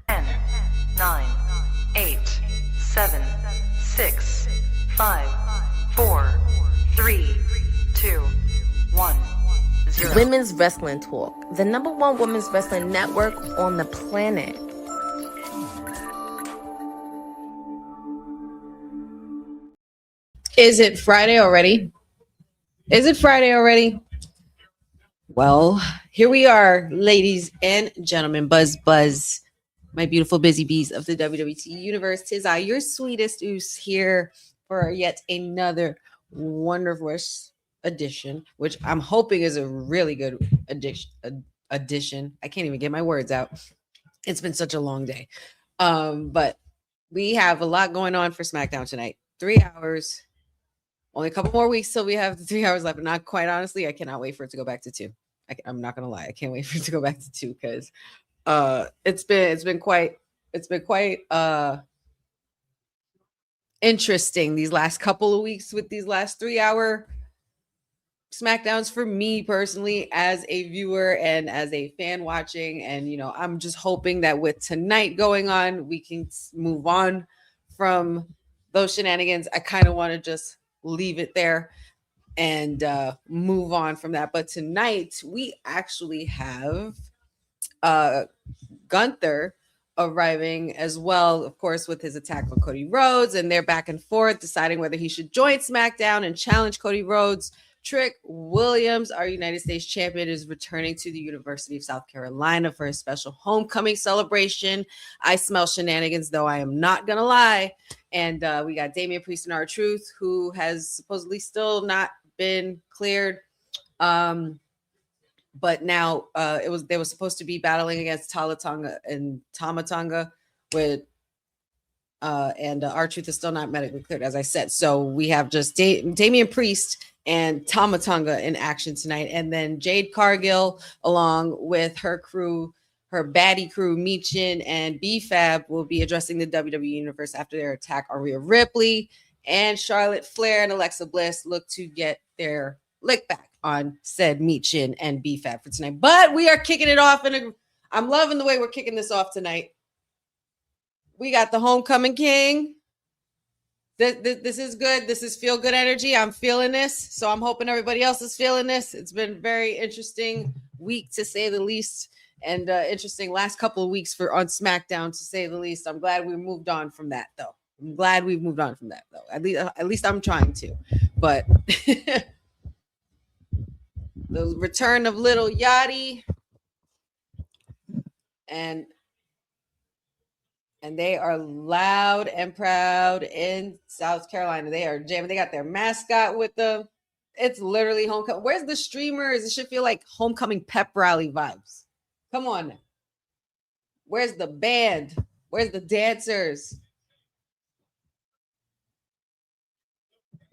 10, 9, 8, 7, 6, 5, 4, 3, 2, 1, 0. Women's Wrestling Talk, the #1 women's wrestling network on the planet. Is it Friday already? Is it Friday already? Well, here we are, ladies and gentlemen, buzz, my beautiful busy bees of the WWT universe. 'Tis I, your sweetest oos, here for yet another wonderful edition, which I'm hoping is a really good addition. I can't even get my words out. It's been such a long day. But we have a lot going on for SmackDown tonight. 3 hours. Only a couple more weeks till we have the 3 hours left. Not quite honestly, I cannot wait for it to go back to 2. I'm not gonna lie, I can't wait for it to go back to 2 because it's been quite interesting these last couple of weeks with these last 3-hour SmackDowns for me personally as a viewer and as a fan watching. And I'm just hoping that with tonight going on, we can move on from those shenanigans. I kind of want to just leave it there and move on from that. But tonight we actually have Gunther arriving as well, of course, with his attack on Cody Rhodes, and they're back and forth deciding whether he should join SmackDown and challenge Cody Rhodes. Trick Williams, our United States champion, is returning to the University of South Carolina for his special homecoming celebration. I smell shenanigans, though, I am not gonna lie. And we got Damian Priest and R-Truth, who has supposedly still not been cleared. But now they were supposed to be battling against Talatonga and Tamatonga with and R-Truth is still not medically cleared, as I said. So we have just Damian Priest and Tamatonga in action tonight. And then Jade Cargill, along with her crew, her baddie crew, Michin and B-Fab, will be addressing the WWE Universe after their attack on Rhea Ripley. And Charlotte Flair and Alexa Bliss look to get their lick back on said Michin and B-Fab for tonight. But we are kicking it off, and I'm loving the way we're kicking this off tonight. We got the Homecoming King. This is good. This is feel good energy. I'm feeling this. So I'm hoping everybody else is feeling this. It's been a very interesting week, to say the least, and interesting last couple of weeks on SmackDown, to say the least. I'm glad we moved on from that, though. At least I'm trying to. But the return of Little Yachty, and they are loud and proud in South Carolina. They are jamming. They got their mascot with them. It's literally homecoming. Where's the streamers? It should feel like homecoming pep rally vibes. Come on now. Where's the band? Where's the dancers?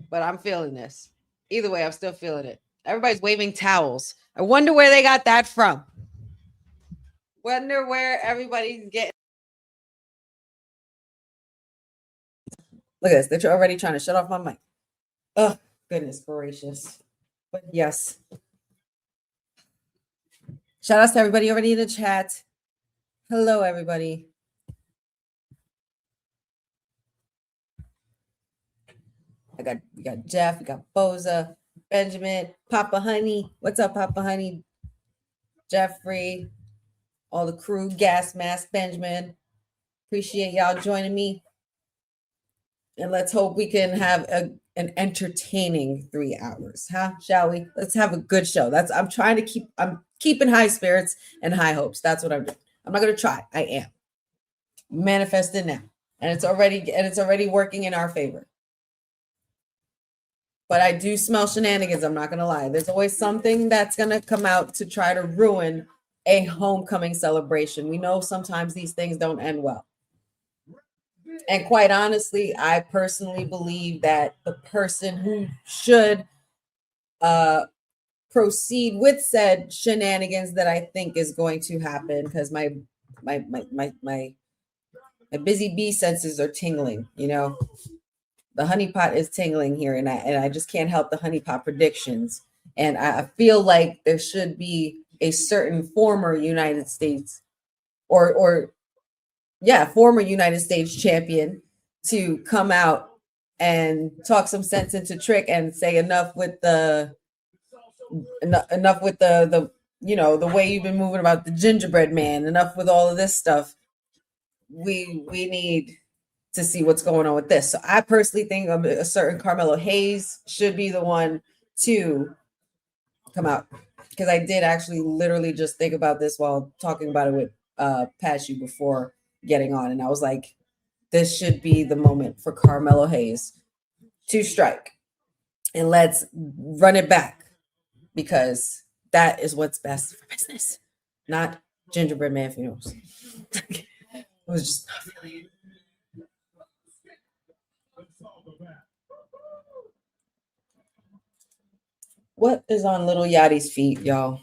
But I'm feeling this. Either way, I'm still feeling it. Everybody's waving towels. I wonder where they got that from. Wonder where everybody's getting. Look at this. They're already trying to shut off my mic. Oh, goodness gracious. But yes. Shout outs to everybody already in the chat. Hello, everybody. We got Jeff, we got Boza, Benjamin, Papa Honey. What's up, Papa Honey? Jeffrey, all the crew, Gas Mask, Benjamin. Appreciate y'all joining me. And let's hope we can have an entertaining 3 hours, huh? Shall we? Let's have a good show. I'm keeping high spirits and high hopes. That's what I'm doing. I'm not gonna try. I am manifesting now, and it's already working in our favor. But I do smell shenanigans. I'm not gonna lie. There's always something that's gonna come out to try to ruin a homecoming celebration. We know sometimes these things don't end well. And quite honestly, I personally believe that the person who should proceed with said shenanigans that I think is going to happen, because my busy bee senses are tingling, the honeypot is tingling here, and I just can't help the honeypot predictions. And I feel like there should be a certain former United States or yeah, former United States champion to come out and talk some sense into Trick and say enough with the the way you've been moving about the gingerbread man, enough with all of this stuff. We need to see what's going on with this. So I personally think a certain Carmelo Hayes should be the one to come out, because I did actually literally just think about this while talking about it with Pachu before getting on, and I was like, this should be the moment for Carmelo Hayes to strike, and let's run it back, because that is what's best for business, not gingerbread man funerals. It was just not feeling it. What is on Little Yachty's feet, y'all?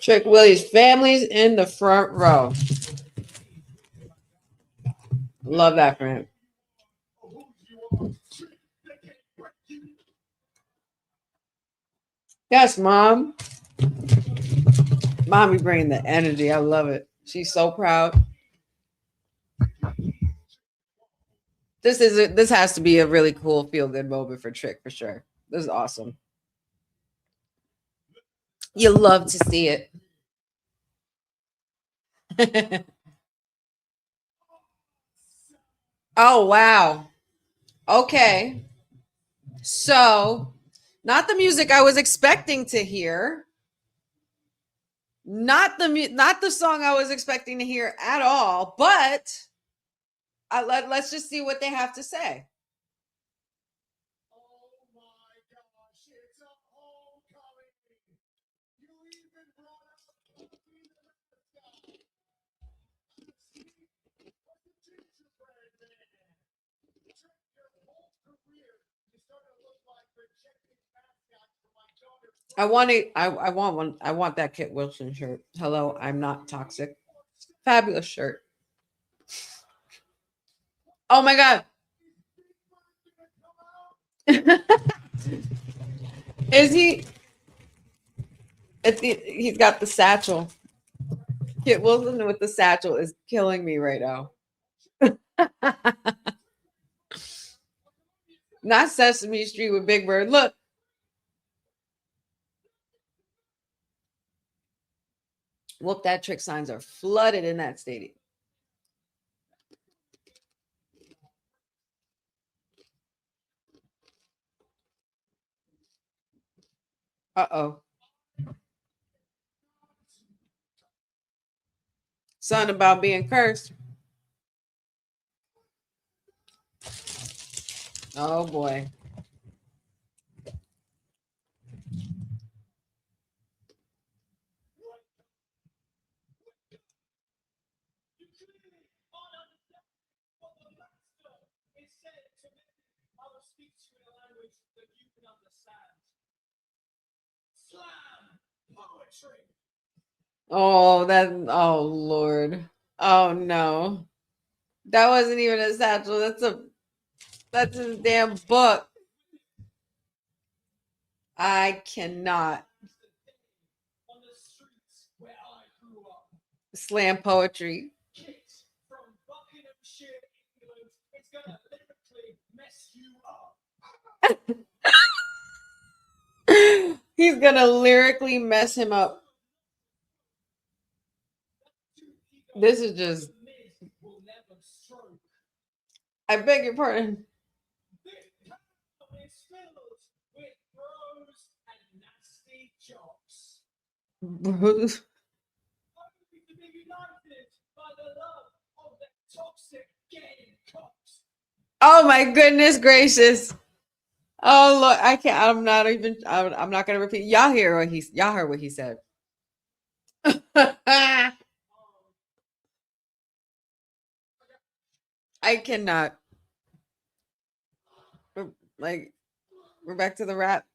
Trick Willie's family's in the front row. Love that for him. Yes, Mom. Mommy bringing the energy. I love it. She's so proud. This has to be a really cool feel-good moment for Trick for sure. This is awesome. You love to see it. Oh, wow. Okay. So, not the music I was expecting to hear. Not the song I was expecting to hear at all, but let's just see what they have to say. I want one. I want that Kit Wilson shirt. Hello, I'm not toxic. Fabulous shirt. Oh my God. Is he? He's got the satchel. Kit Wilson with the satchel is killing me right now. Not Sesame Street with Big Bird. Look. Whoop that trick signs are flooded in that stadium. Uh-oh. Something about being cursed. Oh boy. Oh, oh Lord. Oh no. That wasn't even a satchel. That's his damn book. I cannot. Slam poetry. He's gonna lyrically mess him up. This is just. I beg your pardon. Bruce. Oh my goodness gracious. Oh look, I can't. I'm not gonna repeat. Y'all heard what he said. I cannot. We're back to the rap.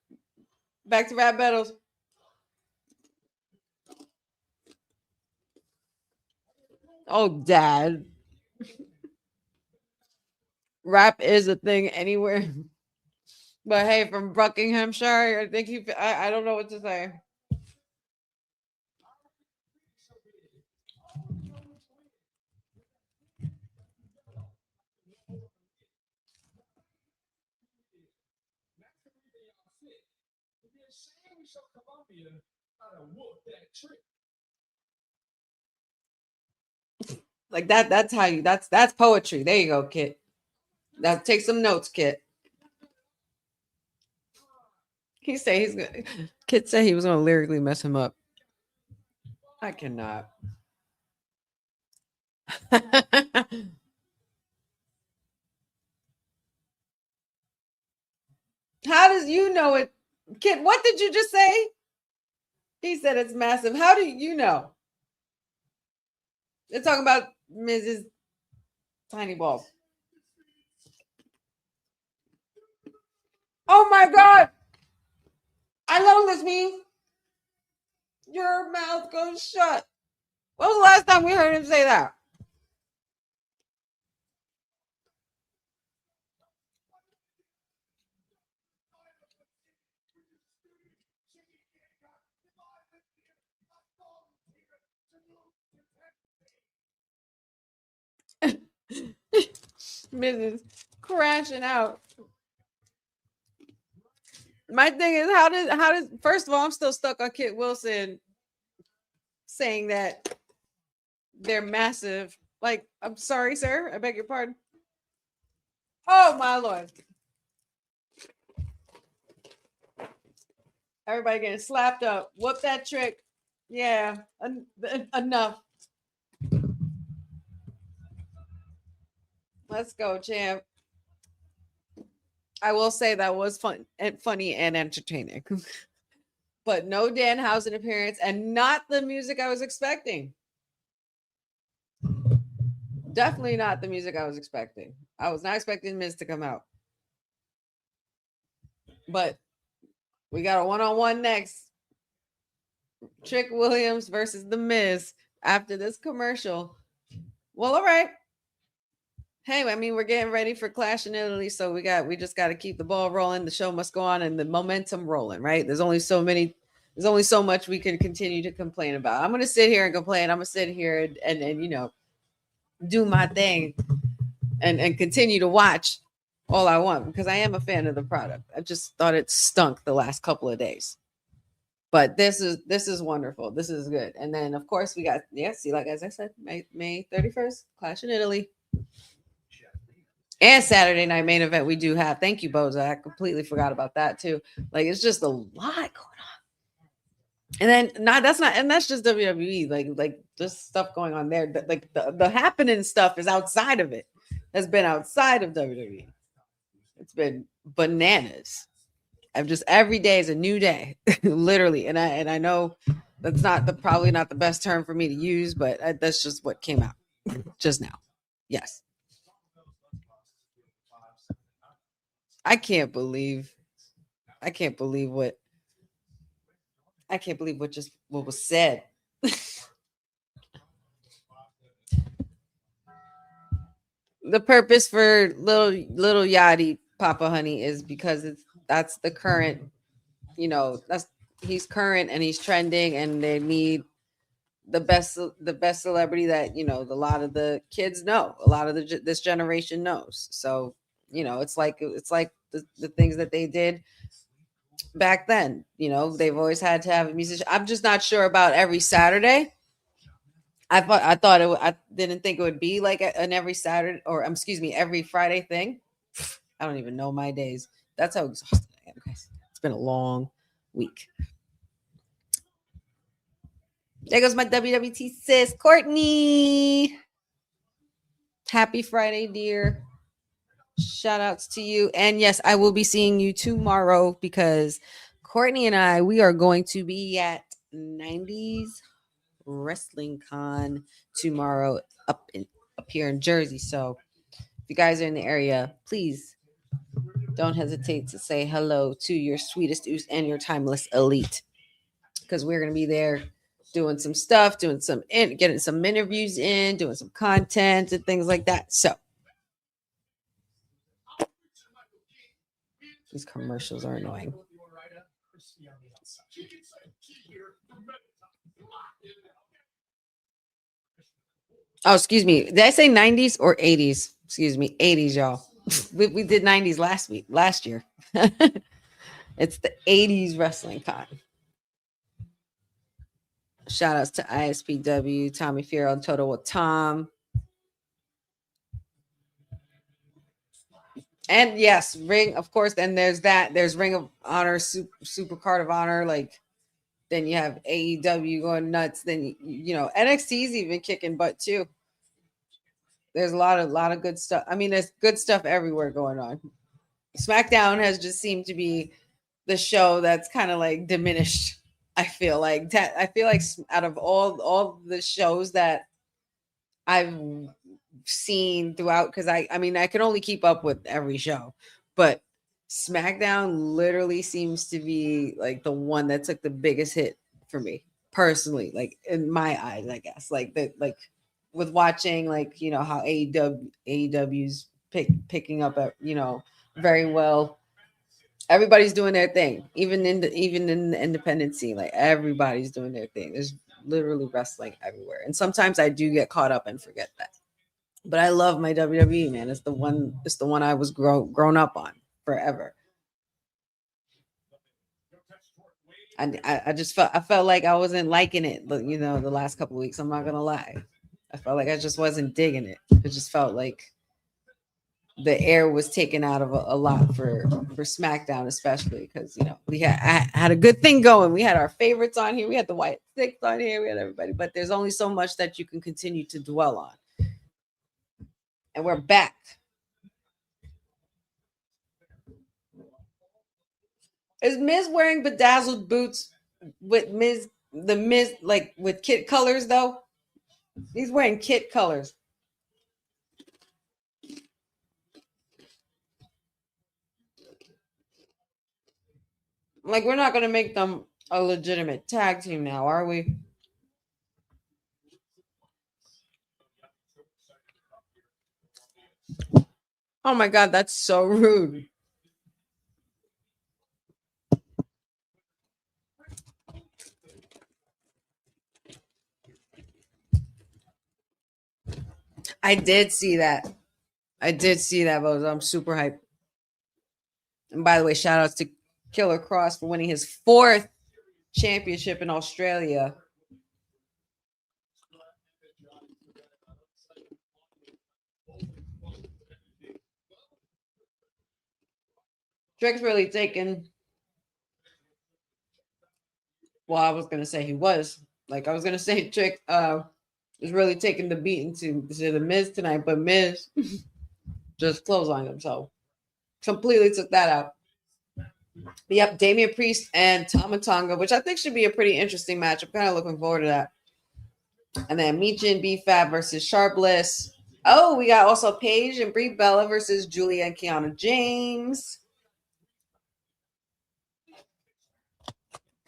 Back to rap battles. Oh, Dad. Rap is a thing anywhere. But hey, from Buckinghamshire, I think I don't know what to say. Like that's how you that's poetry. There you go, Kit. Now take some notes, Kit. He say he's gonna Kit said he was gonna lyrically mess him up. I cannot. How does you know it? Kit, what did you just say? He said it's massive. How do you know? They're talking about Mrs. Tiny Balls. Oh my God. I know this means your mouth goes shut. When was the last time we heard him say that? Mrs. crashing out. My thing is, how does first of all, I'm still stuck on Kit Wilson saying that they're massive. Like, I'm sorry, sir. I beg your pardon. Oh my Lord. Everybody getting slapped up. Whoop that trick. Yeah, enough. Let's go, champ. I will say that was fun and funny and entertaining. But no Danhausen appearance and not the music I was expecting. Definitely not the music I was expecting. I was not expecting Miz to come out. But we got a one-on-one next. Trick Williams versus The Miz after this commercial. Well, all right. Hey, I mean, we're getting ready for Clash in Italy, so we just got to keep the ball rolling. The show must go on and the momentum rolling, right? There's only so much we can continue to complain about. I'm going to sit here and complain. I'm going to sit here and do my thing and continue to watch all I want because I am a fan of the product. I just thought it stunk the last couple of days. But this is wonderful. This is good. And then of course we got like as I said, May 31st, Clash in Italy. And Saturday night main event we do have. Thank you, Boza. I completely forgot about that too. Like it's just a lot going on. And then that's just WWE. Like just stuff going on there. Like the happening stuff is outside of it. Has been outside of WWE. It's been bananas. I'm just every day is a new day, literally. And I know that's probably not the best term for me to use, but that's just what came out just now. Yes. I can't believe what was said. The purpose for little Yachty Papa Honey is because that's the current, he's current and he's trending and they need the best celebrity that, a lot of the kids know, a lot of this generation knows. So, it's like the things that they did back then, they've always had to have a musician. I'm just not sure about every Saturday. I didn't think it would be like an every Saturday or every Friday thing. I don't even know my days. That's how exhausted I am, guys. It's been a long week. There goes my WWT sis, Courtney. Happy Friday, dear. Shout outs to you. And yes, I will be seeing you tomorrow because Courtney and we are going to be at 90s Wrestling Con tomorrow up here in Jersey. So if you guys are in the area, please don't hesitate to say hello to your sweetest ooze and your timeless elite because we're going to be there doing some stuff, getting some interviews in, doing some content and things like that. So these commercials are annoying. Oh, excuse me. Did I say 90s or 80s? Excuse me, 80s, y'all. We did 90s last year. It's the 80s wrestling con. Shout outs to ISPW, Tommy Fierro, and Total with Tom. And yes, Ring, of course. Then there's Ring of Honor, Super Card of Honor. Like, then you have AEW going nuts. Then you know NXT's even kicking butt too. There's a lot of good stuff. I mean, there's good stuff everywhere going on. SmackDown has just seemed to be the show that's kind of like diminished. I feel like out of all the shows that I've seen throughout, because I mean I can only keep up with every show, but SmackDown literally seems to be like the one that took the biggest hit for me personally, like in my eyes, I guess. Like that, like with watching, like, you know, how AEW's picking up at, you know, very well. Everybody's doing their thing, even in the independent scene. Like everybody's doing their thing. There's literally wrestling everywhere, and sometimes I do get caught up and forget that. But I love my WWE, man. It's the one I was grown up on forever. I just felt like I wasn't liking it, but you know, the last couple of weeks, I'm not gonna lie, I felt like I just wasn't digging it. It just felt like the air was taken out of a lot for SmackDown, especially because, you know, I had a good thing going. We had our favorites on here. We had the White Six on here. We had everybody, but there's only so much that you can continue to dwell on. And we're back. Is Miz wearing bedazzled boots with Miz like with kit colors though? He's wearing kit colors. Like, we're not going to make them a legitimate tag team now, are we? Oh my God, that's so rude. I did see that. But I'm super hyped. And by the way, shout outs to Killer Cross for winning his 4th championship in Australia. Trick's really taken. Well, I was gonna say he was. Like, I was gonna say Trick is really taking the beating to the Miz tonight, but Miz just clotheslined himself. Completely took that out. But yep, Damian Priest and Tama Tonga, which I think should be a pretty interesting match. I'm kind of looking forward to that. And then Michin B-Fab versus Sharpless. Oh, we got also Paige and Brie Bella versus Julia and Kiana James.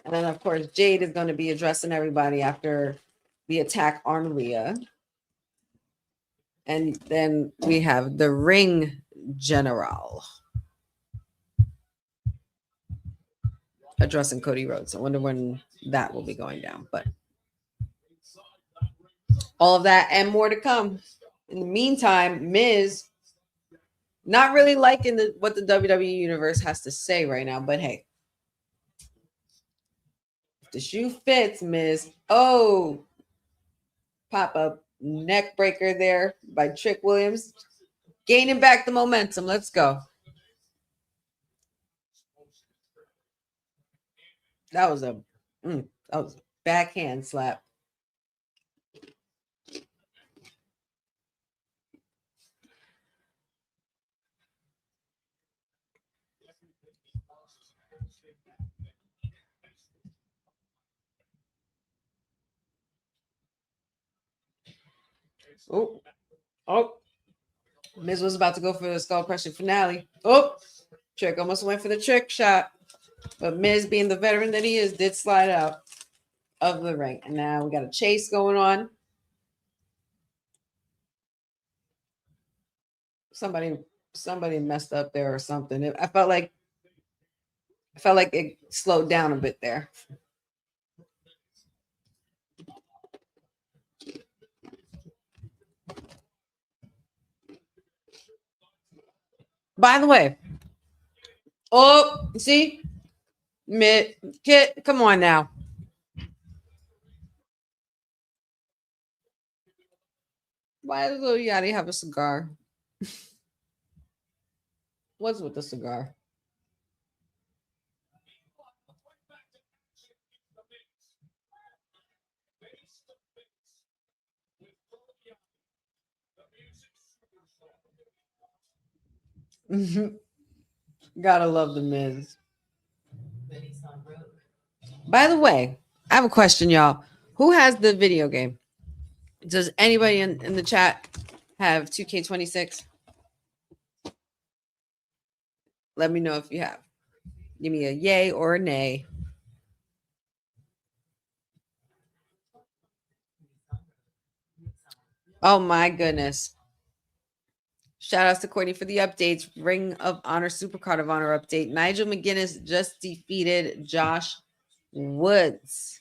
And then, of course, Jade is going to be addressing everybody after the attack on Rhea. And then we have the Ring General addressing Cody Rhodes. I wonder when that will be going down. But all of that and more to come. In the meantime, Miz, not really liking what the WWE Universe has to say right now. But hey, if the shoe fits, Miz. Oh, pop-up neck breaker there by Trick Williams. Gaining back the momentum. Let's go. That was a backhand slap. Oh, Miz was about to go for the skull crushing finale. Oh, Trick almost went for the trick shot, but Miz, being the veteran that he is, did slide out. of the ring. And now we got a chase going on. Somebody messed up there or something. I felt like it slowed down a bit there. By the way, oh, see, kid, come on now. Why does little Yachty have a cigar? What's with the cigar? Gotta love the Miz. By the way, I have a question, y'all. Who has the video game? Does anybody in the chat have 2K26? Let me know if you have. Give me a yay or a nay. Oh my goodness. Shout outs to Courtney for the updates. Ring of Honor, Supercard of Honor update. Nigel McGuinness just defeated Josh Woods.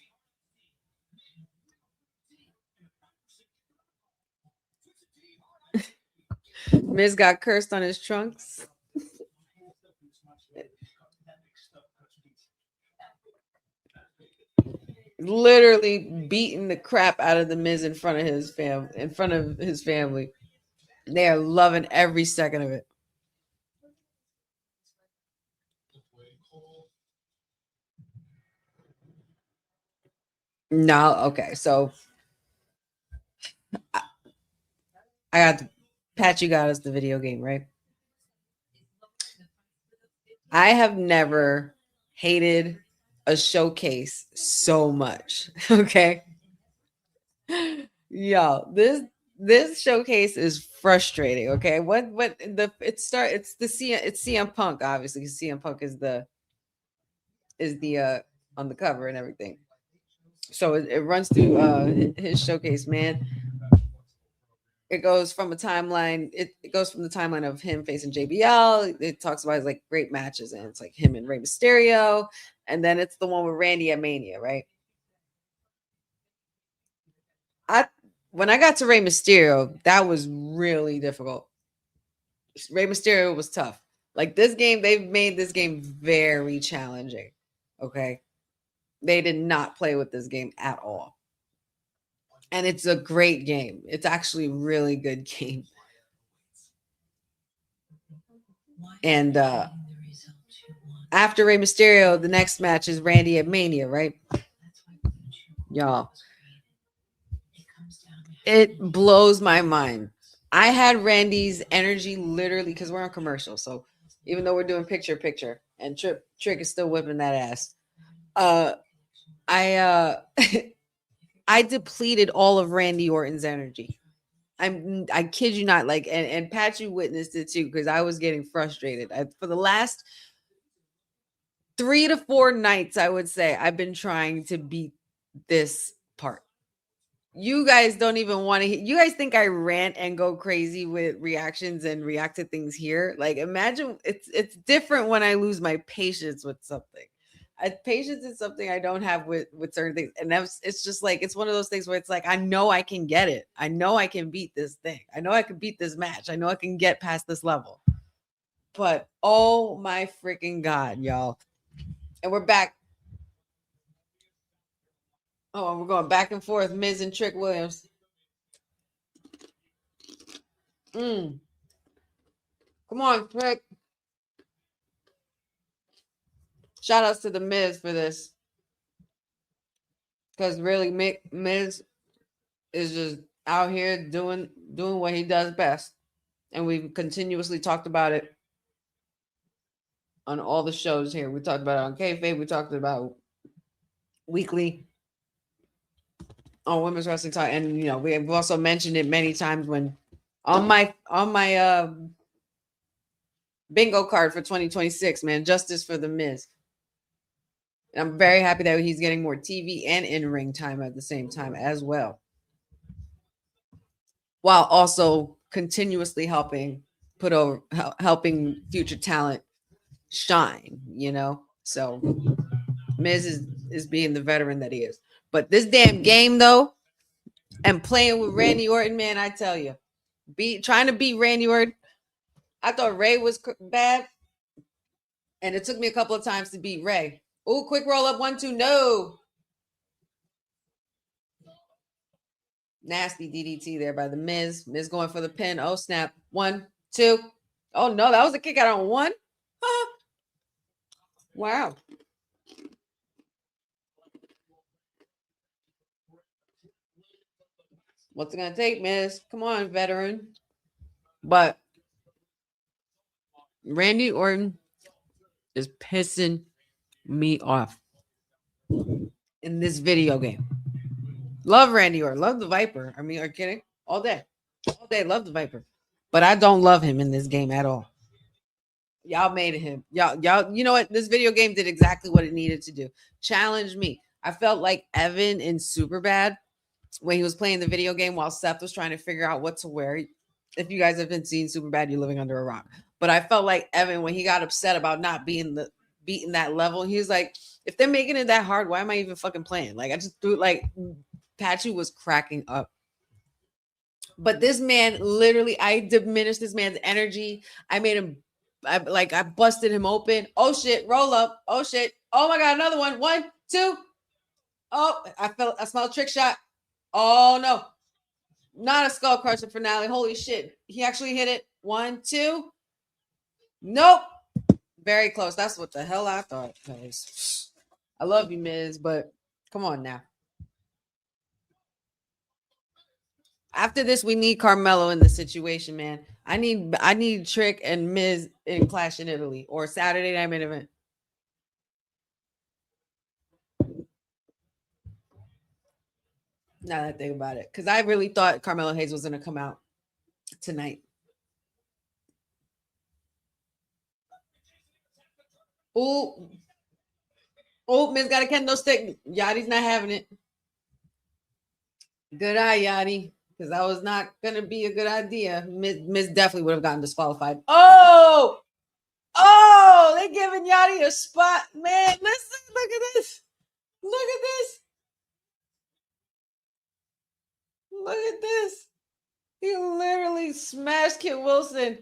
Miz got cursed on his trunks. Literally beating the crap out of the Miz in front of his family. They are loving every second of it. No, okay. So I got Pat, you got us the video game, right? I have never hated a showcase so much. Okay. Yo, this showcase is frustrating. Okay. It's CM Punk, obviously. CM Punk is the on the cover and everything. So it runs through his showcase, man. It goes from a timeline. It goes from the timeline of him facing JBL. It talks about his like great matches, and it's like him and Rey Mysterio, and then it's the one with Randy at Mania, right? When I got to Rey Mysterio, that was really difficult. Rey Mysterio was tough. Like this game, they've made this game very challenging. Okay, they did not play with this game at all. And it's a great game. It's actually a really good game. And after Rey Mysterio, the next match is Randy at Mania, right? Y'all, it blows my mind. I had Randy's energy literally because we're on commercial. So even though we're doing picture, and Trick is still whipping that ass. I depleted all of Randy Orton's energy. I kid you not. Like, and Pat, you witnessed it too, because I was getting frustrated. For the last 3 to 4 nights, I would say, I've been trying to beat this part. You guys don't even want to. You guys think I rant and go crazy with reactions and react to things here? Like, imagine it's different when I lose my patience with something. Patience is something I don't have with certain things, and it's just like it's one of those things where it's like I know I can get it. I know I can beat this thing. I know I can beat this match. I know I can get past this level. But oh my freaking god, y'all! And we're back. Oh, we're going back and forth. Miz and Trick Williams. Come on, Trick. Shout outs to the Miz for this. Because really, Miz is just out here doing what he does best. And we've continuously talked about it on all the shows here. We talked about it on Kayfabe. We talked about weekly on Women's Wrestling Talk. And, you know, we've also mentioned it many times when on my bingo card for 2026, man, justice for the Miz. And I'm very happy that he's getting more TV and in-ring time at the same time as well, while also continuously helping helping future talent shine, you know. So Miz is being the veteran that he is. But this damn game though, and playing with Randy Orton, man, I tell you, trying to beat Randy Orton. I thought Ray was bad, and it took me a couple of times to beat Ray. Oh, quick roll up, 1-2, no. Nasty DDT there by the Miz. Miz going for the pin. Oh, snap. 1, 2. Oh, no, that was a kick out on 1. Wow. What's it going to take, Miz? Come on, veteran. But Randy Orton is pissing me off in this video game. Love Randy Orton. Love the Viper. I mean, are you kidding? All day. All day. Love the Viper. But I don't love him in this game at all. Y'all made him. Y'all, you know what? This video game did exactly what it needed to do. Challenge me. I felt like Evan in Superbad when he was playing the video game while Seth was trying to figure out what to wear. If you guys haven't seen Superbad, you're living under a rock. But I felt like Evan when he got upset about not being beating that level. He was like, if they're making it that hard, why am I even fucking playing? Like I just threw like Pachu was cracking up. But this man literally, I diminished this man's energy. I made him, I busted him open. Oh shit, roll up. Oh shit. Oh my god, another one. 1, 2. Oh, I smelled a trick shot. Oh no. Not a skull crusher finale. Holy shit. He actually hit it. 1, 2. Nope. Very close. That's what the hell I thought. I love you, Miz, but come on now. After this, we need Carmelo in the situation, man. I need Trick and Miz in Clash in Italy or Saturday Night Main Event. Now that I think about it, because I really thought Carmelo Hayes was going to come out tonight. Oh, Miz got a kendo stick. Yachty's not having it. Good eye, Yachty. Because that was not going to be a good idea. Miz definitely would have gotten disqualified. Oh, they're giving Yachty a spot. Man, listen, look at this. Look at this. Look at this. He literally smashed Kit Wilson.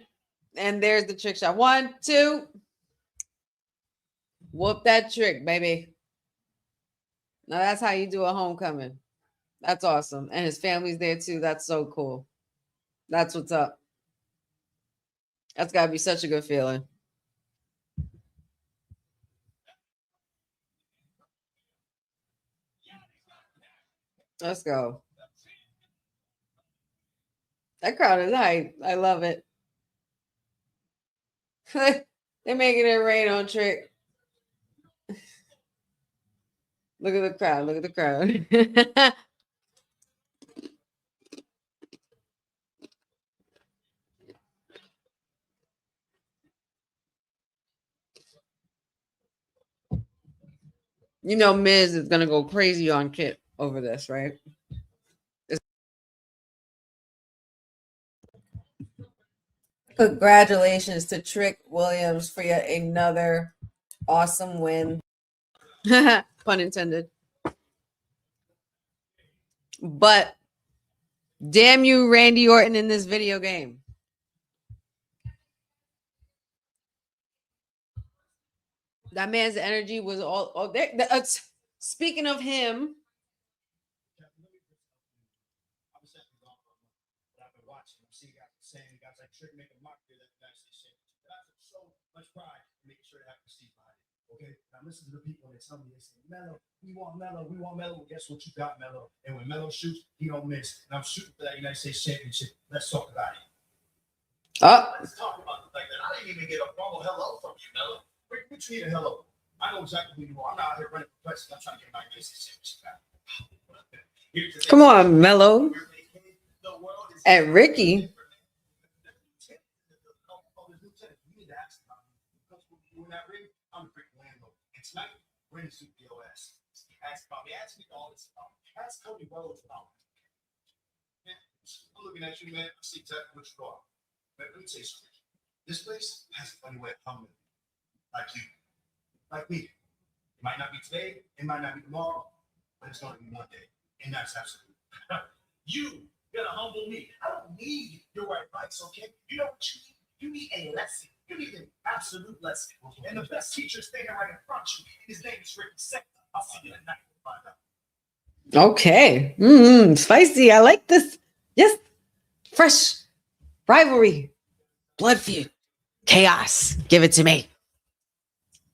And there's the trick shot. 1, 2. Whoop that trick, baby. Now that's how you do a homecoming. That's awesome. And his family's there too. That's so cool. That's what's up. That's got to be such a good feeling. Let's go. That crowd is hype. I love it. They're making it rain on Trick. Look at the crowd. Look at the crowd. You know, Miz is going to go crazy on Kit over this, right? Congratulations to Trick Williams for yet another awesome win. Pun intended. But damn you, Randy Orton in this video game. That man's energy was all there. Speaking of him, Trick make a mock there that United States Championship. But I took so much pride in making sure to have prestige behind it. Okay, now listen to the people and they tell me, they say, Melo, we want Melo. Well, guess what? You got Melo. And when Melo shoots, he don't miss. And I'm shooting for that United States Championship. Let's talk about it. Let's talk about the fact that I didn't even get a formal hello from you, Melo. What you need a hello? I know exactly who you are. I'm not out here running for president. I'm trying to get my United States Championship back. Come on, Melo. And Ricky. I'm a freaking landlord. And tonight, we're in the Super That's Cody Rhodes. Man, I'm looking at you, man. I see exactly what you are. Let me say something. This place has a funny way of coming. Like you. Like me. It might not be today, it might not be tomorrow, but it's going to be one day. And that's absolutely. You gotta humble me. I don't need your advice, okay? You know what you need? You need a lesson. You need an absolute lesson. And the best teacher is standing right in front of you. His name is Ricky Sector. I'll see you tonight. Find out. Okay. Spicy. I like this. Yes. Fresh rivalry. Blood feud. Chaos. Give it to me.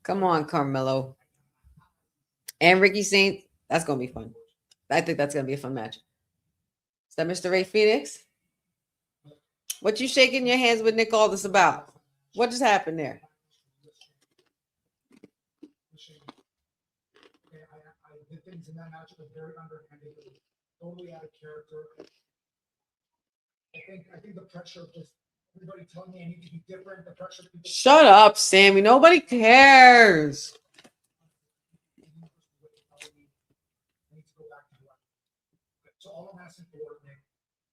Come on, Carmelo. And Ricky Saint. That's going to be fun. I think that's going to be a fun match. Is that Mr. Ray Phoenix? What you shaking your hands with Nick Aldis about? What just happened there? The things in that match were very underhanded, totally out of character. I think the pressure of just everybody telling me I need to be different. The pressure. Shut up, Sammy. Nobody cares. So all I'm asking for, Nick,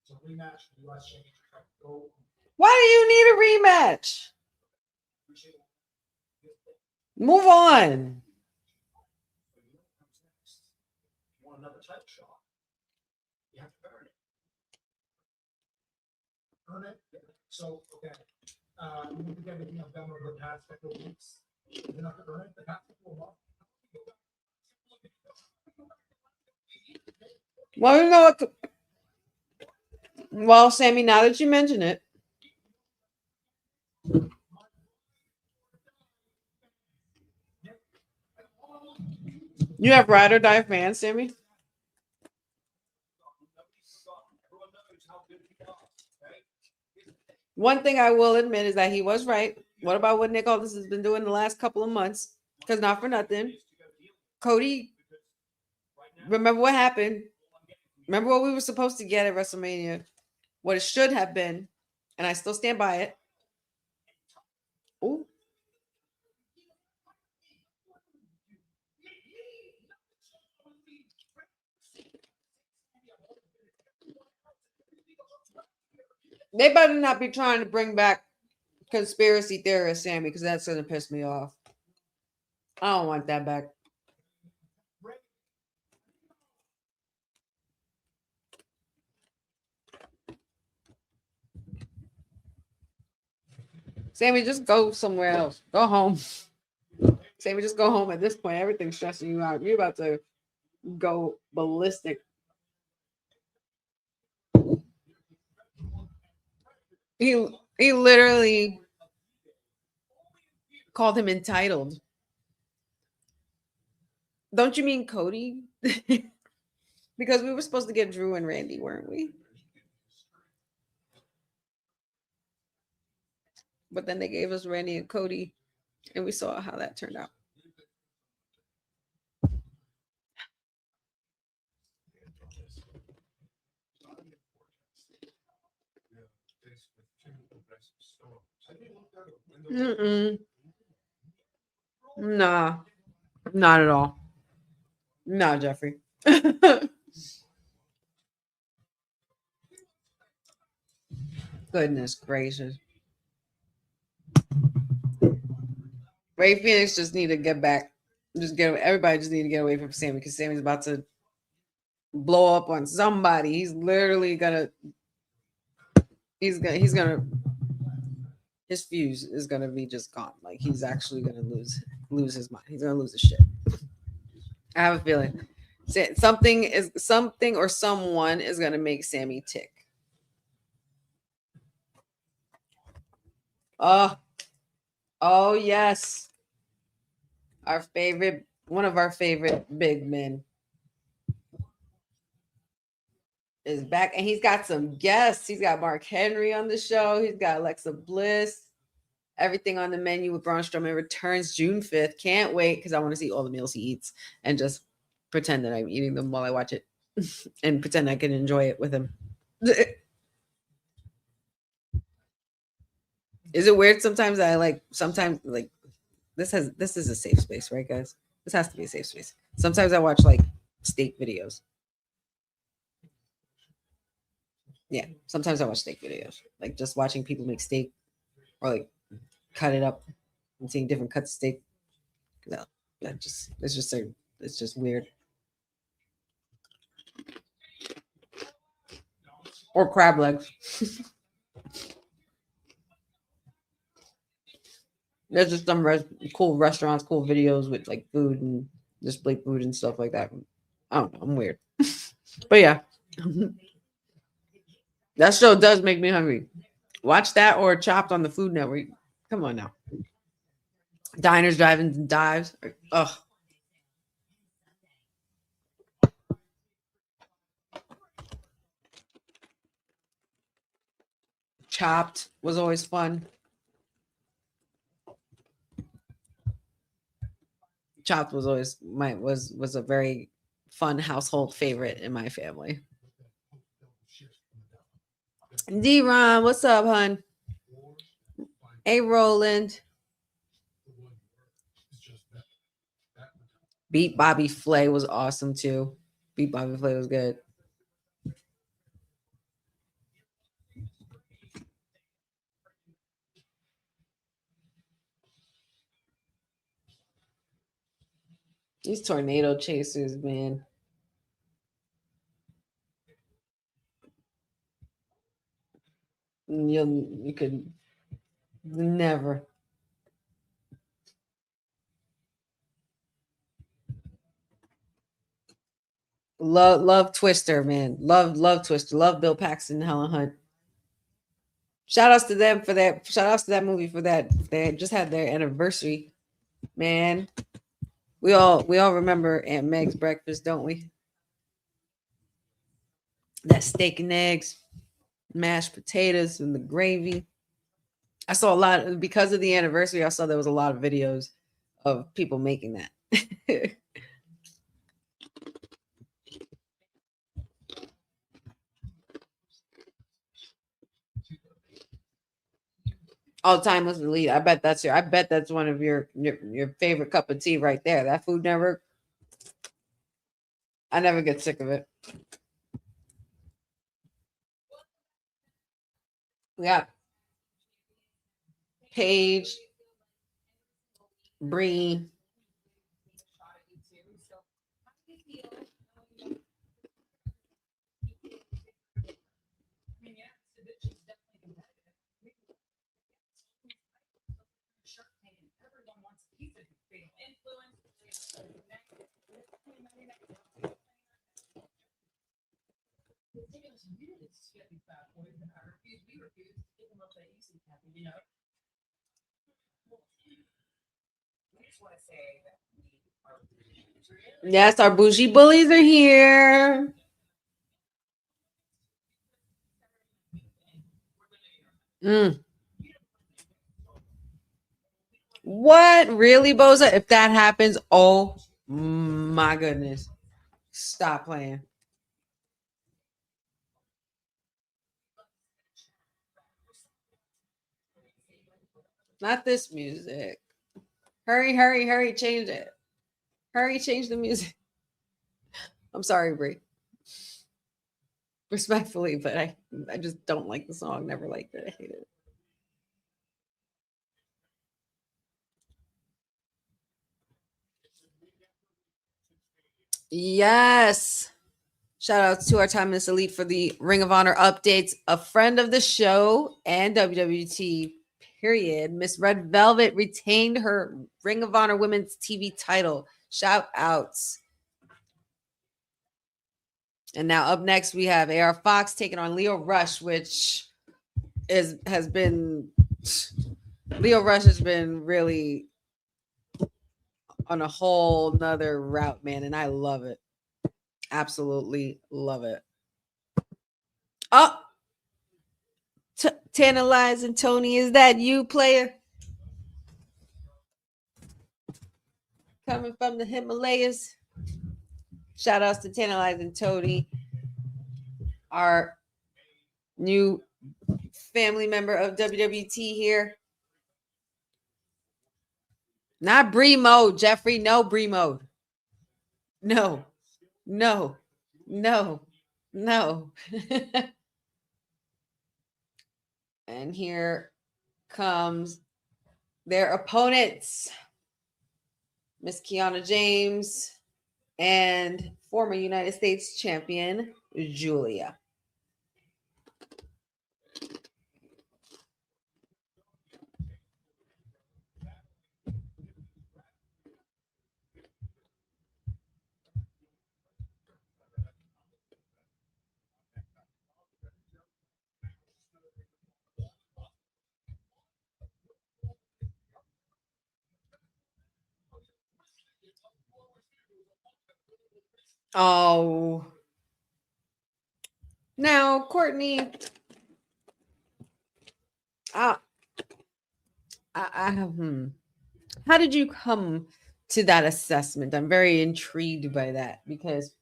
is a rematch for the U.S. Championship. Why do you need a rematch? Move on. You want another title shot? You have to earn it. Earn it. So okay, we need to get everything I've done over the past couple of weeks. Is enough to earn it? The past couple of months. Well, you know what? Well, Sammy, now that you mention it, you have ride or die fans, Sammy. One thing I will admit is that he was right. What about what Nick Aldis has been doing the last couple of months? Because not for nothing, Cody. Remember what happened? Remember what we were supposed to get at WrestleMania? What it should have been, and I still stand by it. Ooh. They better not be trying to bring back conspiracy theorist Sammy, because that's gonna piss me off. I don't want that back. Sammy, just go somewhere else. Go home. Sammy, just go home at this point. Everything's stressing you out. You're about to go ballistic. He literally called him entitled. Don't you mean Cody? Because we were supposed to get Drew and Randy, weren't we? But then they gave us Randy and Cody, and we saw how that turned out. Nah, not at all. No, Jeffrey. Goodness gracious. Ray Phoenix just need to get back. Everybody just need to get away from Sammy, because Sammy's about to blow up on somebody. He's literally gonna his fuse is gonna be just gone. Like, he's actually gonna lose his mind. He's gonna lose his shit. I have a feeling something or someone is gonna make Sammy tick. Oh yes. One of our favorite big men is back, and he's got some guests. He's got Mark Henry on the show. He's got Alexa Bliss. Everything on the menu with Braun Strowman returns June 5th. Can't wait, because I want to see all the meals he eats and just pretend that I'm eating them while I watch it and pretend I can enjoy it with him. Is it weird sometimes that I this is a safe space, right, guys? This has to be a safe space. Sometimes I watch like steak videos. Yeah, sometimes I watch steak videos, like just watching people make steak or like cut it up and seeing different cuts of steak. No, it's just weird. Or crab legs. There's just some cool restaurants, cool videos with like food and display food and stuff like that. I don't know. I'm weird. But yeah. That show does make me hungry. Watch that or Chopped on the Food Network. Come on now. Diners, Drive-ins, and Dives. Ugh. Chopped was always fun. Chopped was always was a very fun household favorite in my family. D-Ron, what's up, hun? Hey, Roland. Beat Bobby Flay was awesome too. Beat Bobby Flay was good. These tornado chasers, man. You could never. Love Twister, man. Love Twister. Love Bill Paxton and Helen Hunt. Shout outs to them for that. Shout outs to that movie for that. They just had their anniversary, man. We all remember Aunt Meg's breakfast, don't we? That steak and eggs, mashed potatoes, and the gravy. I saw a lot because of the anniversary. I saw there was a lot of videos of people making that. All time was elite. I bet that's one of your favorite cup of tea right there. That Food Network. I never get sick of it. We got Paige, Bree. Yes, our bougie bullies are here. What? Really, Boza? If that happens, oh my goodness. Stop playing. Not this music. Hurry, hurry, hurry, change it. Hurry, change the music. I'm sorry, Brie. Respectfully, but I just don't like the song. Never liked it. I hate it. Yes. Shout out to our Timeless Elite for the Ring of Honor updates. A friend of the show and WWT, period. Miss Red Velvet retained her Ring of Honor Women's TV title. Shout outs. And now up next, we have AR Fox taking on Leo Rush, which has been Leo Rush has been really on a whole nother route, man. And I love it. Absolutely love it. Oh, Tantalizing Tony, is that you, player? Coming from the Himalayas. Shout outs to Tantalizing Tony, our new family member of WWT here. Not Bree mode, Jeffrey. No Bree mode. No. And here comes their opponents, Miss Kiana James and former United States champion, Julia. Oh, now Courtney, how did you come to that assessment? I'm very intrigued by that because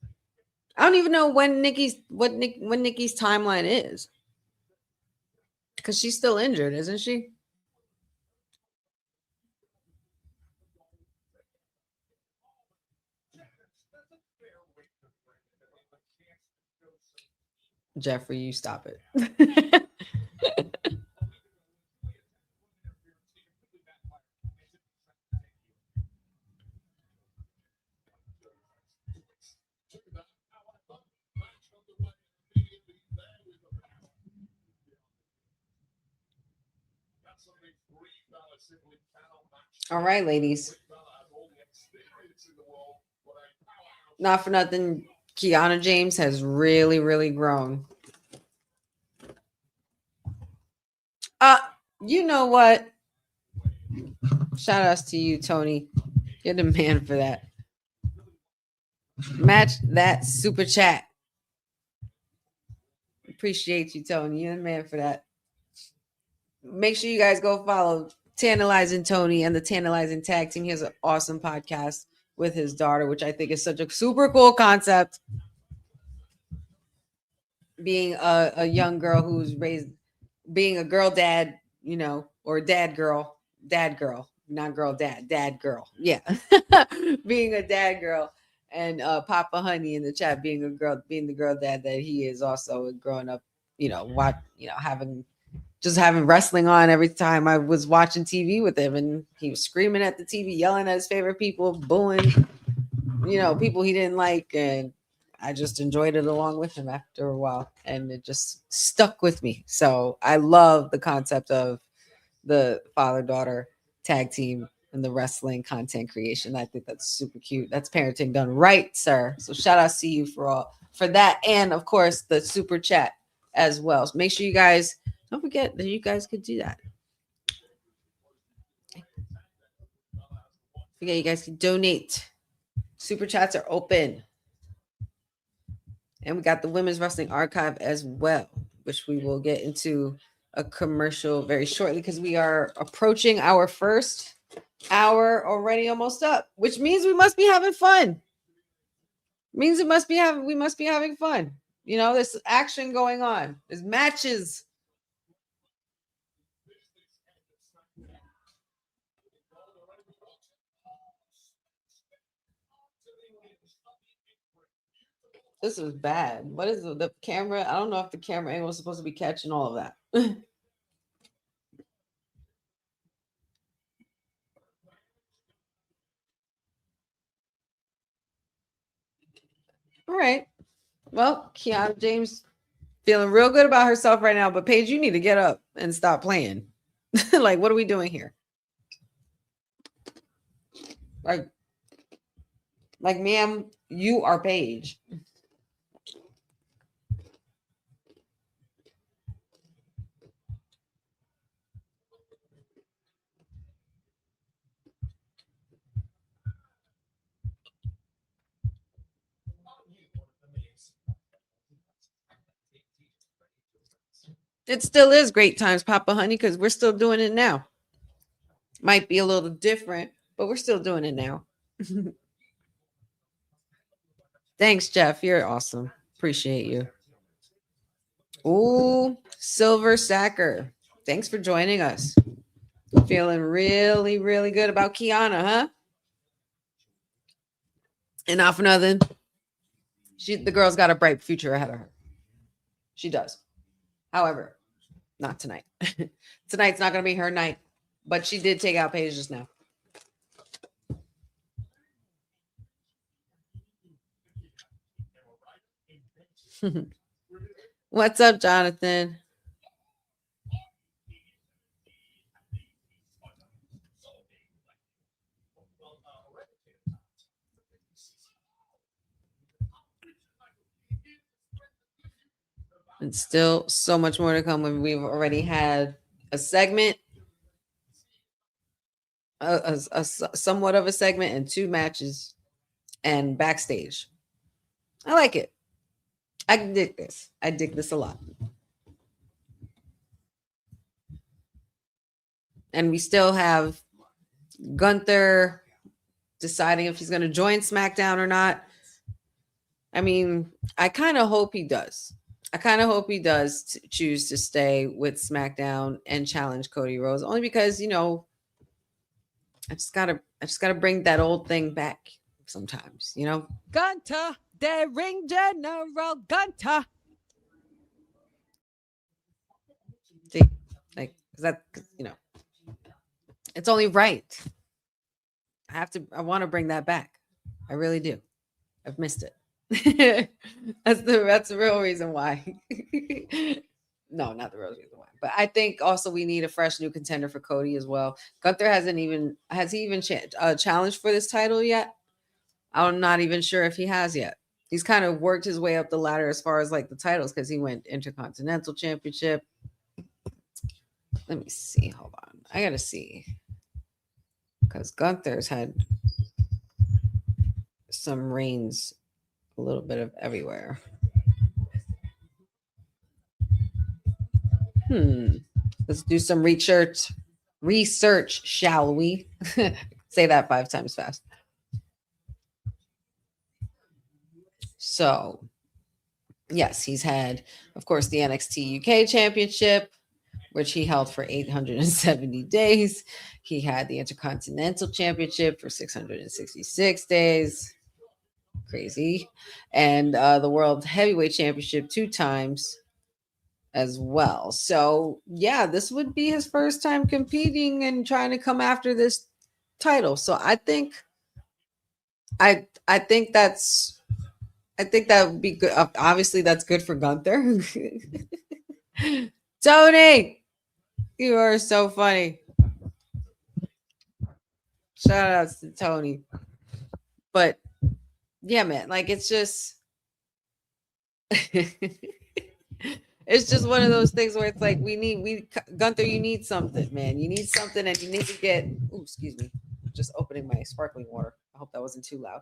I don't even know when Nikki's timeline is, because she's still injured, isn't she? Jeffrey, you stop it. All right, ladies. Not for nothing, Kiana James has really, really grown. You know what? Shout outs to you, Tony. You're the man for that. Match that super chat. Appreciate you, Tony. You're the man for that. Make sure you guys go follow Tantalizing Tony and the Tantalizing Tag Team. He has an awesome podcast with his daughter, which I think is such a super cool concept. Being a young girl who's raised, being a girl dad, you know, or dad girl, not girl dad girl. Yeah. Being a dad girl, and Papa Honey in the chat being the girl dad that he is, also growing up, having wrestling on every time I was watching TV with him, and he was screaming at the TV, yelling at his favorite people, booing, people he didn't like, and I just enjoyed it along with him after a while, and it just stuck with me. So I love the concept of the father-daughter tag team and the wrestling content creation. I think that's super cute. That's parenting done right, sir. So shout out to you for that, and of course the super chat as well. So make sure you guys don't forget that you guys could do that. Forget you guys can donate. Super chats are open. And we got the Women's Wrestling Archive as well, which we will get into a commercial very shortly, because we are approaching our first hour already, almost up, which means we must be having fun. We must be having fun. There's action going on. There's matches. This is bad. What is the camera? I don't know if the camera angle was supposed to be catching all of that. All right. Well, Kiana James feeling real good about herself right now, but Paige, you need to get up and stop playing. Like, what are we doing here? Like, ma'am, you are Paige. It still is great times, Papa Honey, because we're still doing it now. Might be a little different, but we're still doing it now. Thanks, Jeff. You're awesome. Appreciate you. Ooh, Silver Sacker. Thanks for joining us. Feeling really, really good about Kiana, huh? And not for nothing, the girl's got a bright future ahead of her. She does. However, Not tonight. Tonight's not going to be her night, but she did take out Paige just now. What's up, Jonathan? And still so much more to come when we've already had a segment, a somewhat of a segment, and 2 matches and backstage. I like it. I dig this. I dig this a lot. And we still have Gunther deciding if he's going to join SmackDown or not. I mean, I kind of hope he does. I kind of hope he does choose to stay with SmackDown and challenge Cody Rhodes, only because, you know, I just gotta bring that old thing back sometimes, you know. Gunther, the ring general, Gunther. See, like, is that, you know, it's only right. I want to bring that back. I really do. I've missed it. that's the real reason why. No, not the real reason why. But I think also we need a fresh new contender for Cody as well. Gunther has he even challenged for this title yet? I'm not even sure if he has yet. He's kind of worked his way up the ladder as far as like the titles, because he went Intercontinental Championship. Let me see. Hold on. I gotta see, because Gunther's had some reigns a little bit of everywhere. Let's do some research, shall we? Say that 5 times fast. So, yes, he's had, of course, the NXT UK Championship, which he held for 870 days. He had the Intercontinental Championship for 666 days. Crazy. And the World Heavyweight Championship 2 times as well. So, yeah, this would be his first time competing and trying to come after this title. So, I think that would be good. Obviously, that's good for Gunther. Tony, you are so funny. Shout outs to Tony. But yeah, man, like, it's just it's just one of those things where it's like Gunther, you need something, man. You need something, and you need to get, excuse me, just opening my sparkling water. I hope that wasn't too loud.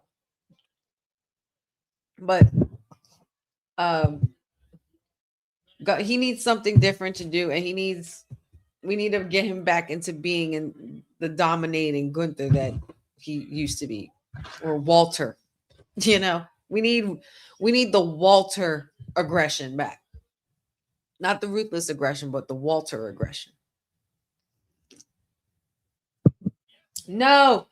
But he needs something different to do, and we need to get him back into being in the dominating Gunther that he used to be, or Walter. You know, we need the Walter aggression back. Not the ruthless aggression, but the Walter aggression. No.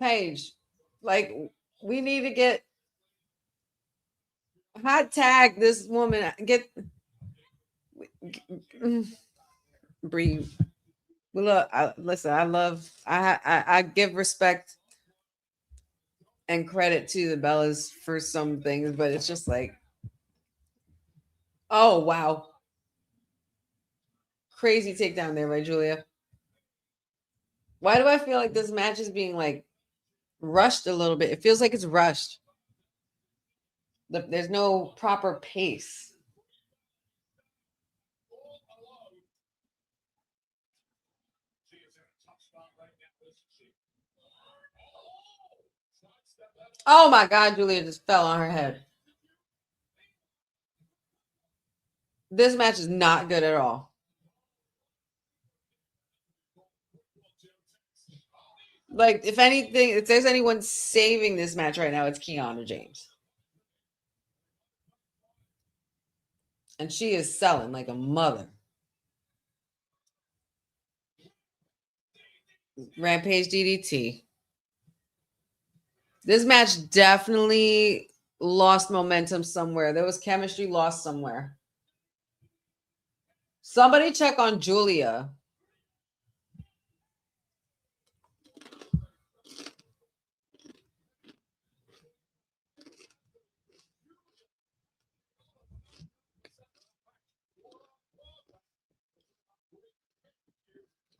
Paige, like, we need to get hot tag this woman. Breathe. Look, I give respect and credit to the Bellas for some things, but it's just like, oh wow, crazy takedown there by Julia. Why do I feel like this match is being like rushed a little bit? It feels like it's rushed. There's no proper pace. Oh my God, Julia just fell on her head. This match is not good at all. Like, if anything, if there's anyone saving this match right now, it's Kiana James. And she is selling like a mother. Rampage DDT. This match definitely lost momentum somewhere. There was chemistry lost somewhere. Somebody check on Julia.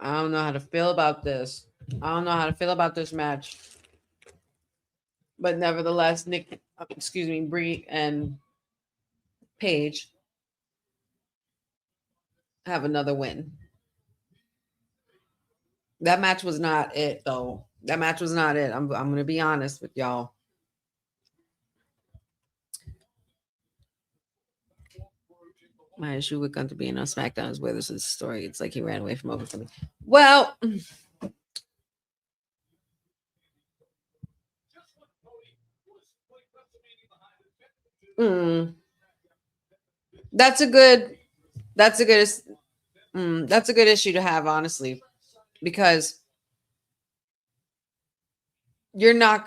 I don't know how to feel about this. I don't know how to feel about this match. But nevertheless, Brie and Paige have another win. That match was not it, though. That match was not it. I'm going to be honest with y'all. My issue with Gunther being on SmackDown is where this is the story. It's like he ran away from over something. Well, that's a good issue to have, honestly, because you have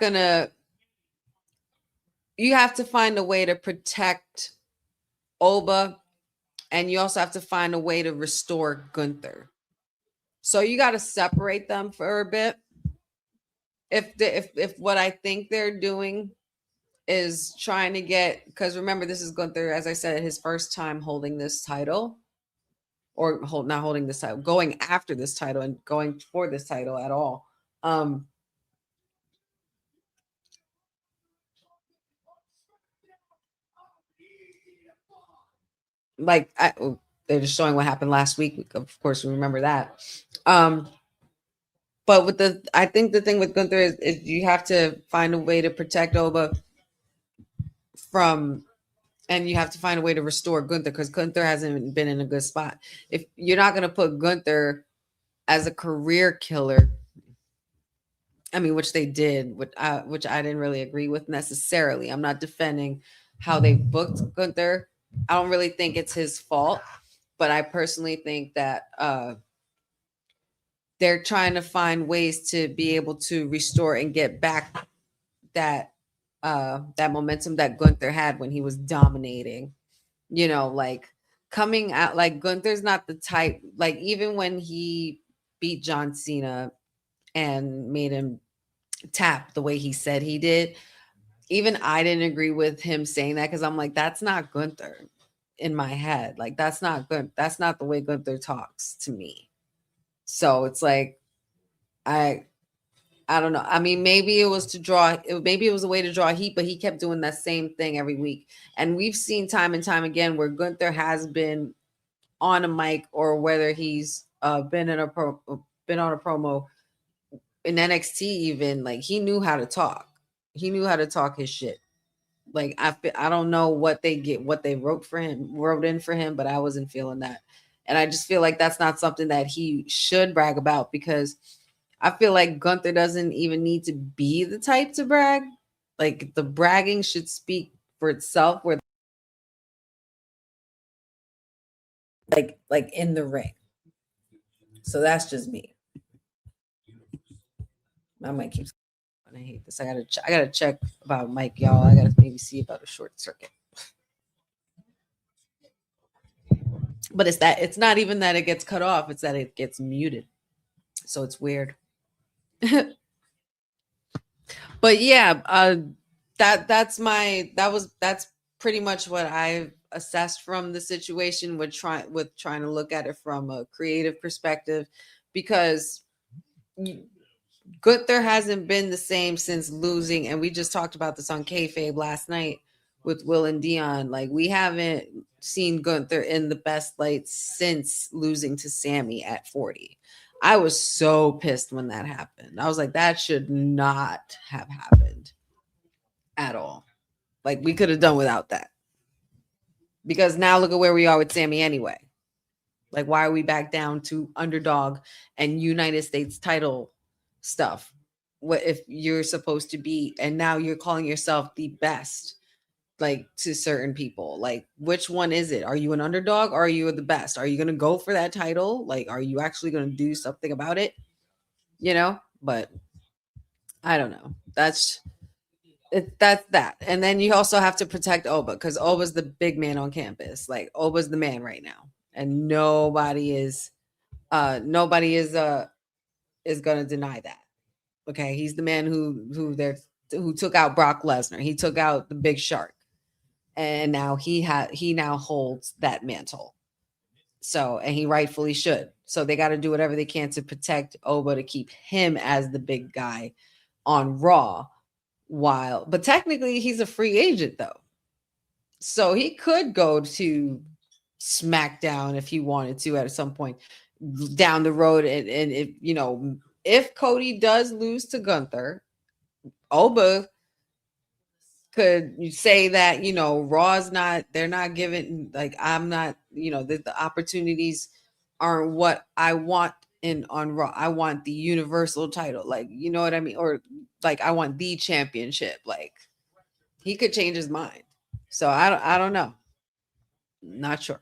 to find a way to protect Oba, and you also have to find a way to restore Gunther. So you got to separate them for a bit. If what I think they're doing is trying to get, because remember, this is Gunther, as I said, his first time holding this title, or not holding this title, going after this title and going for this title at all. Like they're just showing what happened last week. Of course, we remember that. But I think the thing with Gunther is you have to find a way to protect Oba from, and you have to find a way to restore Gunther, because Gunther hasn't been in a good spot. If you're not going to put Gunther as a career killer, I mean, which they did, which I didn't really agree with necessarily. I'm not defending how they booked Gunther. I don't really think it's his fault, but I personally think that they're trying to find ways to be able to restore and get back that momentum that Gunther had when he was dominating. You know, like coming out, like Gunther's not the type, like even when he beat John Cena and made him tap the way he said he did, even I didn't agree with him saying that, because I'm like, that's not Gunther in my head. Like, that's not good. That's not the way Gunther talks to me. So it's like, I don't know. I mean, maybe it was a way to draw heat, but he kept doing that same thing every week. And we've seen time and time again where Gunther has been on a mic, or whether he's been on a promo in NXT, even, like, he knew how to talk. He knew how to talk his shit. Like, I don't know what they wrote in for him, but I wasn't feeling that. And I just feel like that's not something that he should brag about, because I feel like Gunther doesn't even need to be the type to brag. Like, the bragging should speak for itself, where like in the ring. So that's just me. I might keep. I hate this. I gotta check about Mike, y'all. I gotta maybe see about a short circuit. But it's not even that it gets cut off, it's that it gets muted. So it's weird. But yeah, that's pretty much what I've assessed from the situation, with trying to look at it from a creative perspective, because Gunther hasn't been the same since losing, and we just talked about this on Kayfabe last night with Will and Dion. Like, we haven't seen Gunther in the best light since losing to Sammy at 40. I was so pissed when that happened. I was like, that should not have happened at all. Like, we could have done without that. Because now look at where we are with Sammy anyway. Like, why are we back down to underdog and United States title stuff? what if you're supposed to be, and now you're calling yourself the best, like to certain people. Like, which one is it? Are you an underdog or are you the best? Are you going to go for that title? Like, are you actually going to do something about it? You know, but I don't know. That's that. And then you also have to protect Oba, because Oba's the big man on campus. Like, Oba's the man right now. And nobody is going to deny that. Okay, he's the man who took out Brock Lesnar. He took out the Big Shark, and now he now holds that mantle. So, and he rightfully should. So they got to do whatever they can to protect Oba, to keep him as the big guy on Raw. But technically he's a free agent though, so he could go to SmackDown if he wanted to at some point down the road. And if if Cody does lose to Gunther, Oba could say that Raw's they're not giving, like, I'm not, the opportunities aren't what I want on Raw. I want the universal title, like, you know what I mean, or like I want the championship. Like, he could change his mind. So I don't know, not sure.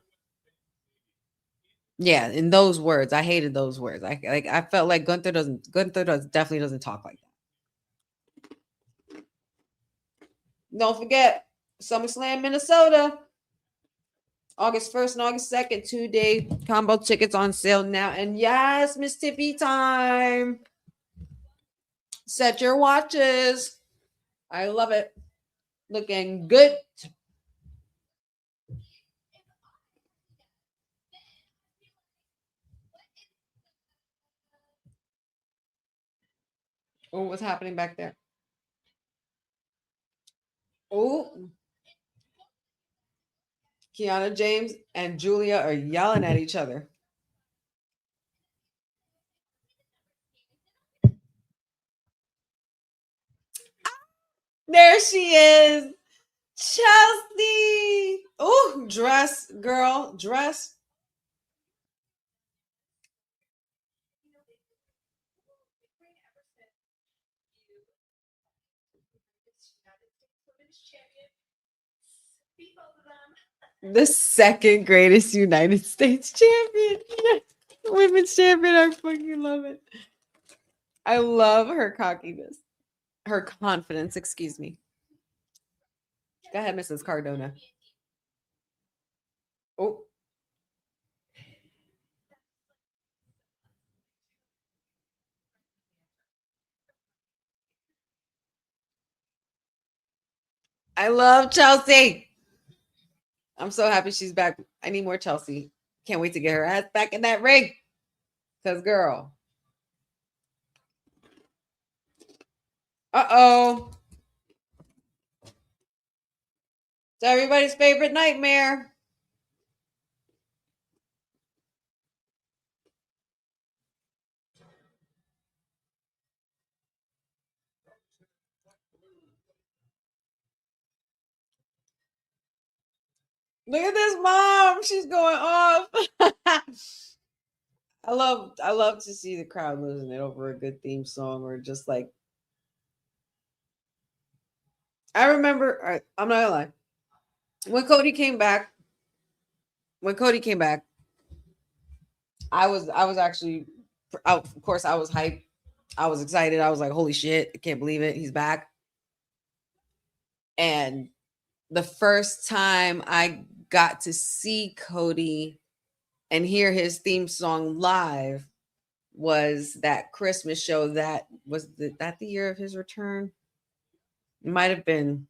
Yeah, in those words, I hated those words. I felt like Gunther definitely doesn't talk like that. Don't forget, SummerSlam, Minnesota, August 1st and August 2nd, 2-day combo tickets on sale now. And yes, Miss Tiffy time. Set your watches. I love it. Looking good. Oh, what's happening back there? Oh, Kiana James and Julia are yelling at each other. There she is. Chelsea. Oh, dress, girl, dress. The second greatest United States champion. Yes. Women's champion. I fucking love it. I love her cockiness. Her confidence, excuse me. Go ahead, Mrs. Cardona. Oh. I love Chelsea. I'm so happy she's back. I need more Chelsea. Can't wait to get her ass back in that ring. Because, girl. Uh-oh. It's everybody's favorite nightmare. Look at this mom. She's going off. I love to see the crowd losing it over a good theme song, or just like, I remember, I'm not gonna lie. When Cody came back, I was actually, of course, I was hyped. I was excited. I was like, holy shit, I can't believe it. He's back. And the first time I got to see Cody and hear his theme song live was that Christmas show. That was that the year of his return? It might have been.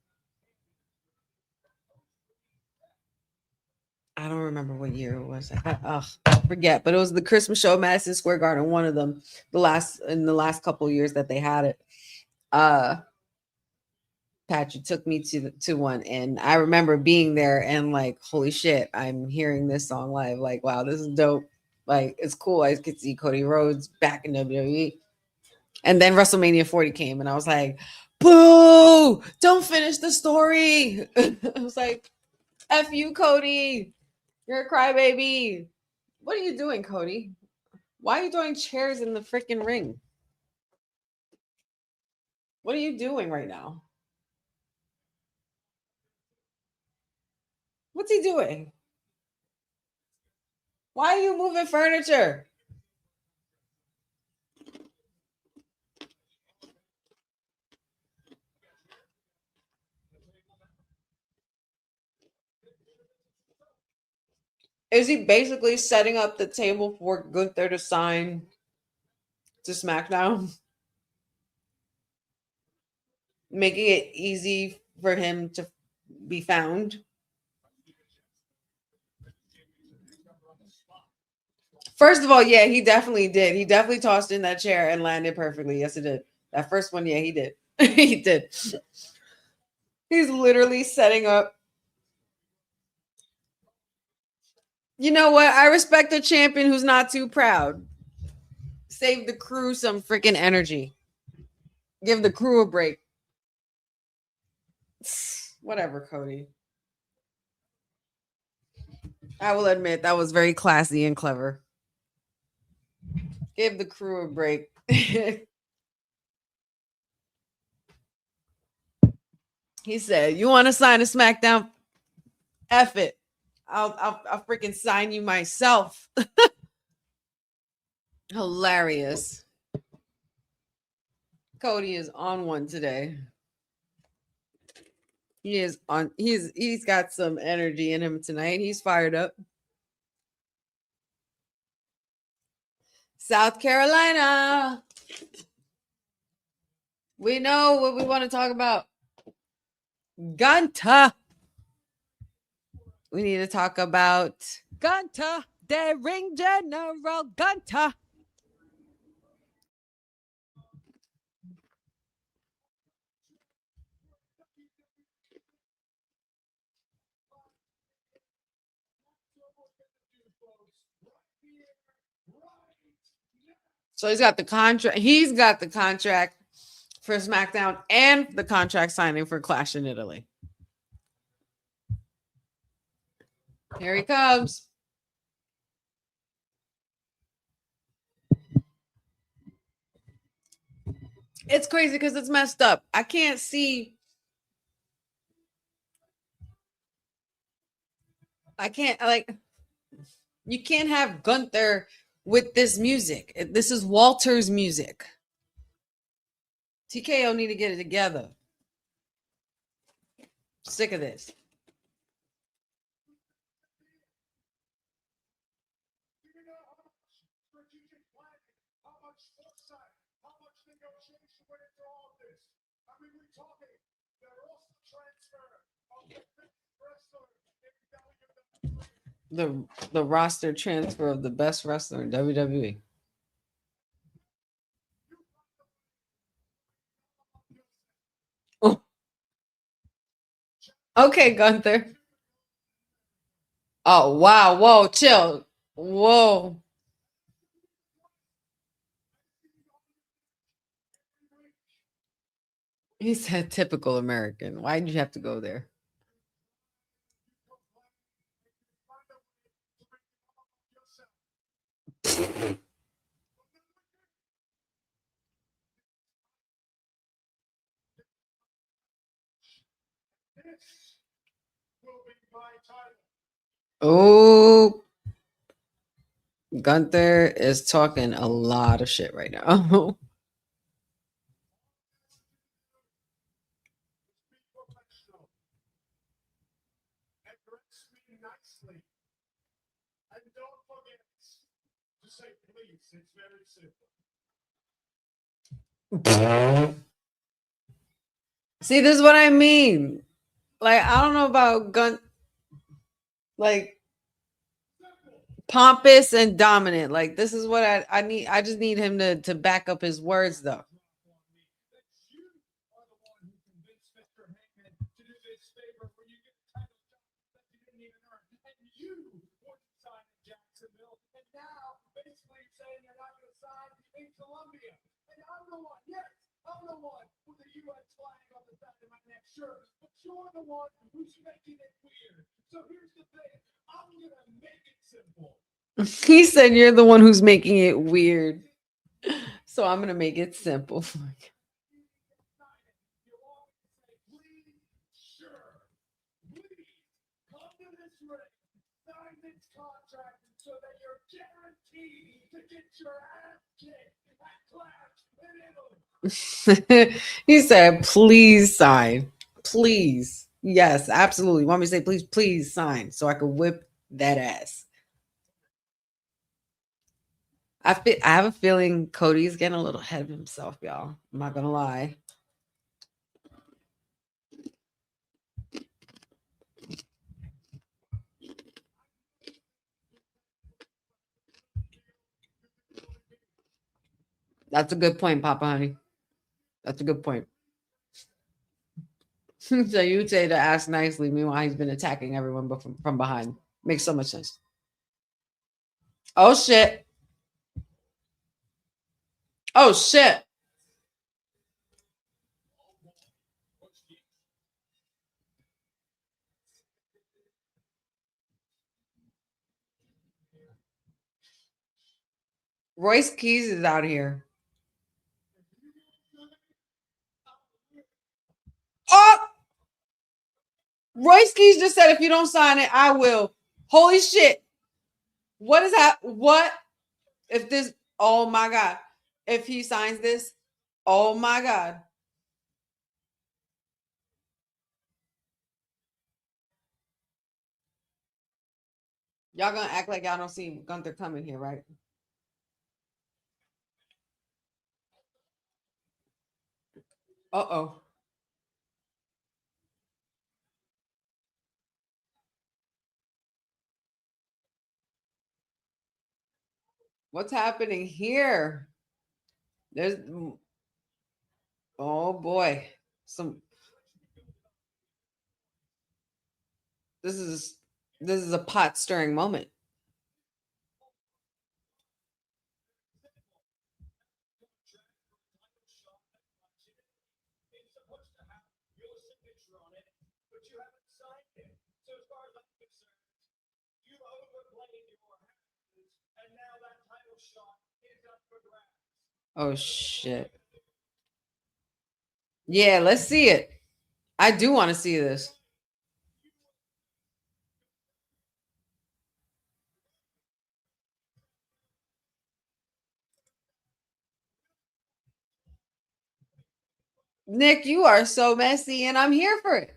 I don't remember what year it was. I forget, but it was the Christmas show at Madison Square Garden. One of them, in the last couple of years that they had it. Patrick took me to one, and I remember being there and like, holy shit, I'm hearing this song live. Like, wow, this is dope. Like, it's cool. I could see Cody Rhodes back in WWE. And then WrestleMania 40 came, and I was like, boo, don't finish the story. I was like, F you, Cody. You're a crybaby. What are you doing, Cody? Why are you throwing chairs in the freaking ring? What are you doing right now? What's he doing? Why are you moving furniture? Is he basically setting up the table for Gunther to sign to SmackDown? Making it easy for him to be found? First of all, yeah, he definitely did. He definitely tossed in that chair and landed perfectly. Yes, it did. That first one, yeah, he did. He did. He's literally setting up. You know what? I respect a champion who's not too proud. Save the crew some freaking energy. Give the crew a break. Whatever, Cody. I will admit that was very classy and clever. Give the crew a break. He said, "You want to sign a SmackDown? F it. I'll freaking sign you myself." Hilarious. Cody is on one today. He is on. He's got some energy in him tonight. He's fired up. South Carolina. We know what we want to talk about. Gunther. We need to talk about Gunther, the ring general Gunther. So he's got the contract. He's got the contract for SmackDown and the contract signing for Clash in Italy. Here he comes. It's crazy because it's messed up. I can't see. I can't, like, you can't have Gunther with this music. This is Walter's music. TKO need to get it together. Sick of this. The roster transfer of the best wrestler in WWE. Oh. Okay, Gunther. Oh, wow. Whoa, chill. Whoa. He said typical American. Why did you have to go there? Oh, Gunther is talking a lot of shit right now. See, this is what I mean. Like, I don't know about like pompous and dominant. Like, this is what I need. I just need him to back up his words, though. I'm the one with the U.S. flag on the back of my neck shirt, but you're the one who's making it weird. So here's the thing. I'm going to make it simple. He said you're the one who's making it weird. So I'm going to make it simple. Please come to this ring, sign this contract so that you're guaranteed to get your ass kicked at Clash in Italy. He said, please sign. Please. Yes, absolutely. Want me to say, please, please sign so I can whip that ass. I have a feeling Cody's getting a little ahead of himself, y'all. I'm not going to lie. That's a good point, Papa Honey. That's a good point. So you say to ask nicely, meanwhile he's been attacking everyone but from behind. Makes so much sense. Oh shit. Oh shit. Royce Keys is out here. Oh, Royce Keys just said if you don't sign it, I will. Holy shit. What is that? What if this? Oh my God. If he signs this, oh my God. Y'all gonna act like y'all don't see Gunther coming here, right? Uh-oh. What's happening here? There's, oh boy, this is a pot stirring moment. Oh shit. Yeah, let's see it. I do want to see this. Nick, you are so messy and I'm here for it.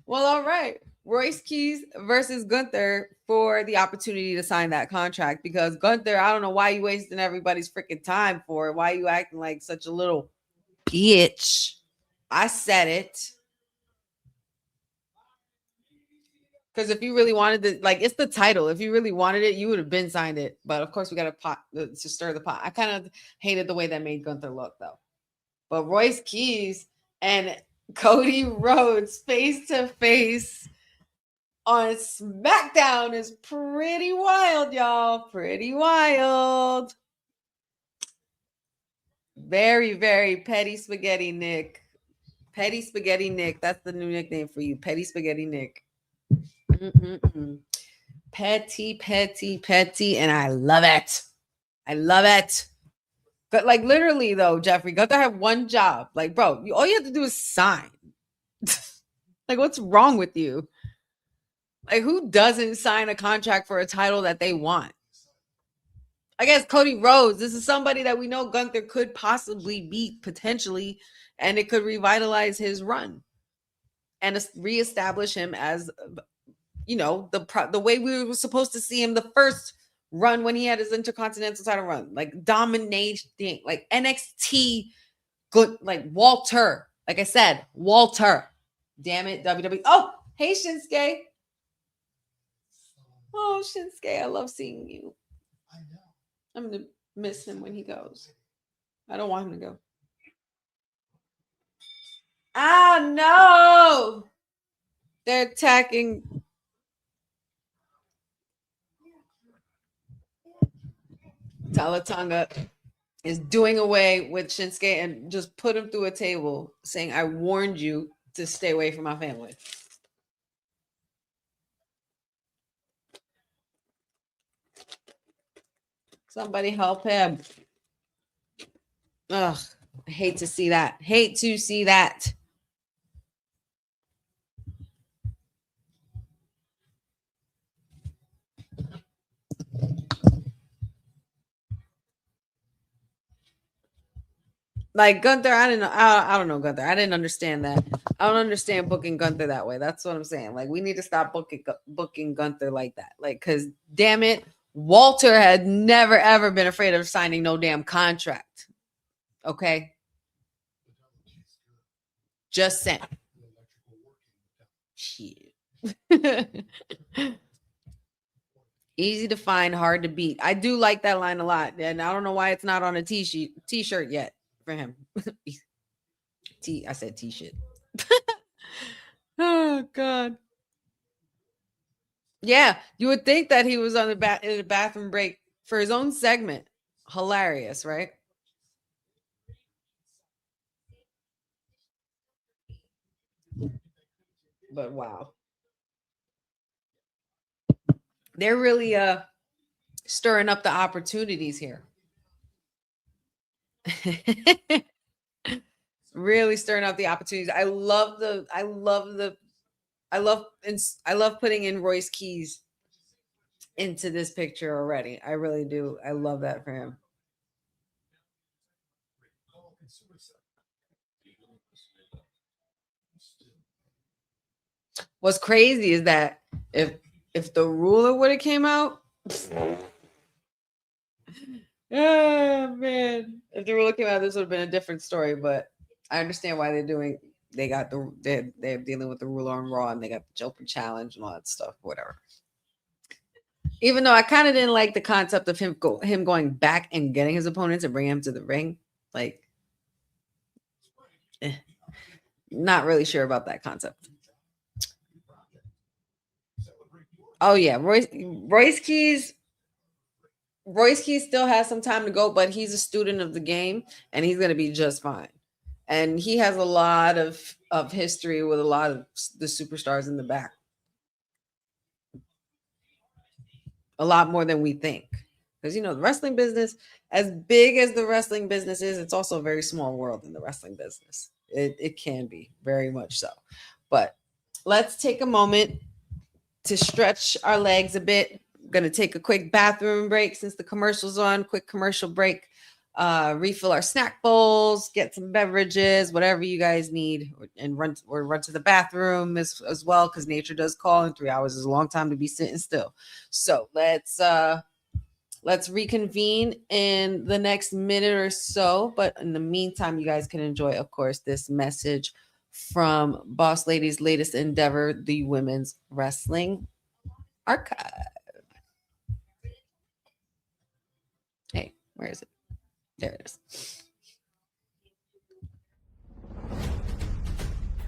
Well, all right. Royce Keys versus Gunther for the opportunity to sign that contract, because Gunther, I don't know why you wasting everybody's freaking time for it. Why you acting like such a little bitch? I said it. Because if you really wanted it, like, it's the title. If you really wanted it, you would have been signed it. But of course, we got a pot to stir the pot. I kind of hated the way that made Gunther look, though. But Royce Keys and Cody Rhodes face to face on SmackDown is pretty wild, y'all. Pretty wild. Very, very petty spaghetti Nick. Petty spaghetti Nick. That's the new nickname for you. Petty spaghetti Nick. Mm-mm-mm. Petty, petty, petty. And I love it. I love it. But like literally though, Jeffrey, got to have one job. Like, bro, all you have to do is sign. Like, what's wrong with you? Like, who doesn't sign a contract for a title that they want? I guess Cody Rhodes. This is somebody that we know Gunther could possibly beat potentially, and it could revitalize his run and reestablish him as, you know, the way we were supposed to see him the first run when he had his Intercontinental title run, like dominating, like NXT, good, like Walter. Like I said, Walter. Damn it, WWE. Oh, hey Shinsuke. Oh, Shinsuke, I love seeing you. I'm gonna miss him when he goes. I don't want him to go. Ah, no! They're attacking. Talatonga is doing away with Shinsuke and just put him through a table, saying, I warned you to stay away from my family. Somebody help him. Ugh. Hate to see that. Hate to see that. Like Gunther, I don't know Gunther. I didn't understand that. I don't understand booking Gunther that way. That's what I'm saying. Like, we need to stop booking Gunther like that. Like, because damn it, Walter had never ever been afraid of signing no damn contract. Okay, just saying. Shit. Easy to find, hard to beat. I do like that line a lot, and I don't know why it's not on a t-shirt yet for him. I said t-shirt. Oh God. Yeah, you would think that he was on in the bathroom break for his own segment. Hilarious, right? But wow. They're really stirring up the opportunities here. Really stirring up the opportunities. I love putting in Royce Keys into this picture already. I really do. I love that for him. What's crazy is that if the ruler would have came out, oh man, if the ruler came out, this would have been a different story. But I understand why they're dealing with the ruler on Raw, and they got the Open Challenge and all that stuff, whatever. Even though I kind of didn't like the concept of him going back and getting his opponents and bringing him to the ring, like, not really sure about that concept. Oh yeah, Royce Keys still has some time to go, but he's a student of the game, and he's going to be just fine. And he has a lot of history with a lot of the superstars in the back. A lot more than we think. Because, the wrestling business, as big as the wrestling business is, it's also a very small world in the wrestling business. It can be, very much so. But let's take a moment to stretch our legs a bit. I'm going to take a quick bathroom break since the commercial's on. Quick commercial break. Refill our snack bowls, get some beverages, whatever you guys need, and run to the bathroom as well, because nature does call, and 3 hours is a long time to be sitting still. So let's reconvene in the next minute or so. But in the meantime, you guys can enjoy, of course, this message from Boss Lady's latest endeavor, the Women's Wrestling Archive. Hey, where is it? There it is.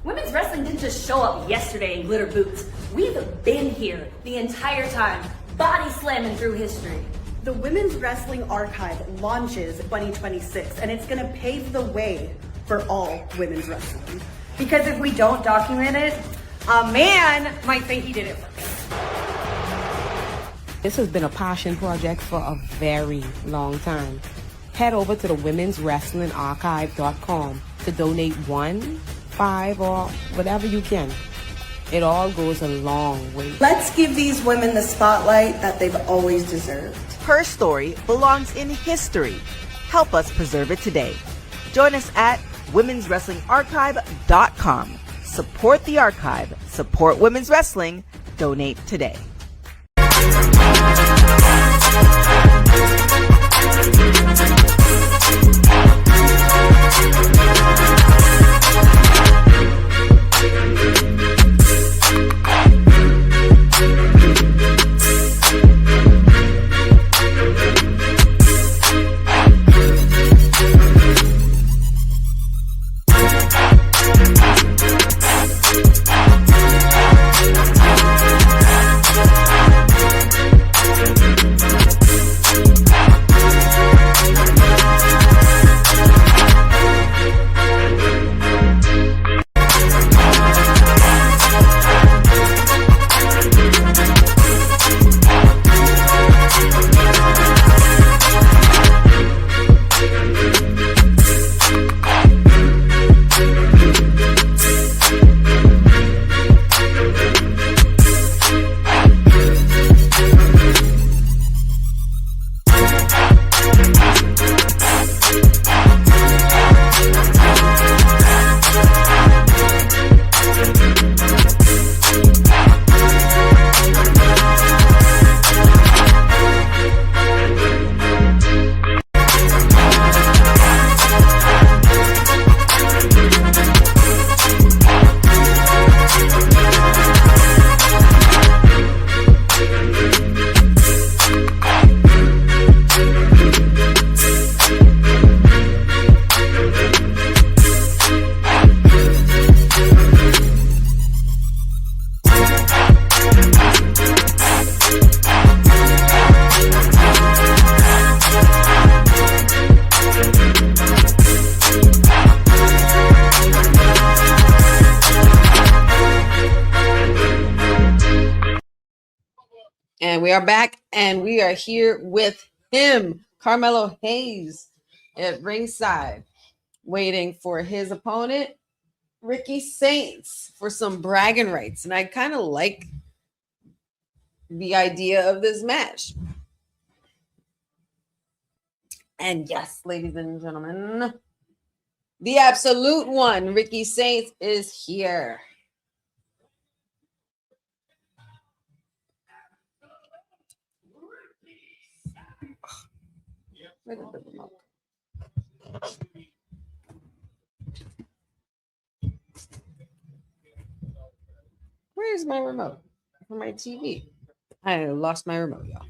Women's wrestling didn't just show up yesterday in glitter boots. We've been here the entire time, body slamming through history. The Women's Wrestling Archive launches 2026, and it's going to pave the way for all women's wrestling. Because if we don't document it, a man might think he did it first. This has been a passion project for a very long time. Head over to the womenswrestlingarchive.com to donate 1, 5, or whatever you can. It all goes a long way. Let's give these women the spotlight that they've always deserved. Her story belongs in history. Help us preserve it today. Join us at womenswrestlingarchive.com. Support the archive. Support women's wrestling. Donate today. And we are back, and we are here with him, Carmelo Hayes, at ringside, waiting for his opponent, Ricky Saints, for some bragging rights. And I kind of like the idea of this match. And yes, ladies and gentlemen, the absolute one, Ricky Saints, is here. Where did the remote go? Where's my remote for my TV? I lost my remote, y'all.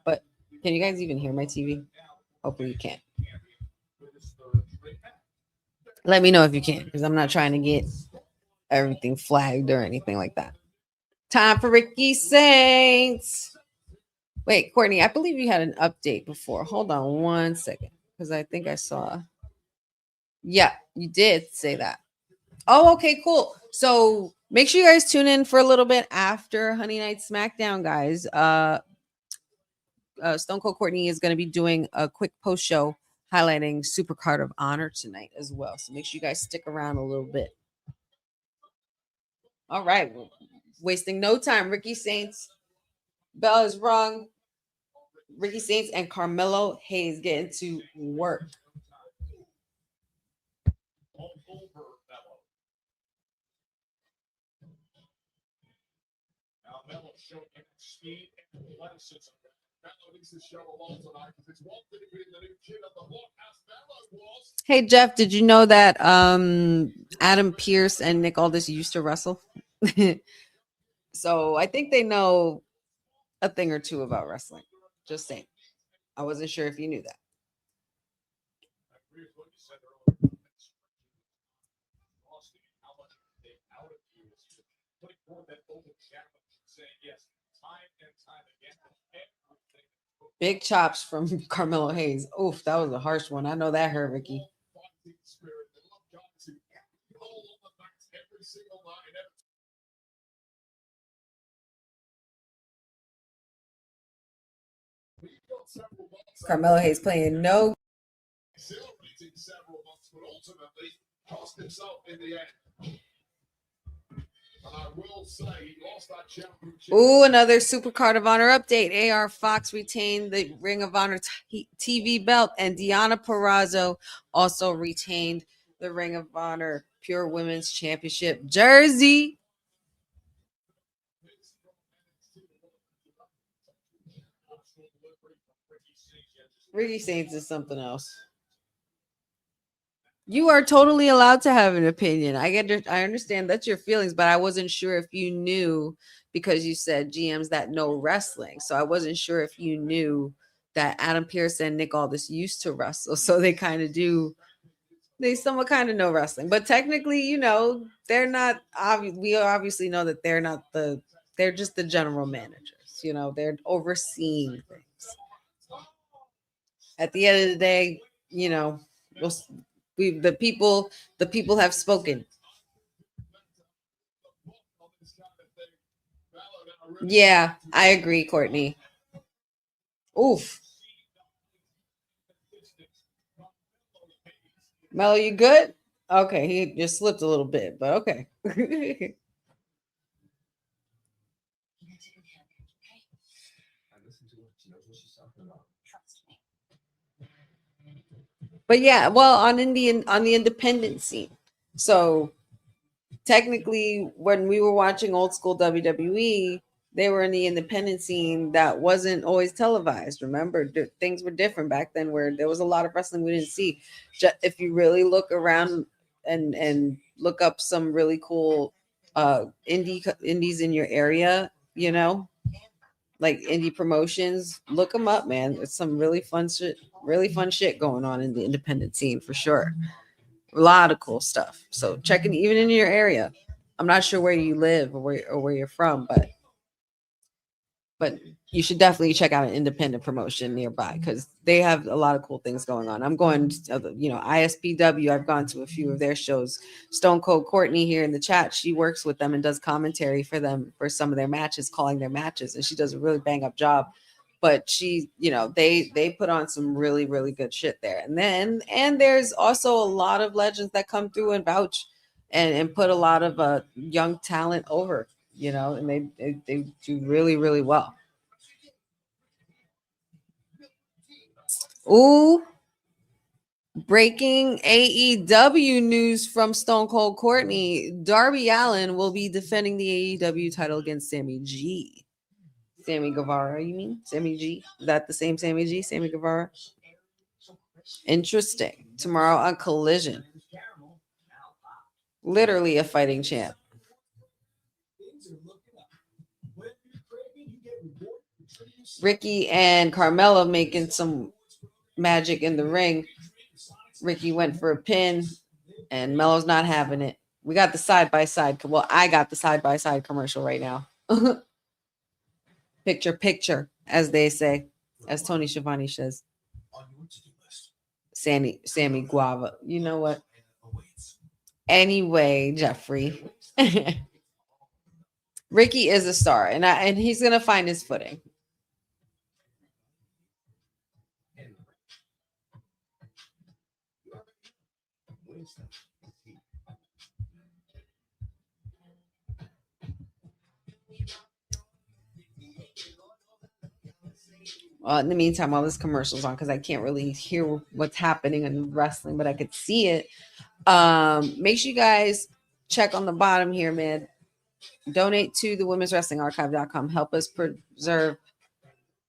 But can you guys even hear my TV? Hopefully you can. Let me know if you can, because I'm not trying to get everything flagged or anything like that. Time for Ricky Saints. Wait, Courtney, I believe you had an update before. Hold on one second, because I think I saw. Yeah, you did say that. Oh, okay, cool. So make sure you guys tune in for a little bit after Honey Night SmackDown, guys. Stone Cold Courtney is going to be doing a quick post show highlighting Super Card of Honor tonight as well. So make sure you guys stick around a little bit. All right, wasting no time. Ricky Saints, bell is rung. Ricky Saints and Carmelo Hayes getting to work. Hey Jeff, did you know that Adam Pearce and Nick Aldis used to wrestle? So I think they know a thing or two about wrestling. Just saying. I wasn't sure if you knew that. Big chops from Carmelo Hayes. Oof, that was a harsh one. I know that hurt, Ricky. Carmelo Hayes playing no. Ooh, another Super Card of Honor update. AR Fox retained the Ring of Honor TV belt, and Deonna Purrazzo also retained the Ring of Honor Pure Women's Championship jersey. Ricky Saints is something else. You are totally allowed to have an opinion. I understand that's your feelings, but I wasn't sure if you knew, because you said GMs that know wrestling. So I wasn't sure if you knew that Adam Pearce and Nick Aldis used to wrestle. So they kind of do. They somewhat kind of know wrestling, but technically, you know, they're not. We obviously know that they're not the. They're just the general managers. You know, they're overseeing things. At the end of the day, you know, the people have spoken. Yeah, I agree, Courtney. Oof. Melo, you good? Okay, he just slipped a little bit, but okay. But yeah, well, on the independent scene. So technically, when we were watching old school WWE, they were in the independent scene that wasn't always televised. Remember, things were different back then, where there was a lot of wrestling we didn't see. If you really look around and look up some really cool indies in your area, you know, like indie promotions, look them up, man. It's some really fun shit going on in the independent scene for sure. A lot of cool stuff. So checking even in your area. I'm not sure where you live or where you're from, but but you should definitely check out an independent promotion nearby because they have a lot of cool things going on. I'm going to, ISPW. I've gone to a few of their shows. Stone Cold Courtney here in the chat, she works with them and does commentary for them for some of their matches, calling their matches, and she does a really bang up job. But she, they put on some really, really good shit there. And there's also a lot of legends that come through and vouch and put a lot of young talent over, and they do really, really well. Ooh, breaking AEW news from Stone Cold Courtney. Darby Allin will be defending the AEW title against Sammy G. Sammy Guevara, you mean? Sammy G? Is that the same Sammy G? Sammy Guevara? Interesting. Tomorrow on Collision. Literally a fighting champ. Ricky and Carmella making some magic in the ring. Ricky went for a pin and Melo's not having it. We got the side-by-side. Well, I got the side-by-side commercial right now. Picture, as they say, as Tony Schiavone says. Sammy Guava. You know what? Anyway, Jeffrey. Ricky is a star, and he's gonna find his footing. In the meantime, while this commercial's on, because I can't really hear what's happening in wrestling, but I could see it. Make sure you guys check on the bottom here, man. Donate to the Women's Wrestling Archive.com. Help us preserve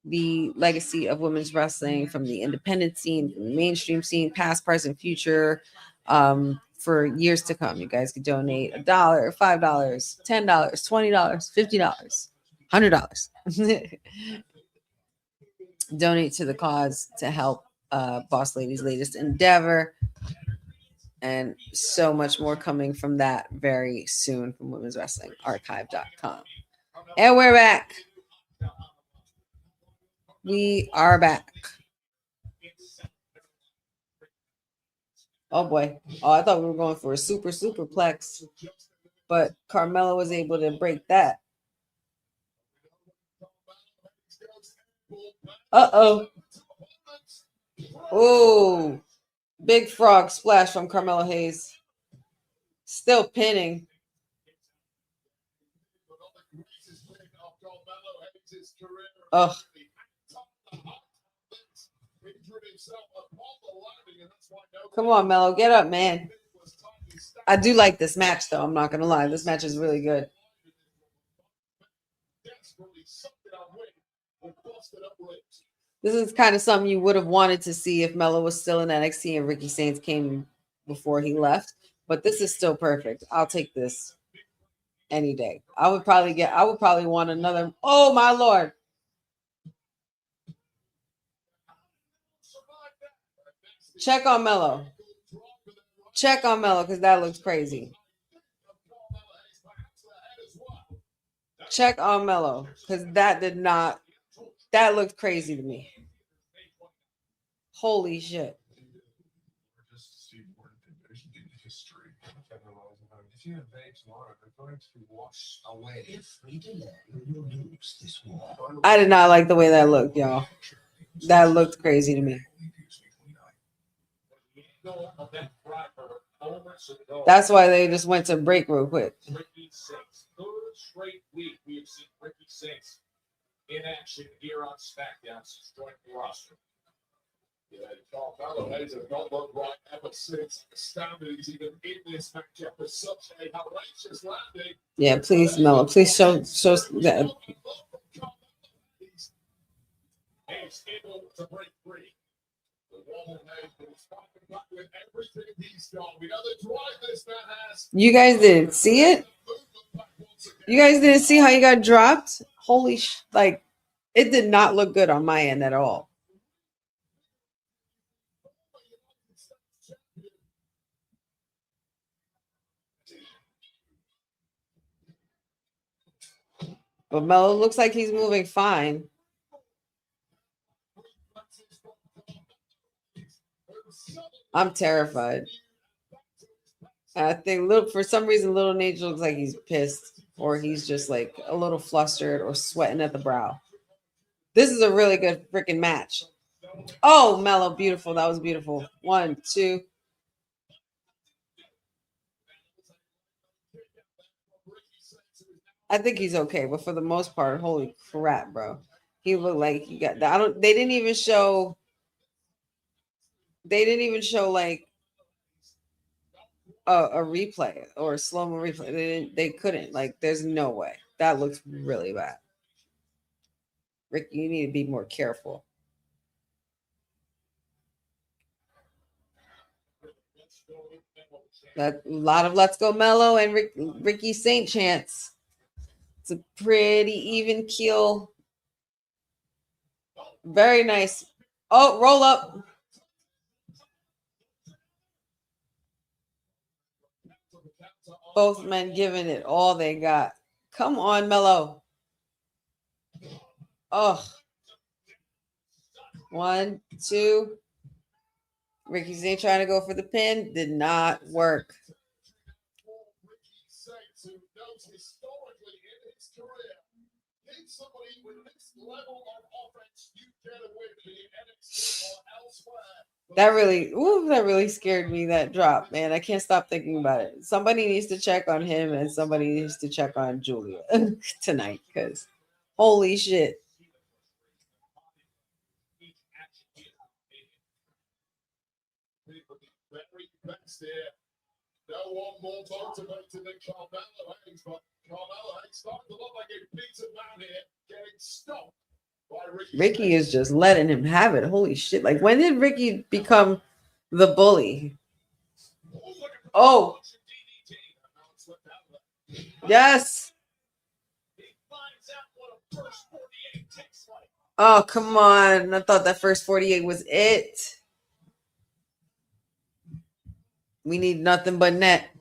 the legacy of women's wrestling from the independent scene, from the mainstream scene, past, present, future, for years to come. You guys can donate $1, $5, $10, $20, $50, $100. Donate to the cause to help Boss Lady's latest endeavor. And so much more coming from that very soon from Women's Wrestling Archive.com. And we're back. We are back. Oh boy. Oh, I thought we were going for a superplex, but Carmella was able to break that. Uh-oh. Oh, big frog splash from Carmelo Hayes. Still pinning. Oh. Come on, Melo. Get up, man. I do like this match, though. I'm not going to lie. This match is really good. This is kind of something you would have wanted to see if Melo was still in NXT and Ricky Sainz came before he left. But this is still perfect. I'll take this any day. I would probably want another. Oh, my Lord. Check on Melo. Check on Melo because that looks crazy. Check on Melo because that looked crazy to me. Holy shit. I did not like the way that looked, y'all. That looked crazy to me. That's why they just went to break real quick. Third straight week we have seen Ricky Sainz in action here on SmackDown since joining the roster. Yeah, Carmelo Hayes has not looked right ever since. Astounded he's even in this matchup with such a outrageous landing. Yeah, please, Melo. Please show that. He's able to break free. You guys didn't see it? You guys didn't see how he got dropped? Holy like, it did not look good on my end at all. But Melo looks like he's moving fine. I'm terrified. I think for some reason, Little Nate looks like he's pissed, or he's just like a little flustered or sweating at the brow. This is a really good freaking match. Oh, Melo, beautiful. That was beautiful. 1, 2. I think he's okay, but for the most part, holy crap, bro. He looked like he got that. They didn't even show like a replay or a slow-mo replay. They couldn't. Like, there's no way. That looks really bad. Rick, you need to be more careful. That a lot of Let's Go Mello and Ricky Saint chants. It's a pretty even keel. Very nice. Oh, roll up. Both men giving it all they got. Come on, Mello. Oh. 1, 2. Ricky Saint trying to go for the pin. Did not work. That really scared me, that drop, man. I can't stop thinking about it. Somebody needs to check on him and somebody needs to check on Julia tonight, because holy shit. No one more motivated than Carmelo Hayes, but Carmelo Hayes starting to look like a beaten man here, getting stopped by Ricky is just letting him have it. Holy shit. Like, when did Ricky become the bully? Oh. Yes. Oh, come on. I thought that first 48 was it. We need nothing but net.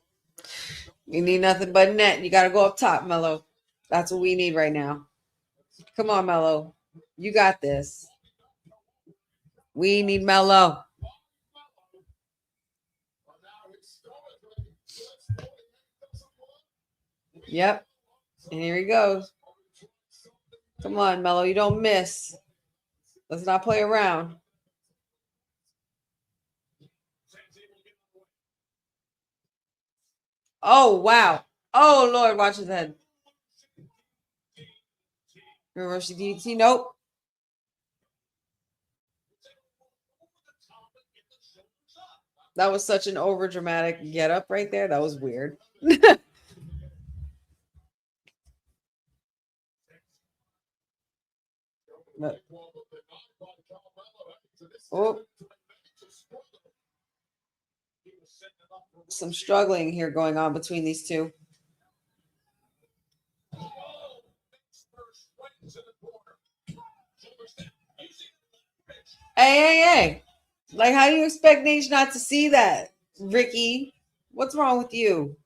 We need nothing but net. You got to go up top, Mello. That's what we need right now. Come on, Mello. You got this. We need Mello. Yep. And here he goes. Come on, Mello. You don't miss. Let's not play around. Oh, wow. Oh, Lord, watch his head. Reverse DDT. Nope. That was such an over dramatic get up right there. That was weird. Oh. Some struggling here going on between these two. Hey. Like, how do you expect Nate not to see that, Ricky? What's wrong with you?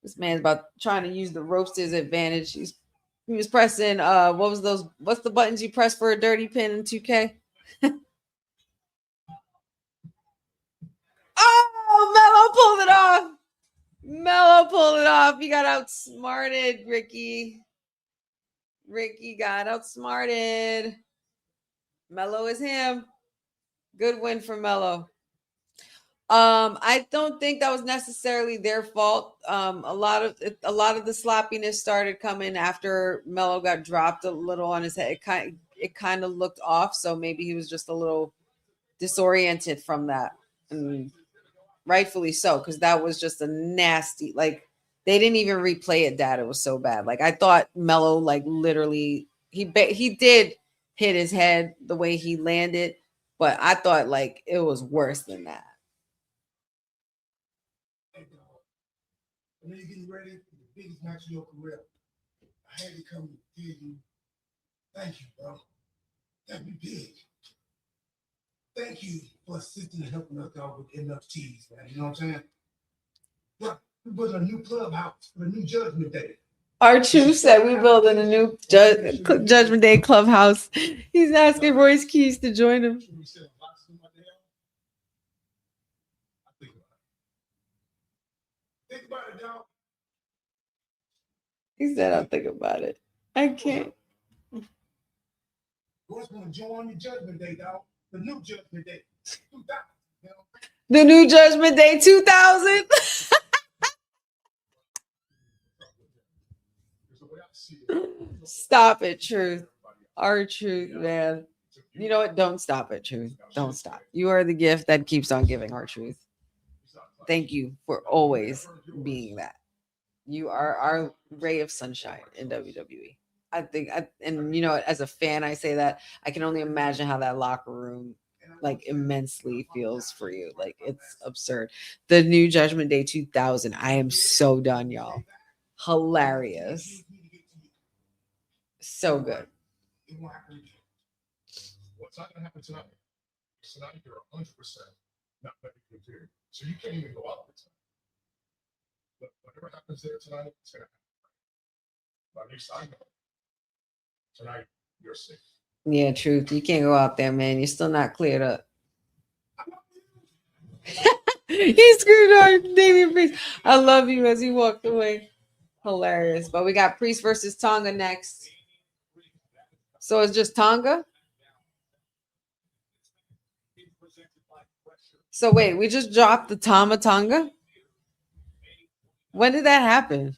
This man's about trying to use the ropes to his advantage. He was pressing, what's the buttons you press for a dirty pin in 2K? Oh, Mello pulled it off. Mello pulled it off. He got outsmarted, Ricky. Ricky got outsmarted. Mello is him. Good win for Mello. I don't think that was necessarily their fault. A lot of the sloppiness started coming after Mello got dropped a little on his head. It kind of looked off, so maybe he was just a little disoriented from that, and rightfully so, because that was just a nasty. Like, they didn't even replay it. It was so bad. Like, I thought Mello, like, literally, he did hit his head the way he landed, but I thought, like, it was worse than that. I know you're getting ready for the biggest match of your career. I had to come to tell you, thank you, bro. That'd be big. Thank you for assisting and helping us out with NFTs, man. You know what I'm saying? Yeah, we built a new clubhouse for a new Judgment Day. Our Truth said we building a new Judgment Day clubhouse. He's asking Royce Keys to join him. Think about it, dog. He said, I'll think about it. I can't. Who's going to join the Judgment Day, dog? The new Judgment Day. 2000, you know? The new Judgment Day 2000. Stop it, Truth. Our Truth, man. You know what? Don't stop it, Truth. Don't stop. You are the gift that keeps on giving, our Truth. Thank you for always being that. You are our ray of sunshine in WWE. And you know, as a fan, I say that I can only imagine how that locker room like immensely feels for you. Like, it's absurd. The new Judgment Day 2000. I am so done, y'all. Hilarious. So good. What's not going to happen tonight? Tonight, you're 100% not medically cleared. So you can't even go out the time. But whatever happens there tonight, it's going to happen. But at least I know. Tonight, you're safe. Yeah, Truth. You can't go out there, man. You're still not cleared up. He screwed on Damian Priest. I love you as he walked away. Hilarious. But we got Priest versus Tonga next. So it's just Tonga? So wait, we just dropped the Tonga? When did that happen?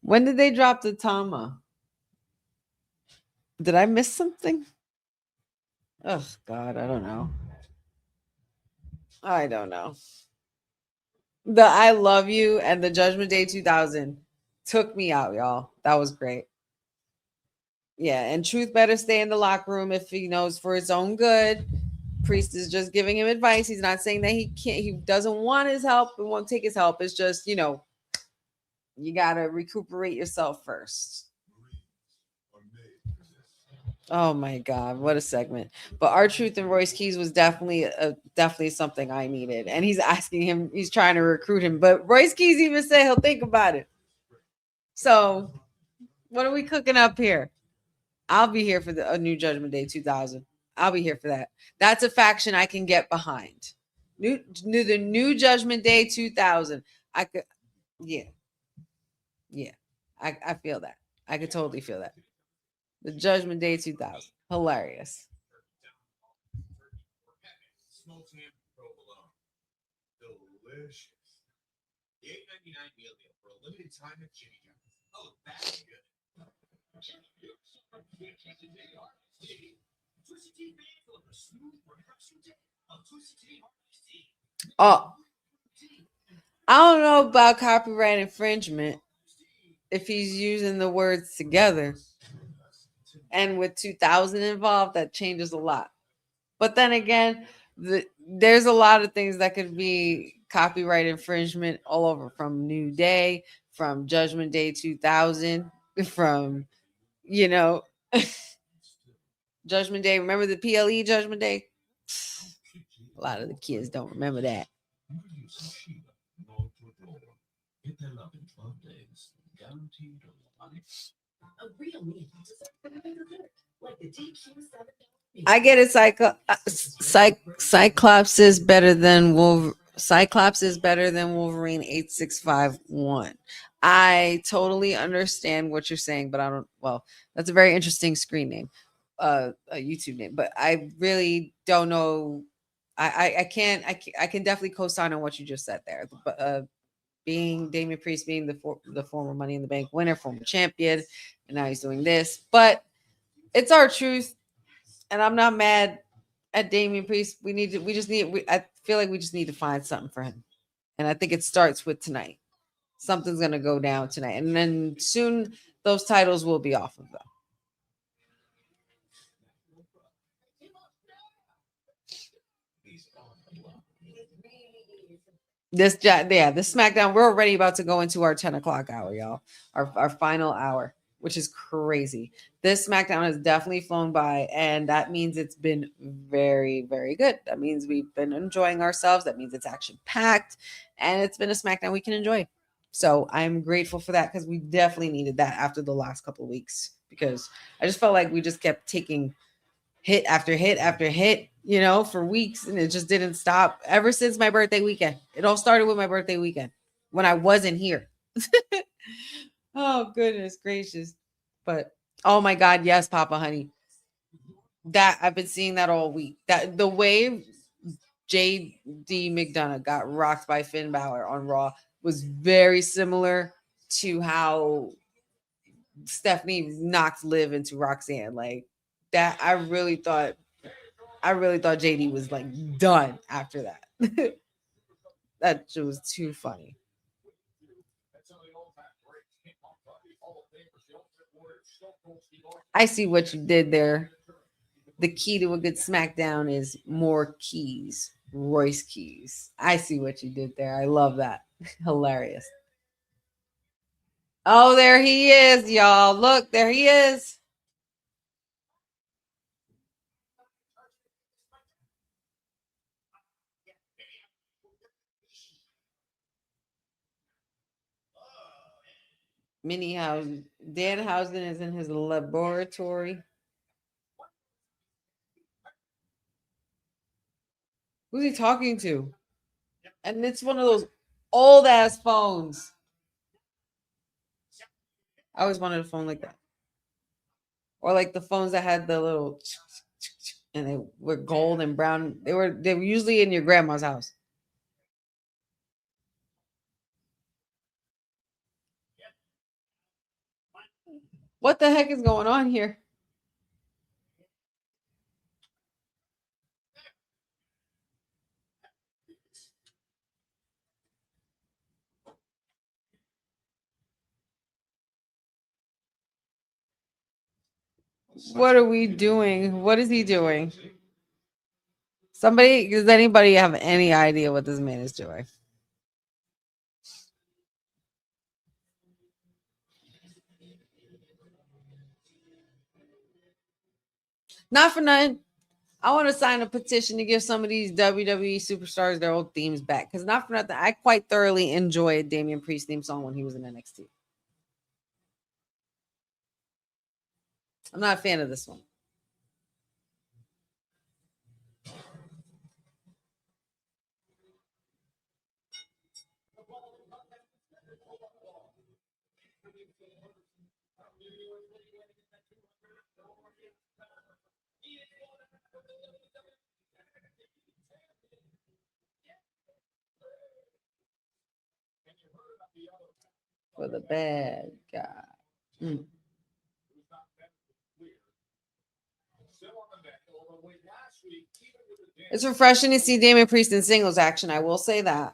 When did they drop the Tama? Did I miss something? Oh, God, I don't know. I don't know. The I Love You and the Judgment Day 2000 took me out, y'all. That was great. Yeah, and Truth better stay in the locker room if he knows for his own good. Priest is just giving him advice. He's not saying that he doesn't want his help and won't take his help. It's just, you know, you got to recuperate yourself first. Oh my God, what a segment. But R-Truth and Royce Keys was definitely something I needed. And he's asking him, he's trying to recruit him. But Royce Keys even said he'll think about it. So what are we cooking up here? I'll be here for a new Judgment Day 2000. I'll be here for that. That's a faction I can get behind. The new Judgment Day 2000. I could, yeah. I feel that. I could totally feel that. The Judgment Day 2000. Hilarious. Delicious. The $8.99 meal deal for a limited time at Jimmy John's. Oh, that's good. Oh, I don't know about copyright infringement if he's using the words together. And with 2000 involved, that changes a lot. But then again, there's a lot of things that could be copyright infringement all over, from New Day, from Judgment Day 2000, from, you know, Judgment Day. Remember the PLE Judgment Day? A lot of the kids don't remember that. I get it. Cyclops is better than Wolverine. Cyclops is better than Wolverine 8651. I totally understand what you're saying, but I don't. Well, that's a very interesting screen name, a YouTube name. But I really don't know. I can definitely co-sign on what you just said there. But being Damian Priest being the former Money in the Bank winner, former champion, and now he's doing this. But it's R-Truth, and I'm not mad at Damian Priest. I feel like we just need to find something for him. And I think it starts with tonight. Something's going to go down tonight. And then soon those titles will be off of them. This SmackDown, we're already about to go into our 10 o'clock hour, y'all. Our final hour, which is crazy. This SmackDown has definitely flown by, and that means it's been very, very good. That means we've been enjoying ourselves. That means it's action-packed, and it's been a SmackDown we can enjoy. So I'm grateful for that because we definitely needed that after the last couple of weeks, because I just felt like we just kept taking hit after hit after hit, you know, for weeks, and it just didn't stop ever since my birthday weekend. It all started with my birthday weekend when I wasn't here. Oh, goodness gracious. But oh my God, yes, Papa Honey. That I've been seeing that all week. That the way JD McDonough got rocked by Finn Balor on Raw was very similar to how Stephanie knocked Liv into Roxanne. Like that, I really thought JD was like done after that. That shit was too funny. I see what you did there. The key to a good SmackDown is more keys. Royce keys. I see what you did there. I love that. Hilarious. Oh, there he is, y'all. Look, there he is. Minihausen. Danhausen is in his laboratory. Who's he talking to? And it's one of those old ass phones. I always wanted a phone like that. Or like the phones that had the little and they were gold and brown. They were usually in your grandma's house. What the heck is going on here? What are we doing? What is he doing? Does anybody have any idea what this man is doing? Not for nothing. I want to sign a petition to give some of these WWE superstars their old themes back. Because not for nothing, I quite thoroughly enjoyed Damian Priest's theme song when he was in NXT. I'm not a fan of this one. For the bad guy. Mm. It's refreshing to see Damian Priest in singles action. I will say that.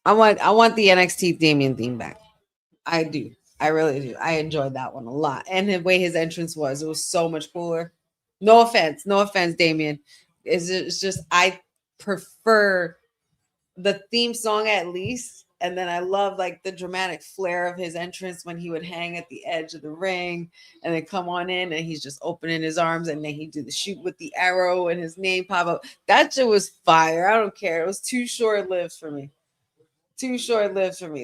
I want the NXT Damian theme back. I do. I really do. I enjoyed that one a lot. And the way his entrance was, it was so much cooler. No offense, Damian. It's just I prefer the theme song at least. And then I love like the dramatic flair of his entrance when he would hang at the edge of the ring and then come on in and he's just opening his arms and then he'd do the shoot with the arrow and his name pop up. That shit was fire. I don't care. It was too short-lived for me.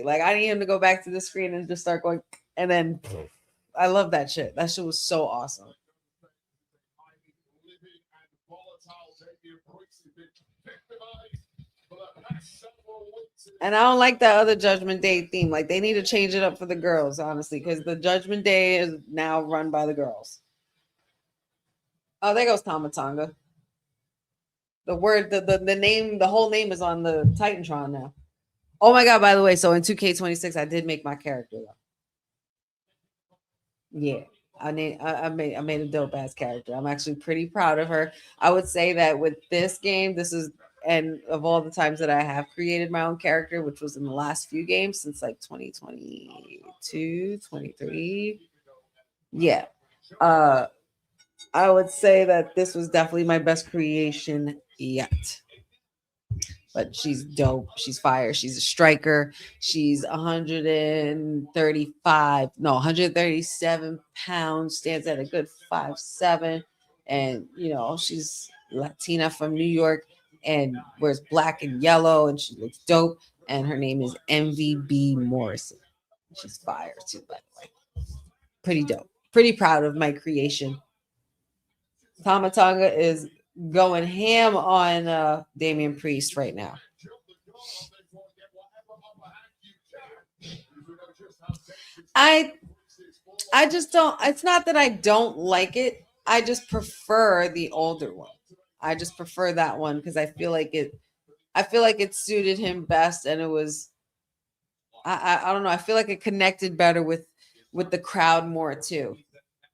Like I need him to go back to the screen and just start going, and then I love that shit. That shit was so awesome. And I don't like that other Judgment Day theme. Like they need to change it up for the girls, honestly, because the Judgment Day is now run by the girls. Oh, there goes Tamatanga. The name, the whole name is on the Titantron now. Oh my God, by the way, so in 2K26, I did make my character though. Yeah. I made a dope ass character. I'm actually pretty proud of her. I would say that with this game, and of all the times that I have created my own character, which was in the last few games since like 2022, 23. Yeah. I would say that this was definitely my best creation yet. but she's dope. She's fire. She's a striker. She's 137 pounds, stands at a good 5'7", and she's Latina from New York and wears black and yellow, and she looks dope. And her name is MVB Morrison. She's fire too, by the way. Pretty dope. Pretty proud of my creation. Tama Tonga is going ham on Damian Priest right now. I just don't. It's not that I don't like it. I just prefer the older one. I just prefer that one because I feel like it suited him best, and it was. I don't know. I feel like it connected better with the crowd more too.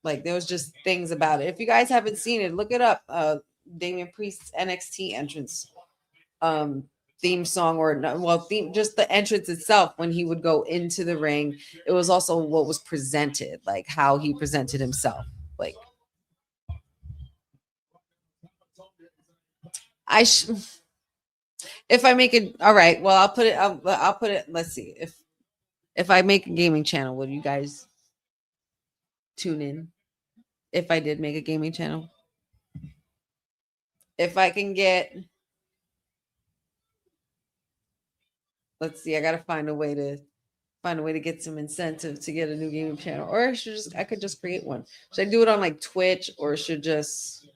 Like there was just things about it. If you guys haven't seen it, look it up. Damian Priest's NXT entrance theme song, just the entrance itself when he would go into the ring. It was also what was presented, like how he presented himself. Like if I make it, all right. Well, I'll put it. Let's see if I make a gaming channel, will you guys tune in? If I did make a gaming channel, if I can get, let's see, I gotta find a way to get some incentive to get a new gaming channel, or I could just create one. Should I do it on like Twitch, or should just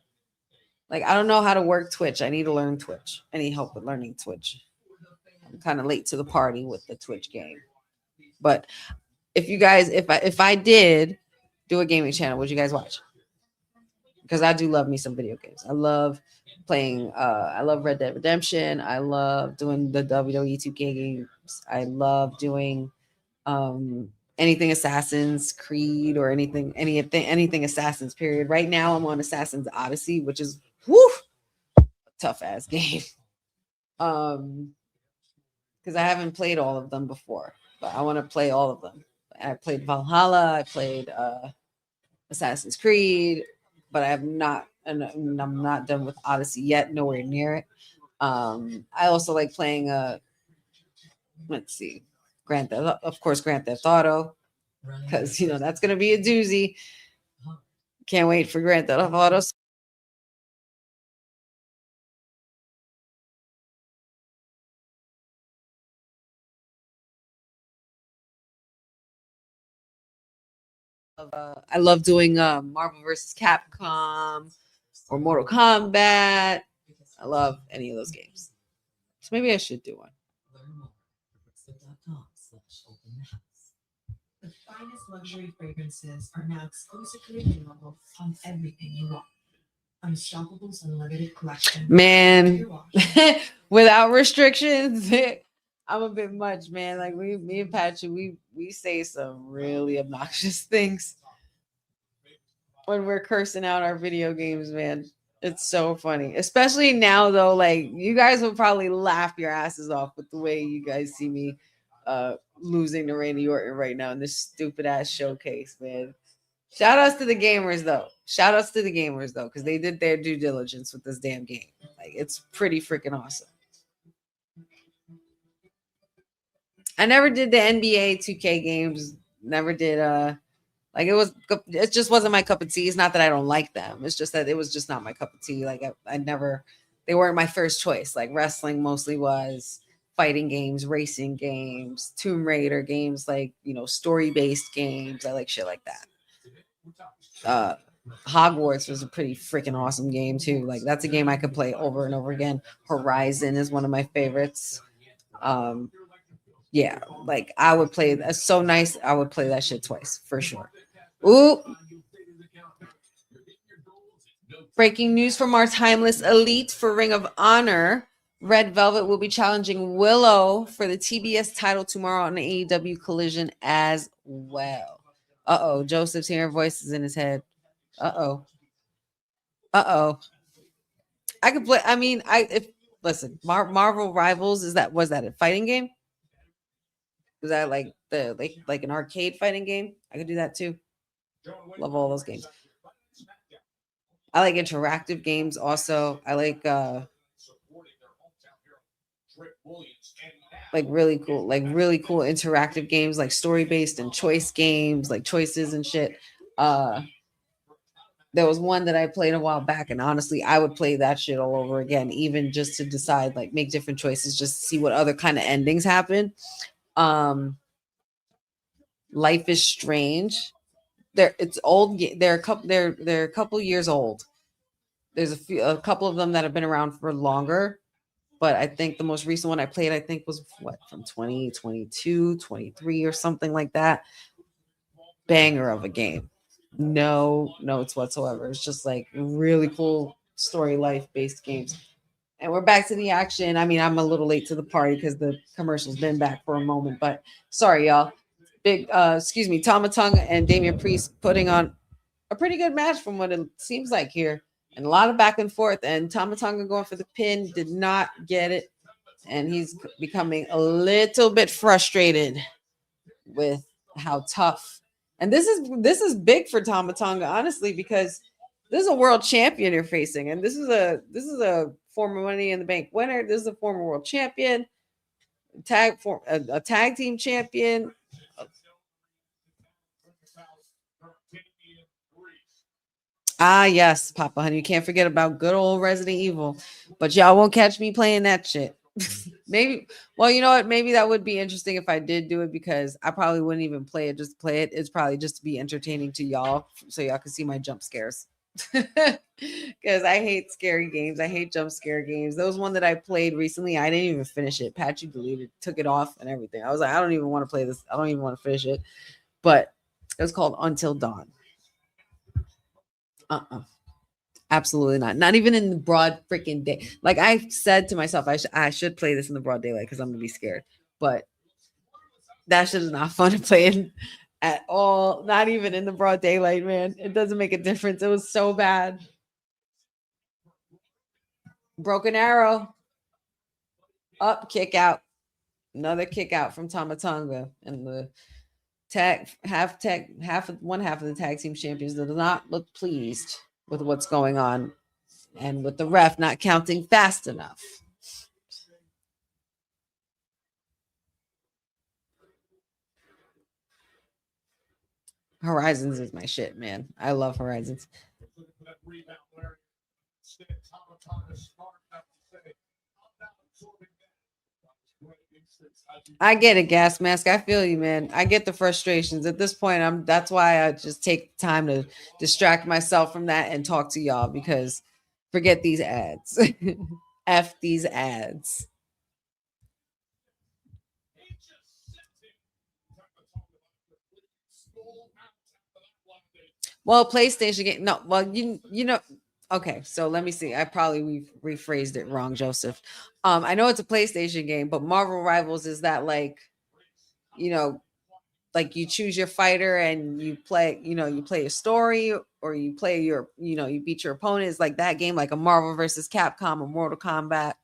like, I don't know how to work Twitch. I need to learn Twitch. I need help with learning Twitch. I'm kind of late to the party with the Twitch game, but if you guys, if I did do a gaming channel, would you guys watch? Because I do love me some video games. I love playing. I love Red Dead Redemption. I love doing the WWE 2K games. I love doing anything Assassin's Creed or anything Assassin's period. Right now, I'm on Assassin's Odyssey, which is a tough ass game. Because I haven't played all of them before, but I want to play all of them. I played Valhalla. I played Assassin's Creed. But I have not, and I'm not done with Odyssey yet, nowhere near it. I also like playing let's see, Grand Theft Auto, because that's gonna be a doozy. Can't wait for Grand Theft Auto. I love doing Marvel vs. Capcom or Mortal Kombat. I love any of those games. So maybe I should do one. The finest luxury fragrances are now exclusively available on everything you want. Unstoppable's unlimited collection. Man, without restrictions, I'm a bit much, man. Like me and Patrick, we say some really obnoxious things when we're cursing out our video games, man. It's so funny, especially now though. Like you guys will probably laugh your asses off with the way you guys see me losing to Randy Orton right now in this stupid ass showcase, man. Shout outs to the gamers though. Because they did their due diligence with this damn game. Like it's pretty freaking awesome. I never did the NBA 2K games. Never did it just wasn't my cup of tea. It's not that I don't like them. It's just that it was just not my cup of tea. Like they weren't my first choice. Like wrestling mostly was, fighting games, racing games, Tomb Raider games, like, story-based games. I like shit like that. Hogwarts was a pretty freaking awesome game too. Like that's a game I could play over and over again. Horizon is one of my favorites. Yeah, like I would play. That's so nice. I would play that shit twice for sure. Ooh. Breaking news from our timeless elite for Ring of Honor. Red Velvet will be challenging Willow for the TBS title tomorrow on AEW Collision as well. Joseph's hearing voices in his head. I could play. I mean, listen, Marvel Rivals, was that a fighting game? Was that like an arcade fighting game? I could do that too. Love all those games. I like interactive games also. I like like really cool interactive games, like story based and choice games, like choices and shit. There was one that I played a while back, and honestly, I would play that shit all over again, even just to decide, like, make different choices, just to see what other kind of endings happen. Life is Strange. It's old. They're a couple years old. There's a couple of them that have been around for longer, but I think the most recent one I played, I think, was from 2022, 23 or something like that. Banger of a game. No notes whatsoever. It's just like really cool story life based games. And we're back to the action. I mean, I'm a little late to the party because the commercial's been back for a moment, but sorry, y'all. Tama Tonga and Damian Priest putting on a pretty good match from what it seems like here. And a lot of back and forth. And Tama Tonga going for the pin, did not get it. And he's becoming a little bit frustrated with how tough. And this is big for Tama Tonga, honestly, because this is a world champion you're facing, and this is a former Money in the Bank winner. This is a former world champion, a tag team champion. Ah, yes, Papa Honey. You can't forget about good old Resident Evil, but y'all won't catch me playing that shit. Maybe, well, you know what? Maybe that would be interesting if I did do it, because I probably wouldn't even play it just to play it. It's probably just to be entertaining to y'all, so y'all can see my jump scares. Because I hate scary games. I hate jump scare games. There was one that I played recently. I didn't even finish it. Patchy deleted, took it off and everything. I was like, I don't even want to play this. I don't even want to finish it. But it was called Until Dawn. Absolutely not. Not even in the broad freaking day. Like I said to myself, I should play this in the broad daylight because I'm gonna be scared. But that shit is not fun to play in at all. Not even in the broad daylight, man. It doesn't make a difference. It was so bad. Broken Arrow. Up, kick out. Another kick out from Tama Tonga. And the one half of the tag team champions does not look pleased with what's going on, and with the ref not counting fast enough. Horizons is my shit, man. I love Horizons. I get it, Gas Mask. I feel you, man. I get the frustrations. At this point, that's why I just take time to distract myself from that and talk to y'all, because forget these ads. F these ads. Well, PlayStation game. No, well, you know. Okay, so let me see. I probably rephrased it wrong, Joseph. I know it's a PlayStation game, but Marvel Rivals is that, like, you know, like you choose your fighter and you play, you play a story, or you play your, you beat your opponents, like that game, like a Marvel versus Capcom, a Mortal Kombat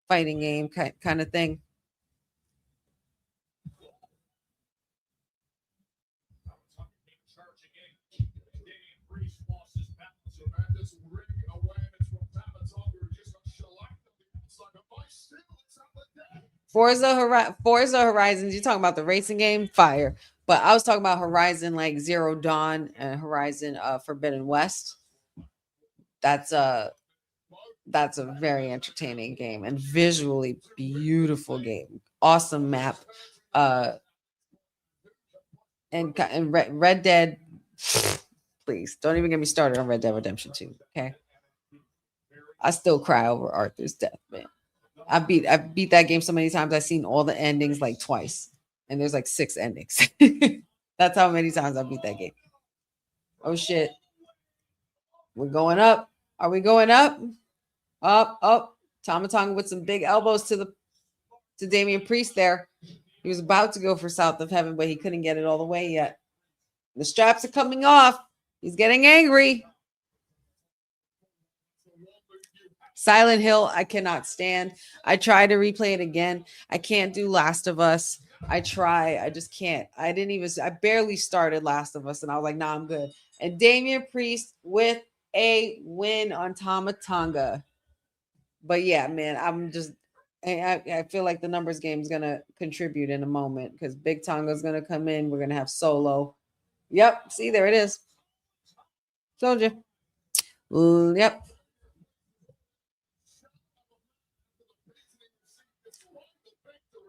fighting game kind of thing. Forza Horizons, you're talking about the racing game? Fire. But I was talking about Horizon, like Zero Dawn and Horizon Forbidden West. That's a very entertaining game and visually beautiful game. Awesome map. And Red Dead, please don't even get me started on Red Dead Redemption 2. Okay. I still cry over Arthur's death, man. I beat that game so many times. I've seen all the endings like twice, and there's like 6 endings. That's how many times I beat that game. Oh shit. We're going up. Are we going up? Up. Tama Tonga with some big elbows to Damian Priest there. He was about to go for South of Heaven, but he couldn't get it all the way yet. The straps are coming off. He's getting angry. Silent Hill, I cannot stand. I try to replay it again. I can't do Last of Us. I try. I just can't. I barely started Last of Us, and I was like, nah, I'm good. And Damian Priest with a win on Tama Tonga. But yeah, man, I feel like the numbers game is gonna contribute in a moment because Big Tonga's gonna come in. We're gonna have Solo. Yep. See, there it is. Told you. Yep.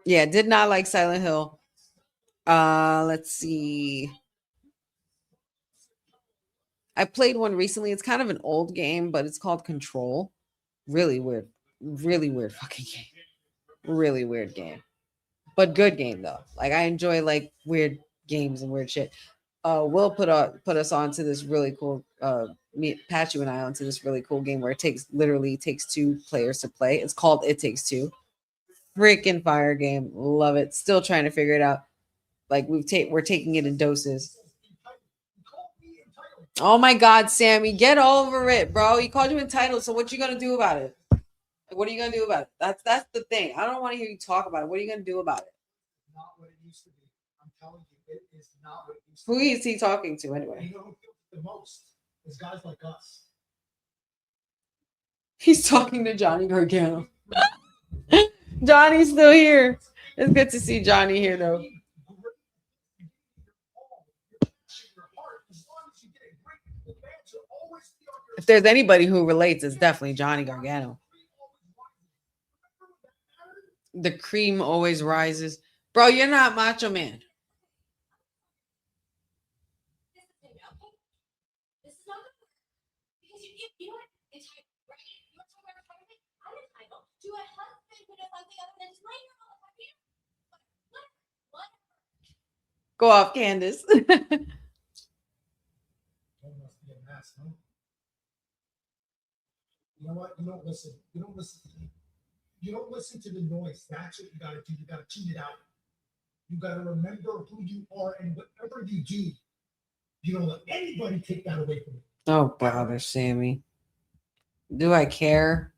Yeah, did not like Silent Hill. Let's see. I played one recently. It's kind of an old game, but it's called Control. Really weird fucking game. Really weird game. But good game though. Like I enjoy like weird games and weird shit. Will put us on to this really cool Patchu and I onto this really cool game where it literally takes 2 players to play. It's called It Takes Two. Freaking fire game. Love it. Still trying to figure it out. Like we're taking it in doses. Oh my God, Sammy, get over it, bro. He called you entitled. So what you gonna do about it? What are you gonna do about it? That's the thing. I don't want to hear you talk about it. What are you gonna do about it? Not what it used to be. I'm telling you, it is not what it used Who to be. is he talking to anyway? You know who feels it the most is guys like us. He's talking to Johnny Gargano. Johnny's still here. It's good to see Johnny here though. If there's anybody who relates, it's definitely Johnny Gargano. The cream always rises. Bro, you're not Macho Man. Go off, Candace. You know what? You don't listen. You don't listen. You don't listen to the noise. That's what you got to do. You got to tune it out. You got to remember who you are, and whatever you do, you don't let anybody take that away from you. Oh, bother, Sammy. Do I care?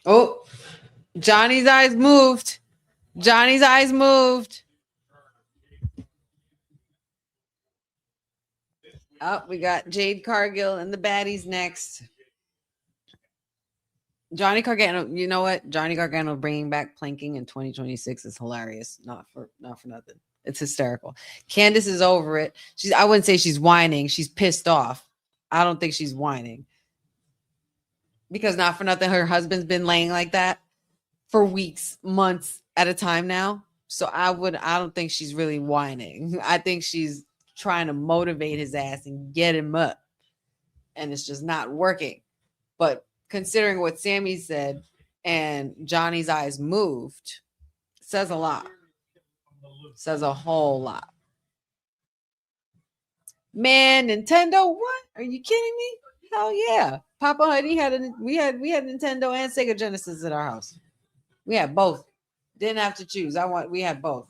Oh, Johnny's eyes moved. Johnny's eyes moved. Oh, we got Jade Cargill and the baddies next. Johnny Gargano, you know what? Johnny Gargano bringing back planking in 2026 is hilarious. Not for nothing. It's hysterical. Candace is over it. I wouldn't say she's whining. She's pissed off. I don't think she's whining. Because not for nothing, her husband's been laying like that for weeks, months at a time now. So I don't think she's really whining. I think she's trying to motivate his ass and get him up. And it's just not working. But considering what Sammy said and Johnny's eyes moved, says a lot. Says a whole lot. Man, Nintendo, what? Are you kidding me? Hell yeah. Papa Honey we had Nintendo and Sega Genesis at our house. We had both. Didn't have to choose. We had both.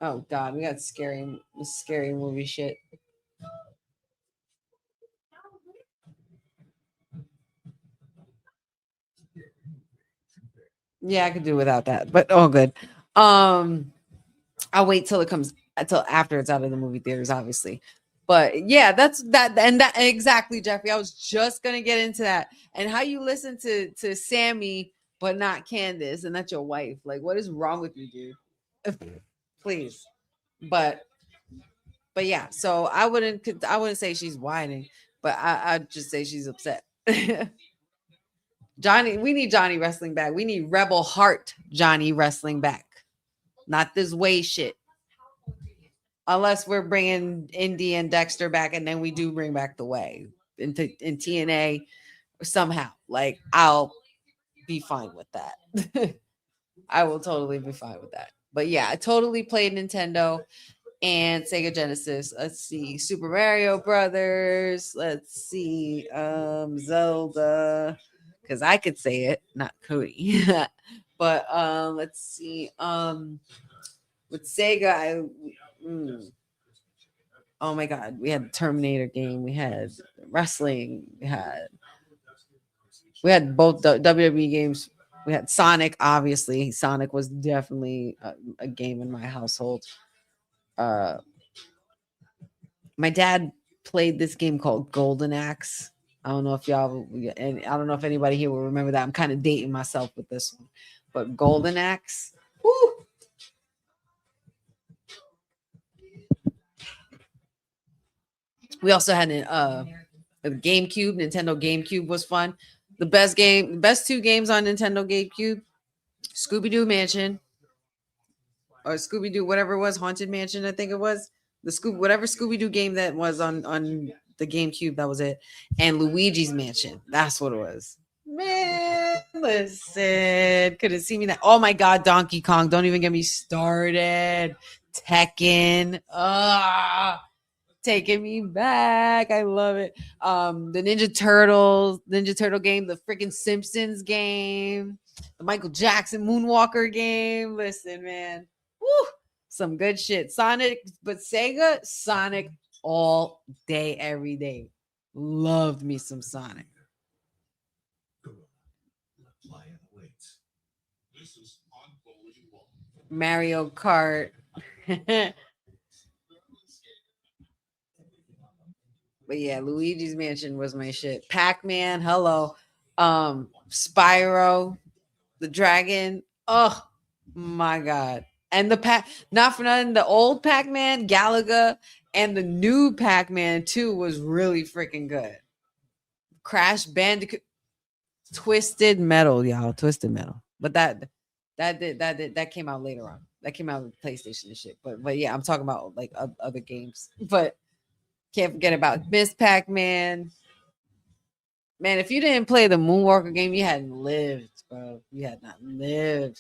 Oh God, we got scary movie shit. Yeah, I could do without that, but oh good. I'll wait till after it's out of the movie theaters, obviously. But yeah, that's that exactly, Jeffrey. I was just gonna get into that. And how you listen to Sammy but not Candace, and that's your wife. Like, what is wrong with you, dude? Please. But yeah, so I wouldn't say she's whining, but I'd just say she's upset. Johnny, we need Johnny wrestling back. We need Rebel Heart Johnny wrestling back. Not this way shit. Unless we're bringing Indy and Dexter back, and then we do bring back the way in TNA somehow. Like, I'll be fine with that. I will totally be fine with that. But yeah, I totally played Nintendo and Sega Genesis. Let's see, Super Mario Brothers. Let's see, Zelda, because I could say it, not Cody. But let's see, with Sega, oh my God, we had the Terminator game, we had wrestling, we had both WWE games. We had Sonic, obviously. Sonic was definitely a game in my household. My dad played this game called Golden Axe. I don't know if y'all, and I don't know if anybody here will remember that. I'm kind of dating myself with this one, but Golden Axe. Woo! We also had a GameCube. Nintendo GameCube was fun. The best two games on Nintendo GameCube: Scooby-Doo Mansion, or Scooby-Doo, whatever it was, Haunted Mansion, I think it was. Whatever Scooby-Doo game that was on the GameCube, that was it. And Luigi's Mansion. That's what it was. Man, listen, couldn't see me that. Oh my God, Donkey Kong. Don't even get me started. Tekken. Taking me back. I love it. The Ninja Turtle game, the freaking Simpsons game, the Michael Jackson Moonwalker game. Listen, man. Woo! Some good shit. Sonic, but Sega, Sonic all day, every day. Loved me some Sonic. Mario Kart. But yeah, Luigi's Mansion was my shit. Pac-Man, hello. Spyro, the dragon. Oh my God. And not for nothing, the old Pac-Man, Galaga, and the new Pac-Man 2 was really freaking good. Crash Bandicoot, Twisted Metal, y'all. Twisted Metal. But that came out later on. That came out with PlayStation and shit. But yeah, I'm talking about like other games. But can't forget about Miss Pac-Man. Man, if you didn't play the Moonwalker game, you hadn't lived, bro. You had not lived.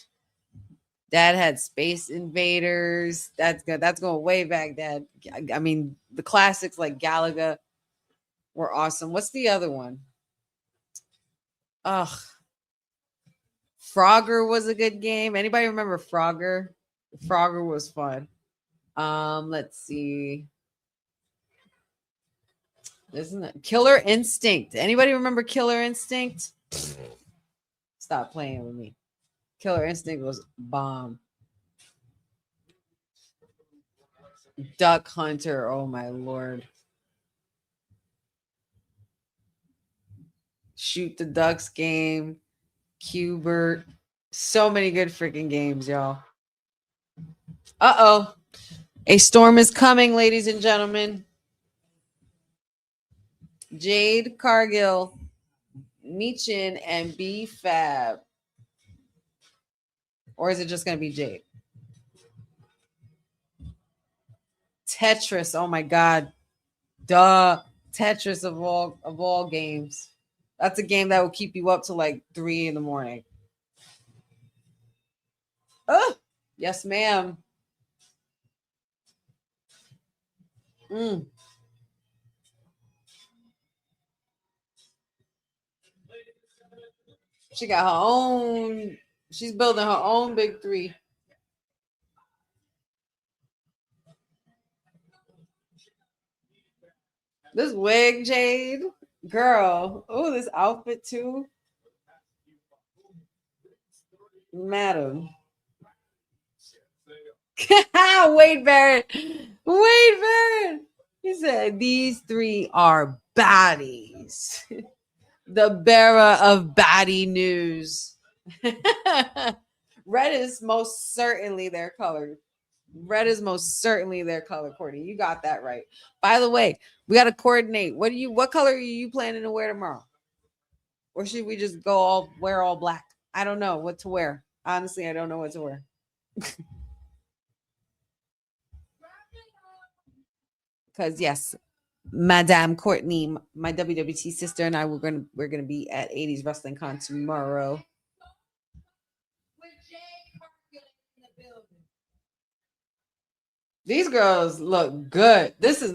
Dad had Space Invaders. That's good. That's going way back, Dad. I mean, the classics like Galaga were awesome. What's the other one? Ugh. Frogger was a good game. Anybody remember Frogger? Frogger was fun. Let's see. Isn't it Killer Instinct? Anybody remember Killer Instinct? Stop playing with me. Killer Instinct was bomb. Duck Hunter. Oh my Lord. Shoot the Ducks game. Cubert. So many good freaking games, y'all. Uh-oh. A storm is coming, ladies and gentlemen. Jade Cargill, Meechin, and B Fab. Or is it just going to be Jade? Tetris. Oh my God. Duh. Tetris of all games. That's a game that will keep you up to like 3 a.m. Oh, yes, ma'am. She got her own. She's building her own big 3. This wig, Jade, girl. Oh, this outfit too, madam. Wade Barrett. Wade Barrett. He said these 3 are baddies. The bearer of baddie news. Red is most certainly their color. Red is most certainly their color, Courtney. You got that right. By the way, we got to coordinate. What color are you planning to wear tomorrow? Or should we just wear all black? I don't know what to wear. Honestly, I don't know what to wear. Because yes, Madame Courtney, my WWT sister, and I we're gonna be at 80s Wrestling Con tomorrow. These girls look good. This is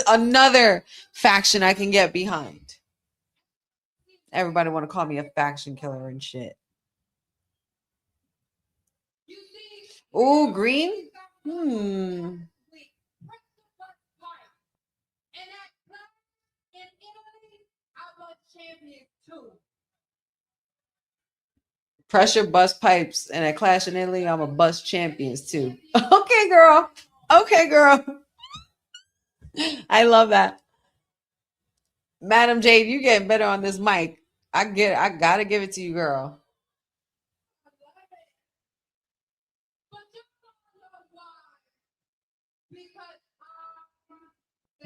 another faction I can get behind. Everybody want to call me a faction killer and shit. Oh, green. Pressure bust pipes, and at Clash in Italy, I'm a bust champions too. Okay, girl. Okay, girl. I love that. Madam Jade, you getting better on this mic. I gotta give it to you, girl.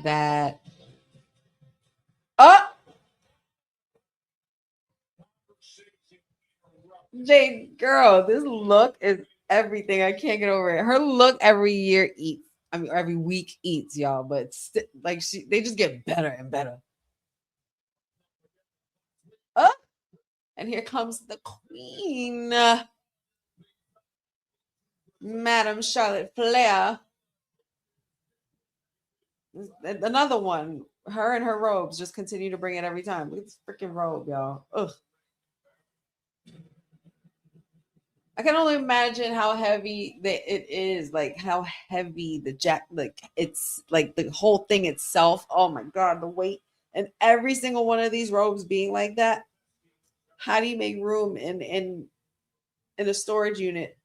That Jade, girl, this look is everything. I can't get over it. Her look every year eats. I mean, every week eats, y'all. But like they just get better and better. And here comes the queen, Madam Charlotte Flair. Another one. Her and her robes just continue to bring it every time. Look at this freaking robe, y'all. Ugh. I can only imagine how heavy it is, like how heavy the like it's like the whole thing itself. Oh my God, the weight. And every single one of these robes being like that. How do you make room in a storage unit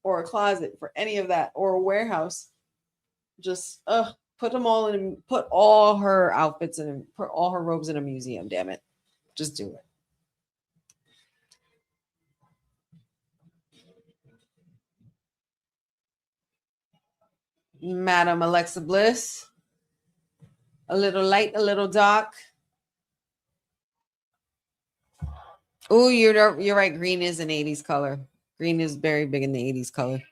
or a closet for any of that, or a warehouse? Just put them all in, put all her outfits in, put all her robes in a museum, damn it. Just do it. Madam Alexa Bliss. A little light, a little dark. Oh, you're right. Green is an 80s color. Green is very big in the 80s color.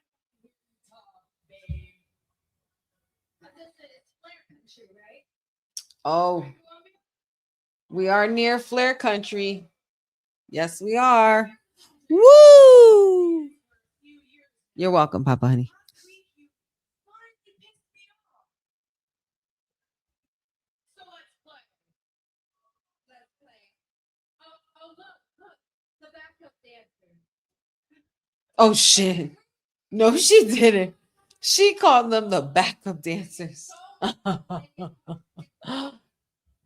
Oh, we are near Flair Country. Yes, we are. Woo! You're welcome, Papa Honey. Oh shit. No, she didn't. She called them the backup dancers.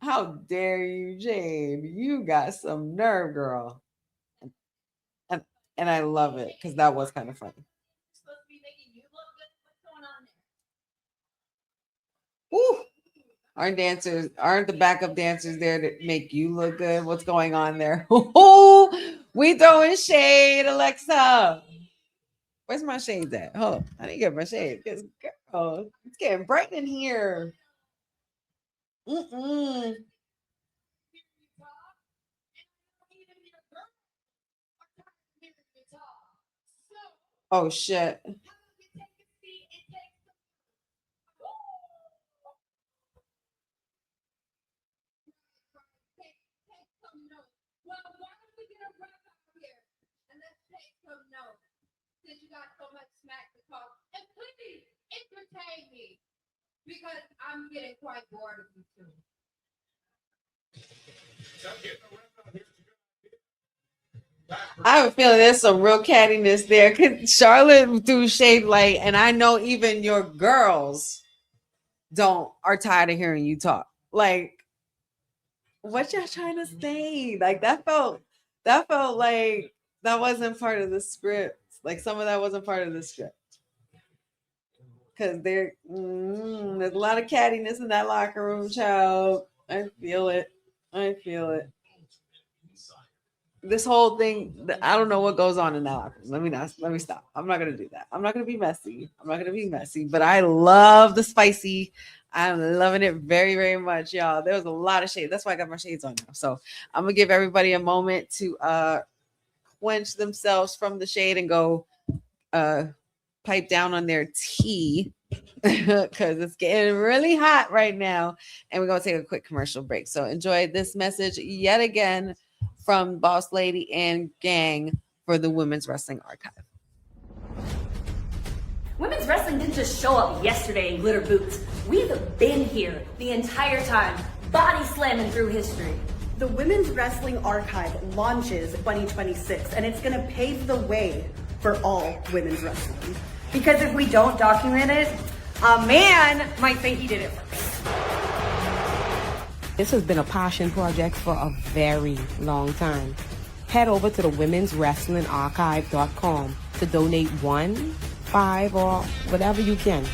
How dare you, Jade? You got some nerve, girl. And I love it because that was kind of funny. Woo! Aren't the backup dancers there to make you look good? What's going on there? We throwing shade, Alexa. Where's my shades at? Hold on. I need to get my shade. Because, girl, it's getting bright in here. Oh, shit. Since you got so much smack to talk, and please entertain me because I'm getting quite bored of you too. I have a feeling there's some real cattiness there. Cause Charlotte threw shade light, and I know even your girls are tired of hearing you talk. Like, what y'all trying to say? Like that felt like that wasn't part of the script. Like some of that wasn't part of the script. Because there's a lot of cattiness in that locker room, child. I feel it. This whole thing, I don't know what goes on in that locker room. Let me stop. I'm not gonna do that. I'm not gonna be messy. But I love the spicy. I'm loving it very, very much, y'all. There was a lot of shade. That's why I got my shades on now. So I'm gonna give everybody a moment to quench themselves from the shade and go pipe down on their tea because it's getting really hot right now. And we're going to take a quick commercial break. So enjoy this message yet again from Boss Lady and gang for the Women's Wrestling Archive. Women's wrestling didn't just show up yesterday in glitter boots. We've been here the entire time, body slamming through history. The Women's Wrestling Archive launches 2026, and it's going to pave the way for all women's wrestling. Because if we don't document it, a man might say he did it first. This has been a passion project for a very long time. head over to the womenswrestlingarchive.com to donate 1, 5, or whatever you can.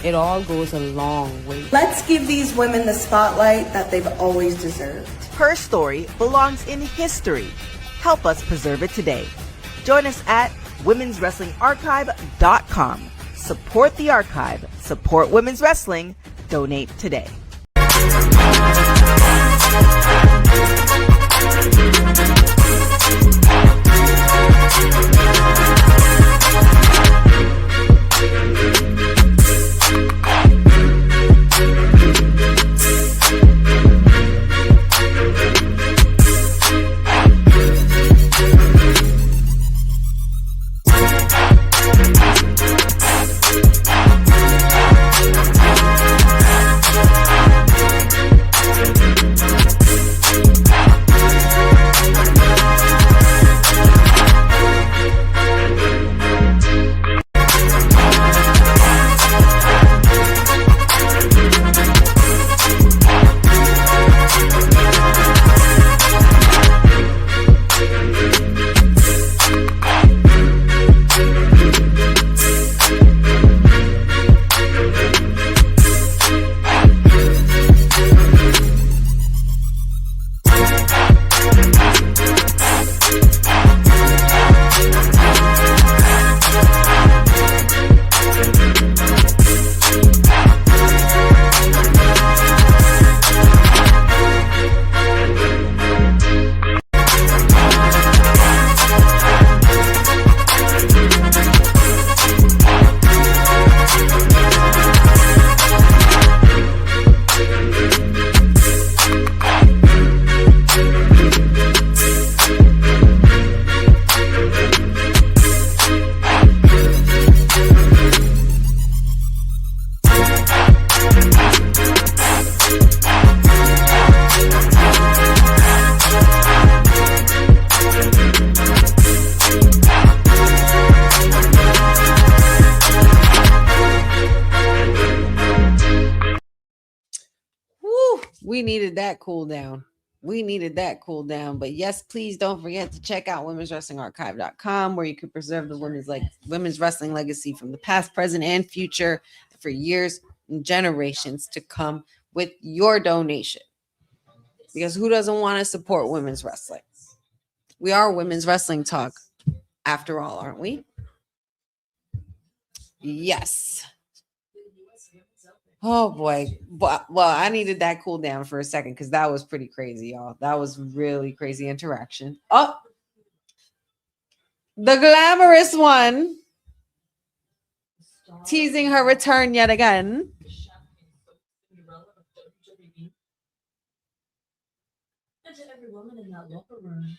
It all goes a long way. Let's give these women the spotlight that they've always deserved. Her story belongs in history. Help us preserve it today. Join us at womenswrestlingarchive.com. Support the archive. Support women's wrestling. Donate today. We needed that cool down. We needed that cool down. But yes, please don't forget to check out womenswrestlingarchive.com, where you can preserve the women's wrestling legacy from the past, present, and future for years and generations to come with your donation. Because who doesn't want to support women's wrestling? We are Women's Wrestling Talk, after all, aren't we? Yes. Oh boy. Well, I needed that cool down for a second because that was pretty crazy, y'all. That was really crazy interaction. Oh, the glamorous one teasing her return yet again. And to every woman in that locker room,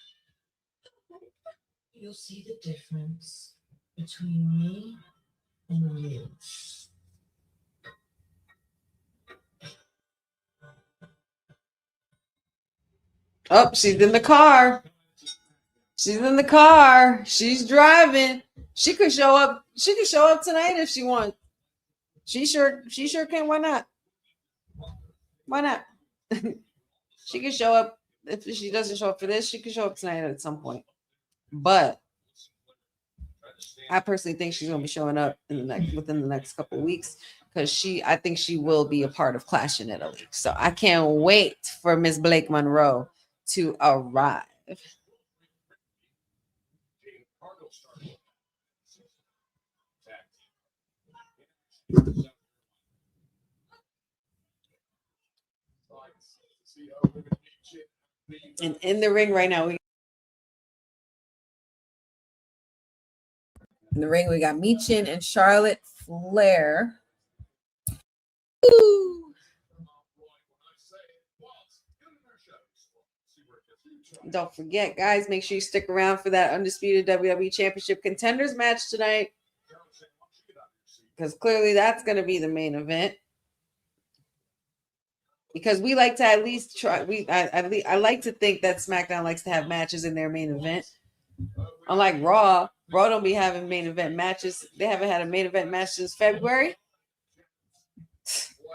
you'll see the difference between me and you. Oh, she's in the car. She's in the car. She's driving. She could show up. She could show up tonight if she wants. She sure can. Why not? Why not? She could show up. If she doesn't show up for this, she could show up tonight at some point. But I personally think she's gonna be showing up within the next couple of weeks, because I think she will be a part of Clash in Italy. So I can't wait for Miss Blake Monroe to arrive. And in the ring right now, in the ring, we got Michin and Charlotte Flair. Woo! Don't forget, guys, make sure you stick around for that undisputed WWE Championship Contenders match tonight, because clearly that's going to be the main event. Because we like to at least try. I like to think that SmackDown likes to have matches in their main event. Unlike Raw don't be having main event matches. They haven't had a main event match since February.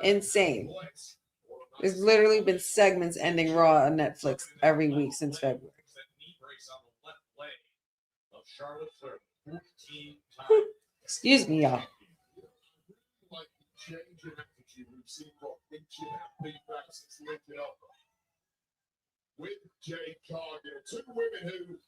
Insane. There's literally been segments ending Raw on Netflix every week since February. Charlotte Flair 14 times. Excuse me, y'all. Like change in attitude we've seen from ancient feedback since linking up with Jay Cargill. Two women who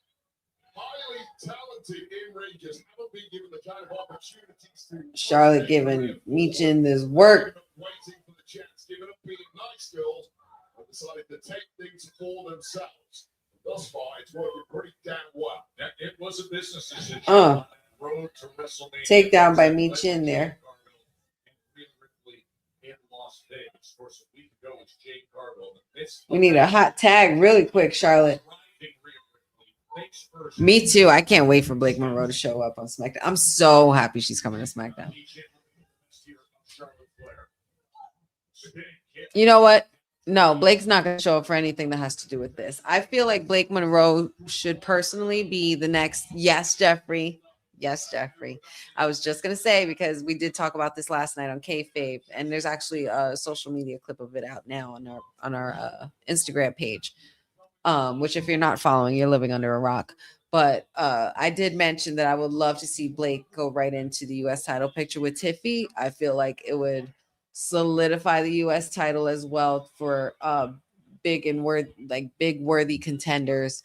highly talented in ringes haven't been given the kind of opportunities to. Charlotte giving Meechin this work. Waiting for the chance, giving up being nice girls, and decided to take things for themselves. Thus far, it's working pretty damn well. It was a business decision. Road to WrestleMania. Takedown by Meechin there. In Las Vegas. Of course, a week ago was Jay Cargill. We need a hot tag really quick, Charlotte. Me too. I can't wait for Blake Monroe to show up on SmackDown. I'm so happy she's coming to SmackDown. You know what? No, Blake's not going to show up for anything that has to do with this. I feel like Blake Monroe should personally be the next. Yes, Jeffrey. Yes, Jeffrey. I was just going to say, because we did talk about this last night on Kayfabe, and there's actually a social media clip of it out now on our Instagram page, which if you're not following, you're living under a rock. But I did mention that I would love to see Blake go right into the U.S. title picture with Tiffy. I feel like it would solidify the U.S. title as well for big worthy contenders.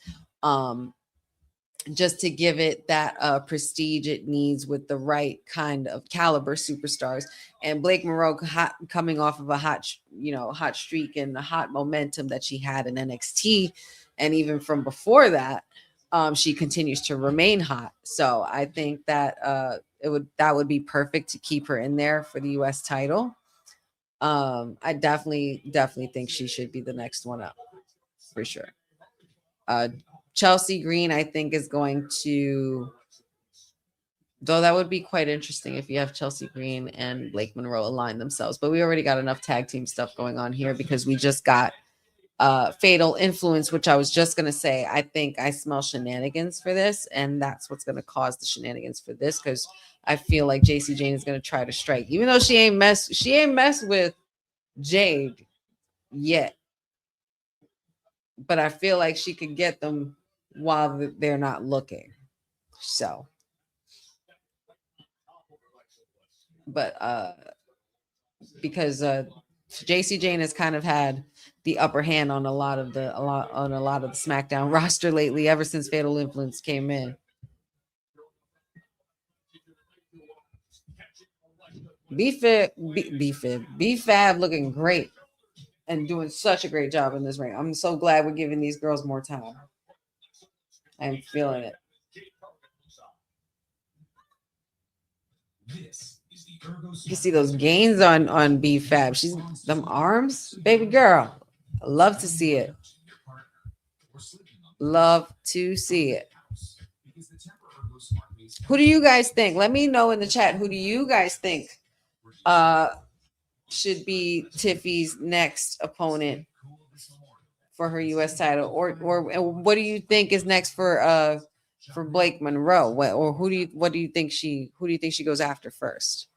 Just to give it that prestige it needs with the right kind of caliber superstars. And Blake Monroe coming off of a hot streak and the hot momentum that she had in NXT, and even from before that, she continues to remain hot. So I think that that would be perfect to keep her in there for the U.S. title. I definitely think she should be the next one up for sure. Chelsea Green, I think, is going to, though that would be quite interesting if you have Chelsea Green and Blake Monroe align themselves. But we already got enough tag team stuff going on here because we just got Fatal Influence, which I was just going to say, I think I smell shenanigans for this, and that's what's going to cause the shenanigans for this, because I feel like JC Jane is going to try to strike, even though she ain't mess with Jade yet. But I feel like she could get them while they're not looking. So, but because JC Jane has kind of had the upper hand on a lot of the SmackDown roster lately, ever since Fatal Influence came in. B-Fab looking great and doing such a great job in this ring. I'm so glad we're giving these girls more time. I'm feeling it. You see those gains on B-Fab. She's them arms, baby girl. I love to see it. Love to see it. Who do you guys think? Let me know in the chat. Who do you guys think should be Tiffy's next opponent for her U.S. title, or what do you think is next for Blake Monroe? Who do you think she goes after first?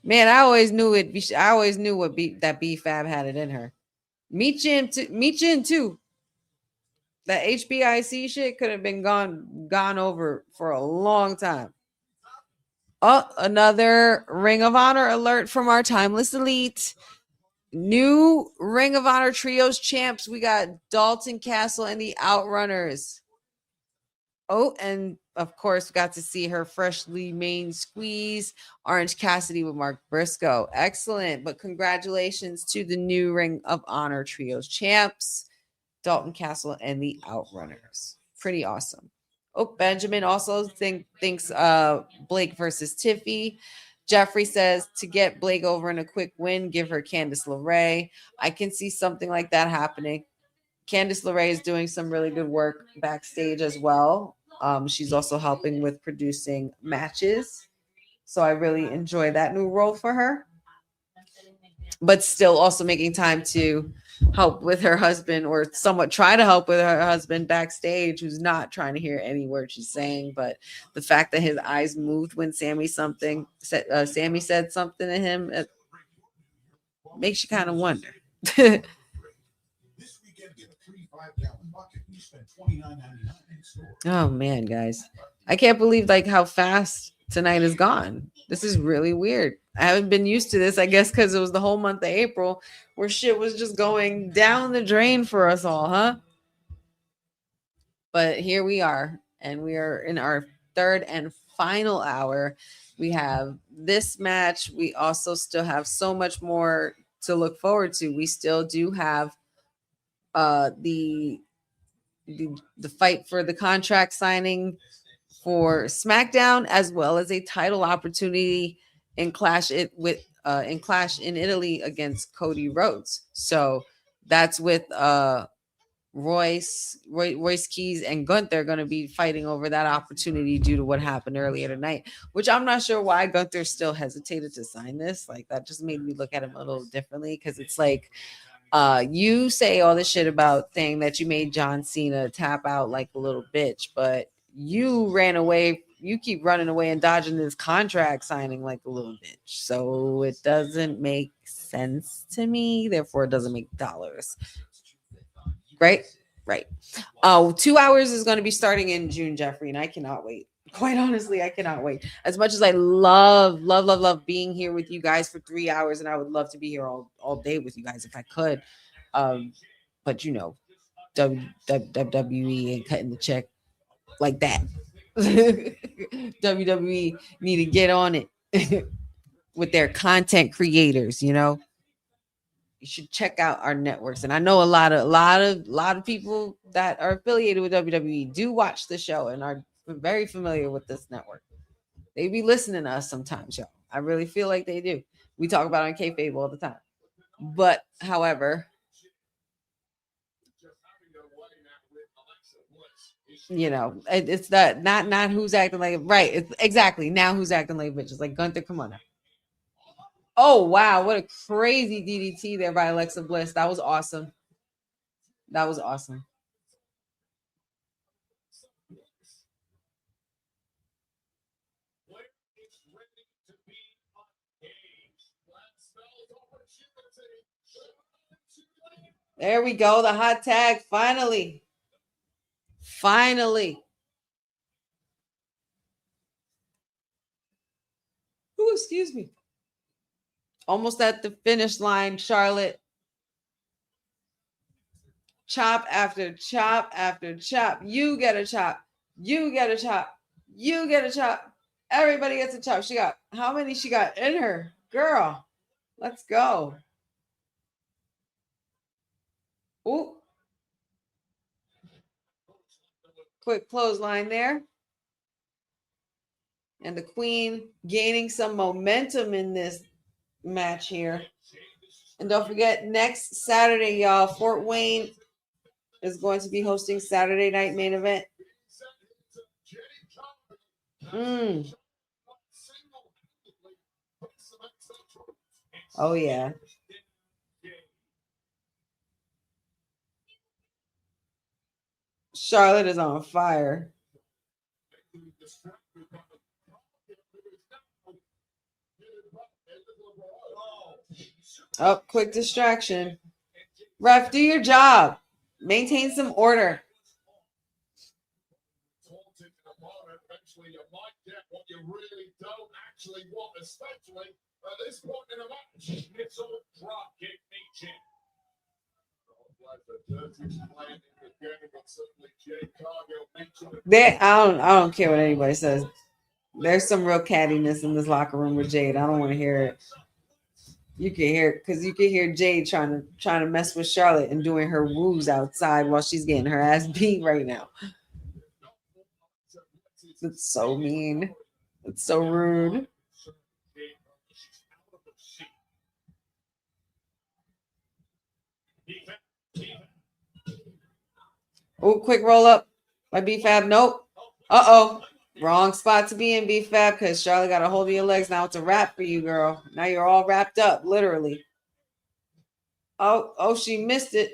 Man, I always knew it. I always knew that B-Fab had it in her. Meechin too. That HBIC shit could have been gone over for a long time. Oh, another Ring of Honor alert from our Timeless Elite. New Ring of Honor Trios champs. We got Dalton Castle and the Outrunners. Oh, and of course, got to see her freshly made squeeze, Orange Cassidy with Mark Briscoe. Excellent. But congratulations to the new Ring of Honor Trios champs, Dalton Castle and the Outrunners. Pretty awesome. Oh, Benjamin also thinks Blake versus Tiffy. Jeffrey says to get Blake over in a quick win, give her Candice LeRae. I can see something like that happening. Candice LeRae is doing some really good work backstage as well. She's also helping with producing matches. So I really enjoy that new role for her. But still also making time to help with her husband, or somewhat try to help with her husband backstage, who's not trying to hear any word she's saying. But the fact that his eyes moved when Sammy said something to him, it makes you kind of wonder. Oh man, guys. I can't believe like how fast tonight is gone. This is really weird. I haven't been used to this, I guess, because it was the whole month of April where shit was just going down the drain for us all, huh? But here we are, and we are in our third and final hour. We have this match. We also still have so much more to look forward to. We still do have the fight for the contract signing for SmackDown, as well as a title opportunity in Clash in Italy against Cody Rhodes. So that's with Royce Keys and Gunther going to be fighting over that opportunity due to what happened earlier tonight, which I'm not sure why Gunther still hesitated to sign this. Like, that just made me look at him a little differently, because it's like, you say all this shit about saying that you made John Cena tap out like a little bitch, but you ran away. You keep running away and dodging this contract signing like a little bitch. So it doesn't make sense to me. Therefore, it doesn't make dollars. Right? Right. 2 hours is going to be starting in June, Jeffrey, and I cannot wait. Quite honestly, I cannot wait. As much as I love being here with you guys for 3 hours, and I would love to be here all day with you guys if I could. But you know, WWE ain't cutting the check like that. WWE need to get on it with their content creators, you know. You should check out our networks. And I know a lot of people that are affiliated with WWE do watch the show and are very familiar with this network. They be listening to us sometimes, y'all. I really feel like they do. We talk about it on kayfabe all the time. But however, you know, it's that not who's acting like right. It's exactly now who's acting like bitches. Like, Gunther, come on now. Oh wow, what a crazy DDT there by Alexa Bliss. That was awesome. That was awesome. There we go. The hot tag. Finally. Ooh, excuse me. Almost at the finish line, Charlotte. Chop after chop after chop. You get a chop. You get a chop. You get a chop. Everybody gets a chop. She got, how many she got in her? Girl, let's go. Ooh. Quick clothesline there. And the Queen gaining some momentum in this match here. And don't forget, next Saturday, y'all, Fort Wayne is going to be hosting Saturday Night Main Event. Oh, yeah. Charlotte is on fire. Oh, quick distraction. Ref, do your job. Maintain some order. Eventually, you might get what you really don't actually want, especially at this point in the match. It's all drop kick nature. I don't care what anybody says. There's some real cattiness in this locker room with Jade. I don't want to hear it. You can hear it because you can hear Jade trying to mess with Charlotte and doing her woos outside while she's getting her ass beat right now. It's so mean. It's so rude. Oh, quick roll up by B-Fab. Nope. Uh-oh. Wrong spot to be in, B-Fab, because Charlotte got a hold of your legs. Now it's a wrap for you, girl. Now you're all wrapped up, literally. Oh, she missed it.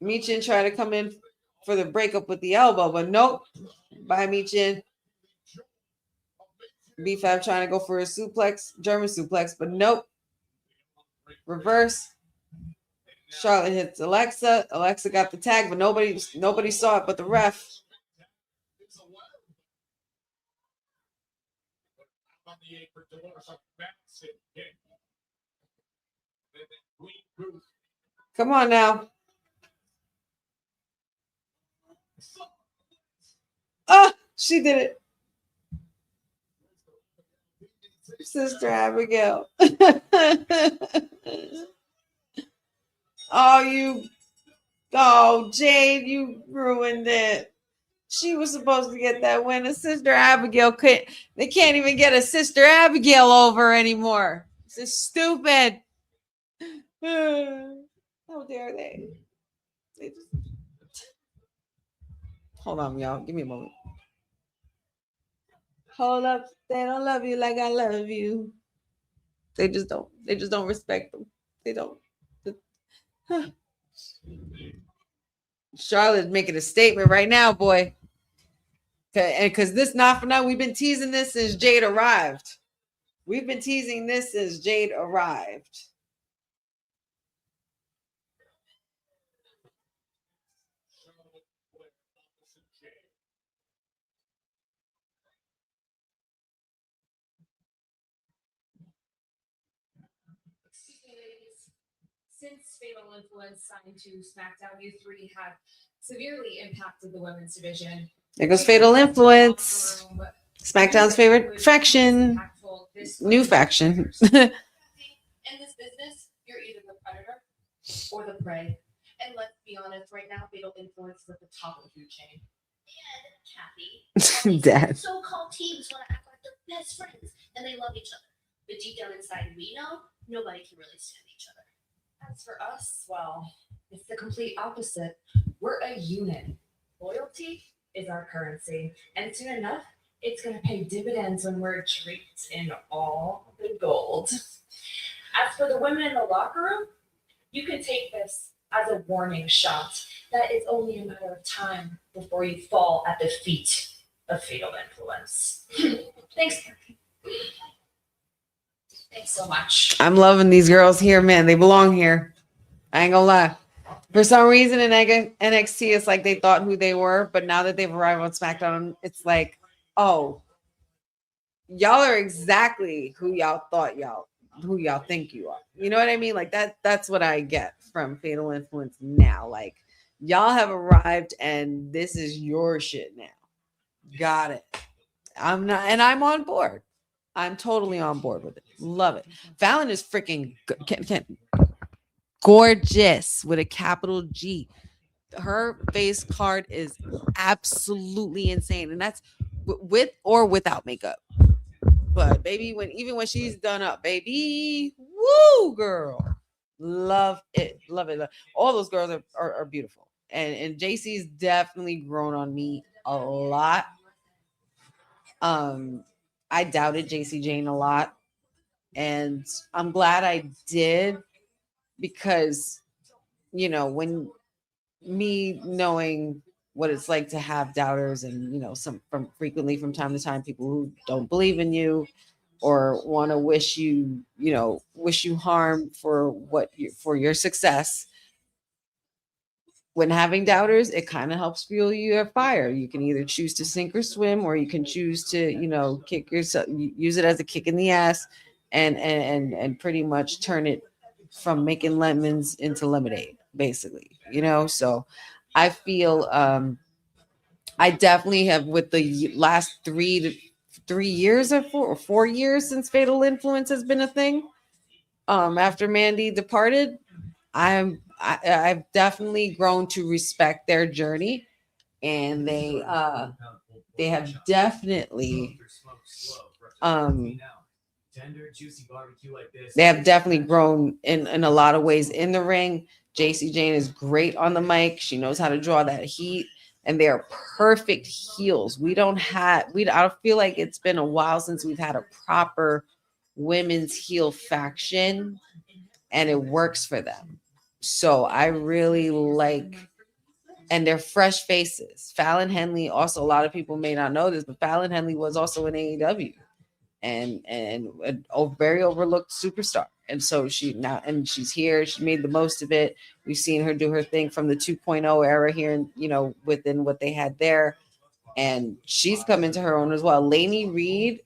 Michin tried to come in for the breakup with the elbow, but nope. Bye, Michin. B-Fab trying to go for a suplex, German suplex, but nope. Reverse. Charlotte hits Alexa. Alexa got the tag, but nobody saw it but the ref. Come on now. Oh, she did it. Sister Abigail. Oh, Jade, you ruined it. She was supposed to get that win. A Sister Abigail couldn't. They can't even get a Sister Abigail over anymore. This is stupid. How dare they? Hold on, y'all. Give me a moment. Hold up. They don't love you like I love you. They just don't. They just don't respect them. They don't. Charlotte's making a statement right now, boy. And because this not for now, we've been teasing this since Jade arrived. We've been teasing this since Jade arrived. Since Fatal Influence signed to SmackDown, you three have severely impacted the women's division. There goes Fatal Influence. SmackDown's favorite faction. New faction. In this business, you're either the predator or the prey. And let's be honest, right now, Fatal Influence is at the top of the food chain. And Kathy, Dad. so-called teams want to act like they're best friends and they love each other. But deep down inside, we know nobody can really stand each other. As for us, well, it's the complete opposite. We're a unit. Loyalty is our currency, and soon enough, it's going to pay dividends when we're draped in all the gold. As for the women in the locker room, you can take this as a warning shot that it's only a matter of time before you fall at the feet of Fatal Influence. Thanks, Kathy. Thanks so much. I'm loving these girls here, man. They belong here. I ain't gonna lie. For some reason in NXT, it's like they thought who they were, but now that they've arrived on SmackDown, it's like, oh, y'all are exactly who y'all think you are. You know what I mean? Like that's what I get from Fatal Influence now. Like, y'all have arrived and this is your shit now. Got it. I'm on board. I'm totally on board with it. Love it. Fallon is freaking gorgeous with a capital G. Her face card is absolutely insane, and that's with or without makeup. But baby, even when she's done up, baby, woo, girl, love it, love it. All those girls are beautiful, and JC's definitely grown on me a lot. I doubted JC Jane a lot, and I'm glad I did, because, you know, when me knowing what it's like to have doubters, and, you know, frequently from time to time, people who don't believe in you or want to wish you harm for your success. When having doubters, it kind of helps fuel your fire. You can either choose to sink or swim, or you can choose to, you know, kick yourself, use it as a kick in the ass, and pretty much turn it from making lemons into lemonade, basically, you know? So I feel I definitely have, with the last 3 years or 4 years since Fatal Influence has been a thing, after Mandy departed, I've definitely grown to respect their journey, and they have definitely grown in a lot of ways in the ring. JC Jane is great on the mic. She knows how to draw that heat, and they are perfect heels. I don't feel like it's been a while since we've had a proper women's heel faction, and it works for them. So I really like, and they're fresh faces. Fallon Henley, also, a lot of people may not know this, but Fallon Henley was also in AEW, and a very overlooked superstar. And so she's here. She made the most of it. We've seen her do her thing from the 2.0 era here, and within what they had there, and she's come into her own as well. Lainey Reed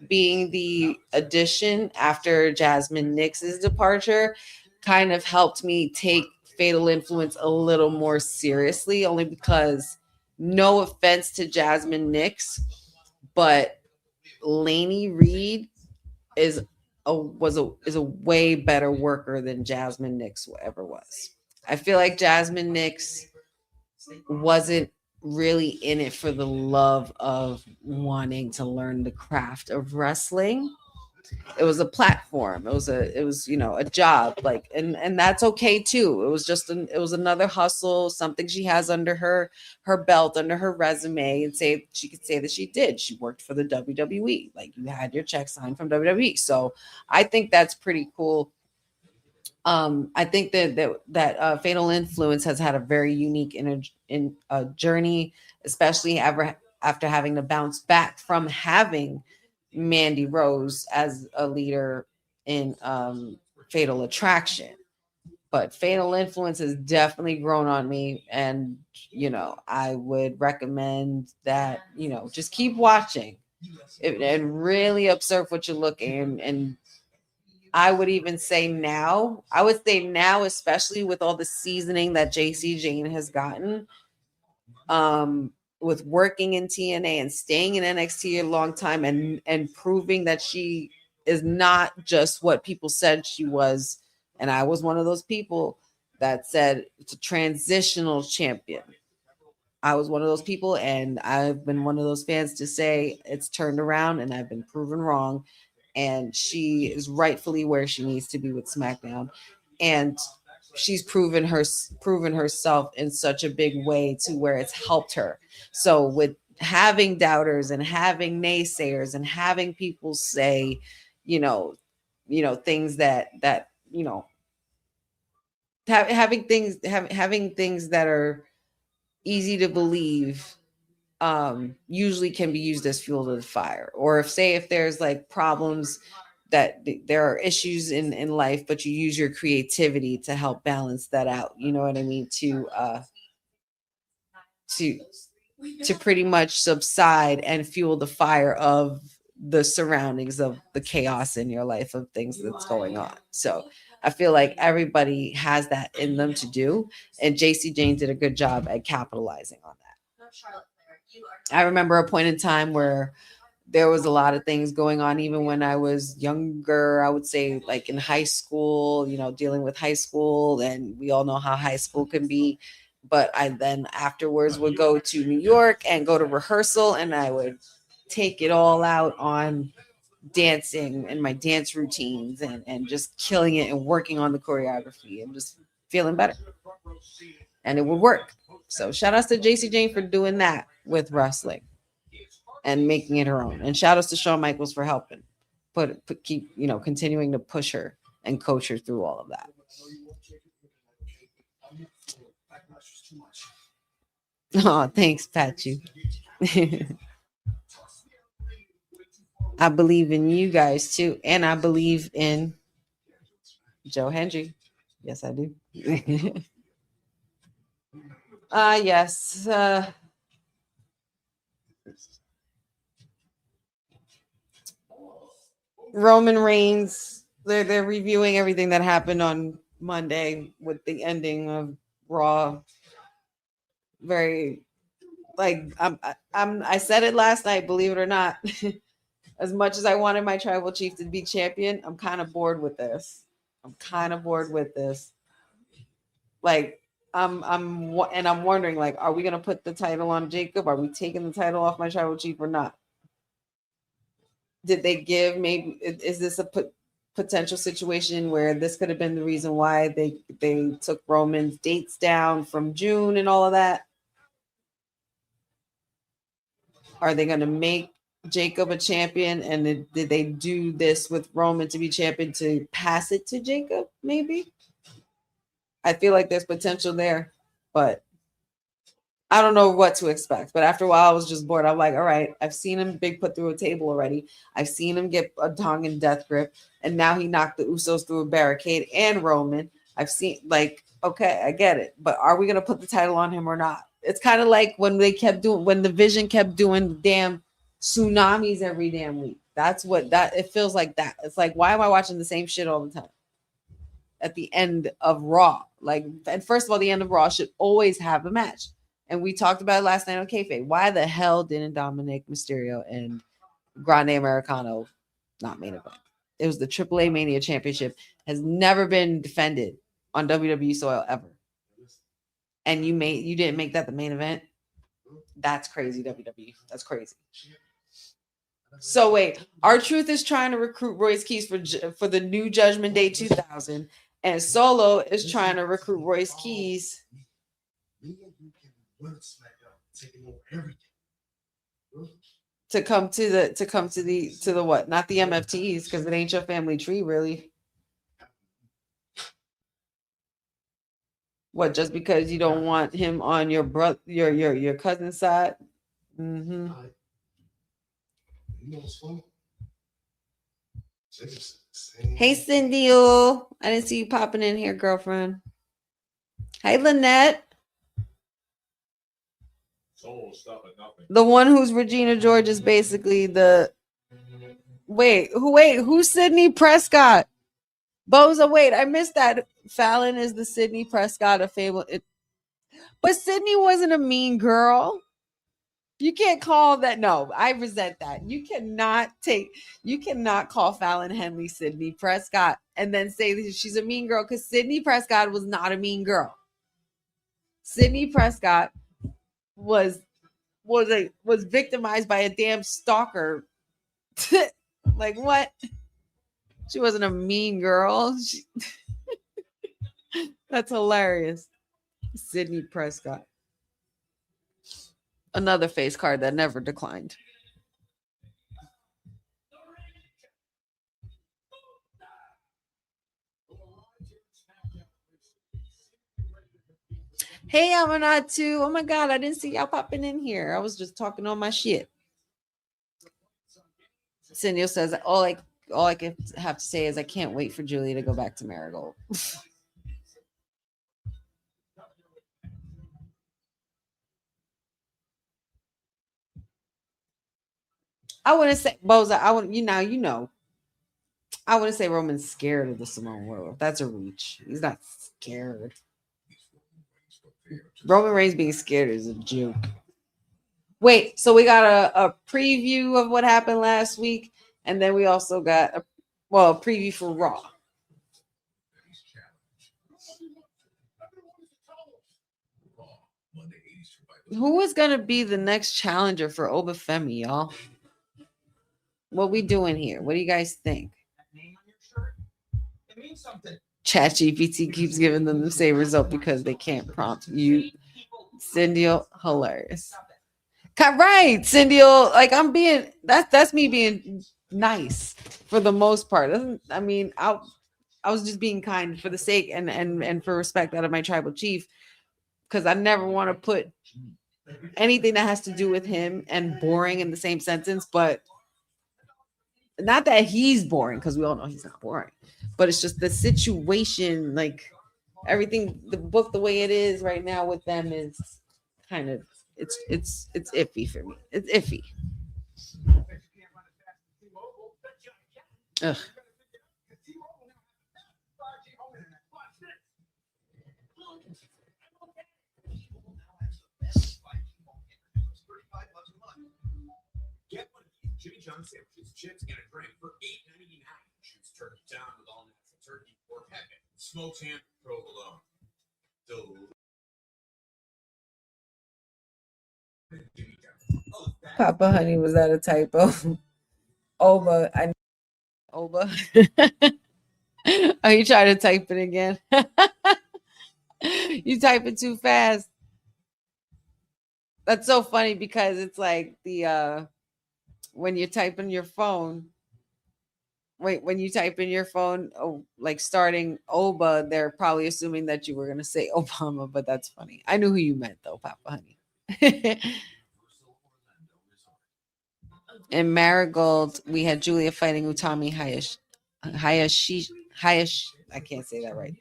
being the addition after Jasmine Nix's departure kind of helped me take Fatal Influence a little more seriously, only because, no offense to Jasmine Nix, but Lainey Reed is a way better worker than Jasmine Nix ever was. I feel like Jasmine Nix wasn't really in it for the love of wanting to learn the craft of wrestling. It was a platform. It was a job, like, and that's okay too. It was another hustle, something she has under her belt, under her resume, and she could say that she worked for the WWE. Like, you had your check signed from WWE. So I think that's pretty cool. I think that Fatal Influence has had a very unique journey, especially after having to bounce back from having Mandy Rose as a leader in Fatal Attraction. But Fatal Influence has definitely grown on me, and I would recommend that just keep watching and really observe what you're looking. And I would even say now, especially with all the seasoning that JC Jane has gotten, with working in TNA and staying in NXT a long time, and proving that she is not just what people said she was. And I was one of those people that said it's a transitional champion. I was one of those people, and I've been one of those fans to say it's turned around, and I've been proven wrong. And she is rightfully where she needs to be with SmackDown. And she's proven herself in such a big way to where it's helped her. So with having doubters and having naysayers and having people say, things that having things that are easy to believe, usually can be used as fuel to the fire. Or if there's like problems, that there are issues in life, but you use your creativity to help balance that out. You know what I mean? To pretty much subside and fuel the fire of the surroundings of the chaos in your life, of things that's going on. So I feel like everybody has that in them to do. And JC Jane did a good job at capitalizing on that. I remember a point in time where there was a lot of things going on, even when I was younger. I would say, like in high school, dealing with high school, and we all know how high school can be. But I then afterwards would go to New York and go to rehearsal, and I would take it all out on dancing and my dance routines, and just killing it and working on the choreography and just feeling better. And it would work. So shout outs to JC Jane for doing that with wrestling and making it her own. And shout outs to Shawn Michaels for helping keep continuing to push her and coach her through all of that. Oh, thanks, Pachu. I believe in you guys too. And I believe in Joe Hendry. Yes, I do. Yes. Roman Reigns, they're reviewing everything that happened on Monday with the ending of Raw. Very, like, I said it last night, believe it or not. As much as I wanted my tribal chief to be champion, I'm kind of bored with this. Like, I'm wondering, like, are we gonna put the title on Jacob? Are we taking the title off my tribal chief or not? Did they give, maybe, is this a potential situation where this could have been the reason why they took Roman's dates down from June and all of that? Are they going to make Jacob a champion? And did they do this with Roman to be champion to pass it to Jacob? Maybe. I feel like there's potential there, but I don't know what to expect. But after a while, I was just bored. I'm like, all right, I've seen him big put through a table already. I've seen him get a Tongan death grip, and now he knocked the Usos through a barricade and Roman. I've seen, like, okay, I get it. But are we gonna put the title on him or not? It's kind of like when the Vision kept doing damn tsunamis every damn week. That's what that it feels like. That it's like, why am I watching the same shit all the time? At the end of Raw, like, and first of all, the end of Raw should always have a match. And we talked about it last night on Kayfabe. Why the hell didn't Dominic Mysterio and Grande Americano not main event? It was the AAA Mania Championship, has never been defended on WWE soil ever. And you didn't make that the main event. That's crazy, WWE. That's crazy. So wait, R-Truth is trying to recruit Royce Keys for the new Judgment Day 2000, and Solo is trying to recruit Royce Keys to come to the what? Not the MFTs, because it ain't your family tree, really. What, just because you don't want him on your brother, your cousin's side? Mm-hmm. Hey, Cindy. I didn't see you popping in here, girlfriend. Hey, Lynette. The one who's Regina George is basically the who's Sydney Prescott? Boza, wait, I missed that. Fallon is the Sydney Prescott of Fable. But Sydney wasn't a mean girl. You can't call that. No, I resent that. You cannot call Fallon Henley Sydney Prescott and then say that she's a mean girl, because Sydney Prescott was not a mean girl. Sydney Prescott was victimized by a damn stalker. Like, what? She wasn't a mean girl. That's hilarious. Sydney Prescott. Another face card that never declined. Hey, Amanatu. Oh my God, I didn't see y'all popping in here. I was just talking on my shit. Cindy says, all I can have to say is I can't wait for Julia to go back to Marigold. I wouldn't say Boza. I wouldn't say Roman's scared of the Samoan werewolf. That's a reach. He's not scared. Roman Reigns being scared is a joke. Wait, so we got a preview of what happened last week, and then we also got a preview for Raw. Who is gonna be the next challenger for Obafemi, y'all? What we doing here? What do you guys think? ChatGPT keeps giving them the same result because they can't prompt you. Cindy, hilarious. Right, Cindy. Like, I'm being that's me being nice for the most part. I mean, I was just being kind for the sake and for respect out of my tribal chief, because I never want to put anything that has to do with him and boring in the same sentence, but not that he's boring, because we all know he's not boring, but it's just the situation, like everything, the book, the way it is right now with them is kind of, it's iffy for me. It's iffy. Ugh. Jimmy John sandwiches, chips, and a drink for $8.99. Shoots turkey down with all natural turkey, pork heaven, smoked ham, provolone. Papa Honey, was that a typo? Oba. Are you trying to type it again? You type it too fast. That's so funny, because it's like the when you type in your phone, like starting Oba, they're probably assuming that you were going to say Obama, but that's funny. I knew who you meant, though, Papa Honey. In Marigold, we had Julia fighting Utami Hayashi. I can't say that right.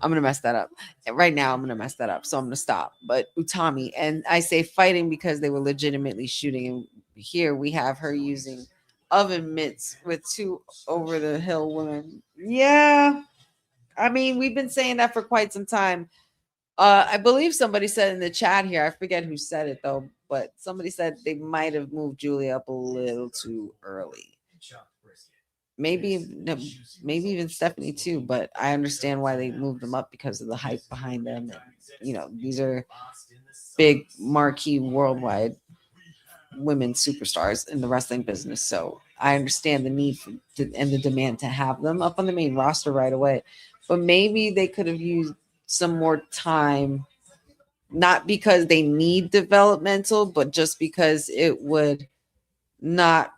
I'm gonna mess that up. Right now, I'm gonna mess that up, so I'm gonna stop. But Utami, and I say fighting because they were legitimately shooting. And here we have her using oven mitts with two over the hill women. Yeah, I mean, we've been saying that for quite some time. I believe somebody said in the chat here, I forget who said it though, but somebody said they might have moved Julia up a little too early. Maybe even Stephanie too, but I understand why they moved them up because of the hype behind them. And, you know, these are big marquee worldwide women superstars in the wrestling business. So I understand the need and the demand to have them up on the main roster right away. But maybe they could have used some more time, not because they need developmental, but just because it wouldn't have,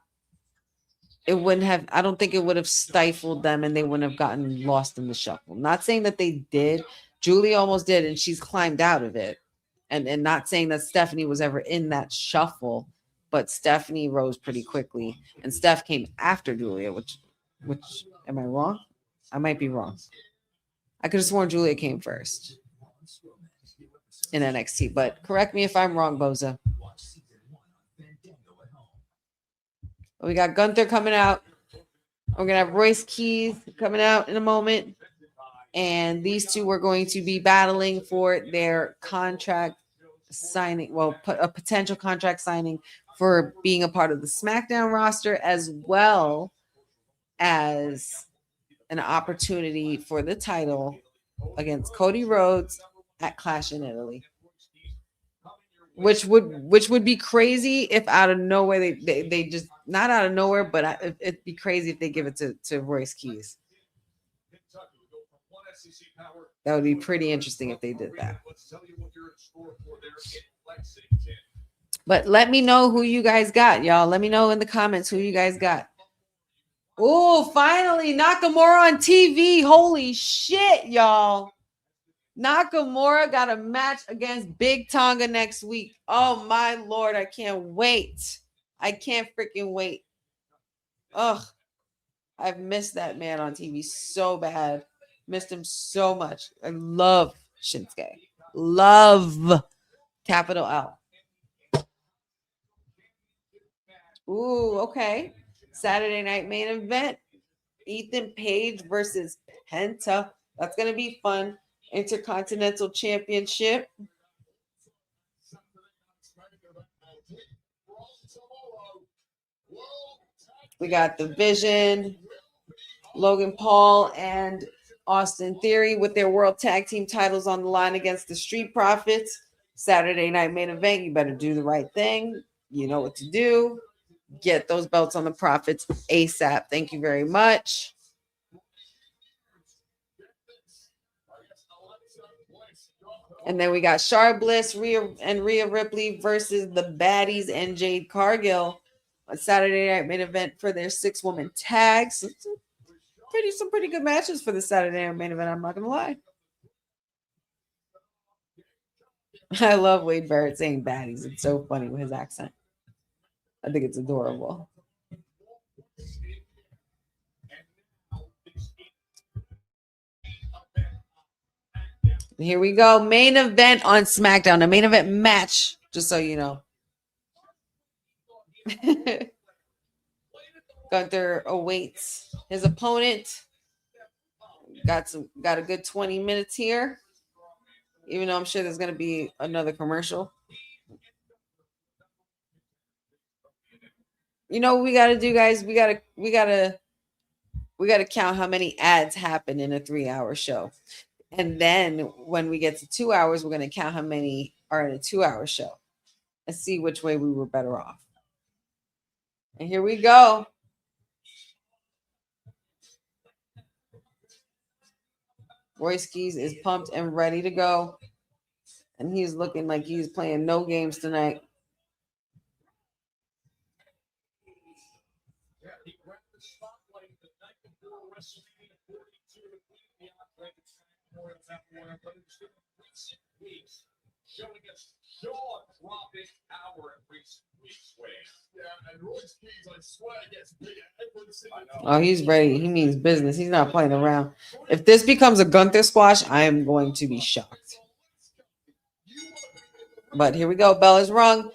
I don't think it would have stifled them and they wouldn't have gotten lost in the shuffle. Not saying that they did. Julie almost did, and she's climbed out of it. And not saying that Stephanie was ever in that shuffle, but Stephanie rose pretty quickly. And Steph came after Julia, which am I wrong? I might be wrong. I could have sworn Julia came first in NXT, but correct me if I'm wrong, Boza. We got Gunther coming out. We're going to have Royce Keys coming out in a moment. And these two were going to be battling for their contract signing, well, a potential contract signing for being a part of the SmackDown roster, as well as an opportunity for the title against Cody Rhodes at Clash in Italy. Which would be crazy if out of nowhere they just, not out of nowhere, but it'd be crazy if they give it to Royce Keys. That would be pretty interesting if they did that. But let me know who you guys got, y'all. Let me know in the comments who you guys got. Oh, finally, Nakamura on TV. Holy shit, y'all. Nakamura got a match against Big Tonga next week. Oh, my Lord. I can't wait. I can't freaking wait. Ugh. I've missed that man on TV so bad. Missed him so much. I love Shinsuke. Love. Capital L. Ooh, okay. Saturday night main event. Ethan Page versus Penta. That's going to be fun. Intercontinental Championship. We got the Vision, Logan Paul, and Austin Theory with their World Tag Team titles on the line against the Street Profits. Saturday night main event. You better do the right thing. You know what to do. Get those belts on the Profits ASAP. Thank you very much. And then we got Char Bliss, Rhea Ripley versus the Baddies and Jade Cargill on Saturday night main event for their 6-woman tags. Some pretty good matches for the Saturday night main event. I'm not gonna lie. I love Wade Barrett saying baddies. It's so funny with his accent. I think it's adorable. Here we go. Main event on SmackDown. A main event match, just so you know. Gunther awaits his opponent. Got a good 20 minutes here. Even though I'm sure there's going to be another commercial. You know what we got to do, guys? We got to count how many ads happen in a 3-hour show. And then when we get to 2 hours, we're going to count how many are in a 2-hour show and see which way we were better off. And here we go. Royce Keys is pumped and ready to go. And he's looking like he's playing no games tonight. showing us jaw-dropping power in recent weeks, Wade. Yeah, and Royce Keys, I swear, gets bigger every single time. Oh, he's ready. He means business. He's not playing around. If this becomes a Gunther squash, I am going to be shocked. But here we go. Bell is rung.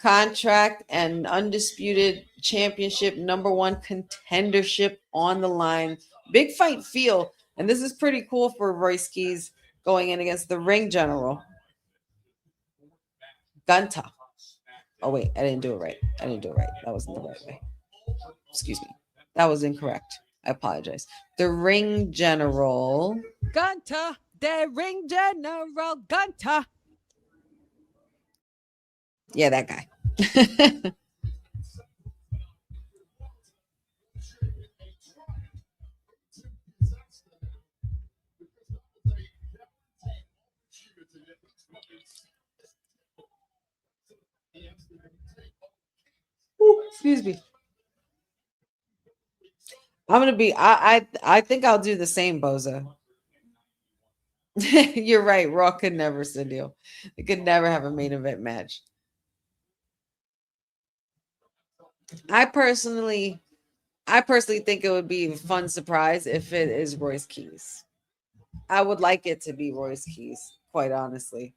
Contract and undisputed championship #1 contendership on the line. Big fight feel. And this is pretty cool for Royce Keys going in against the ring general. Gunther. Oh, wait. I didn't do it right. That wasn't the right way. Excuse me. That was incorrect. I apologize. The ring general. Gunter, the ring general, Gunter. Yeah, that guy. Ooh, excuse me. I'm gonna be. I think I'll do the same, Boza. You're right. Raw could never Cindy. It could never have a main event match. I personally think it would be a fun surprise if it is Royce Keys. I would like it to be Royce Keys, quite honestly.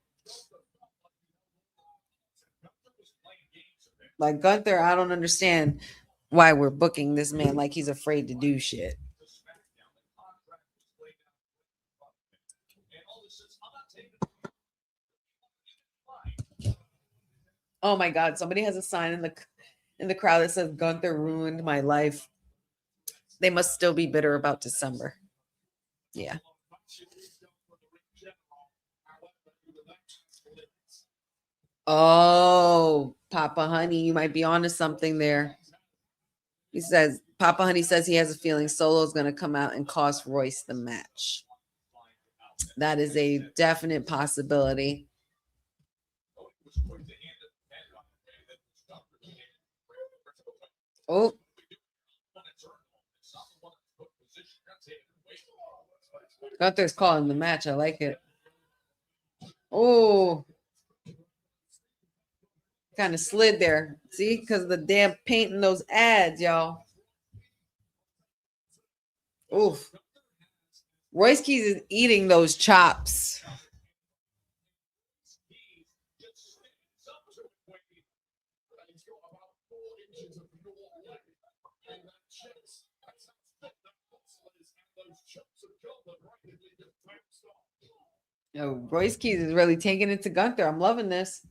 Like Gunther, I don't understand why we're booking this man like he's afraid to do shit. Oh my God! Somebody has a sign in the crowd that says Gunther ruined my life. They must still be bitter about December. Yeah. Oh, Papa Honey, you might be onto something there. He says, Papa Honey says he has a feeling Solo is going to come out and cost Royce the match. That is a definite possibility. Oh. Gunther's calling the match. I like it. Oh. Kind of slid there. See? Because of the damn paint in those ads, y'all. Oof. Royce Keys is eating those chops. Yo, Royce Keys is really taking it to Gunther. I'm loving this.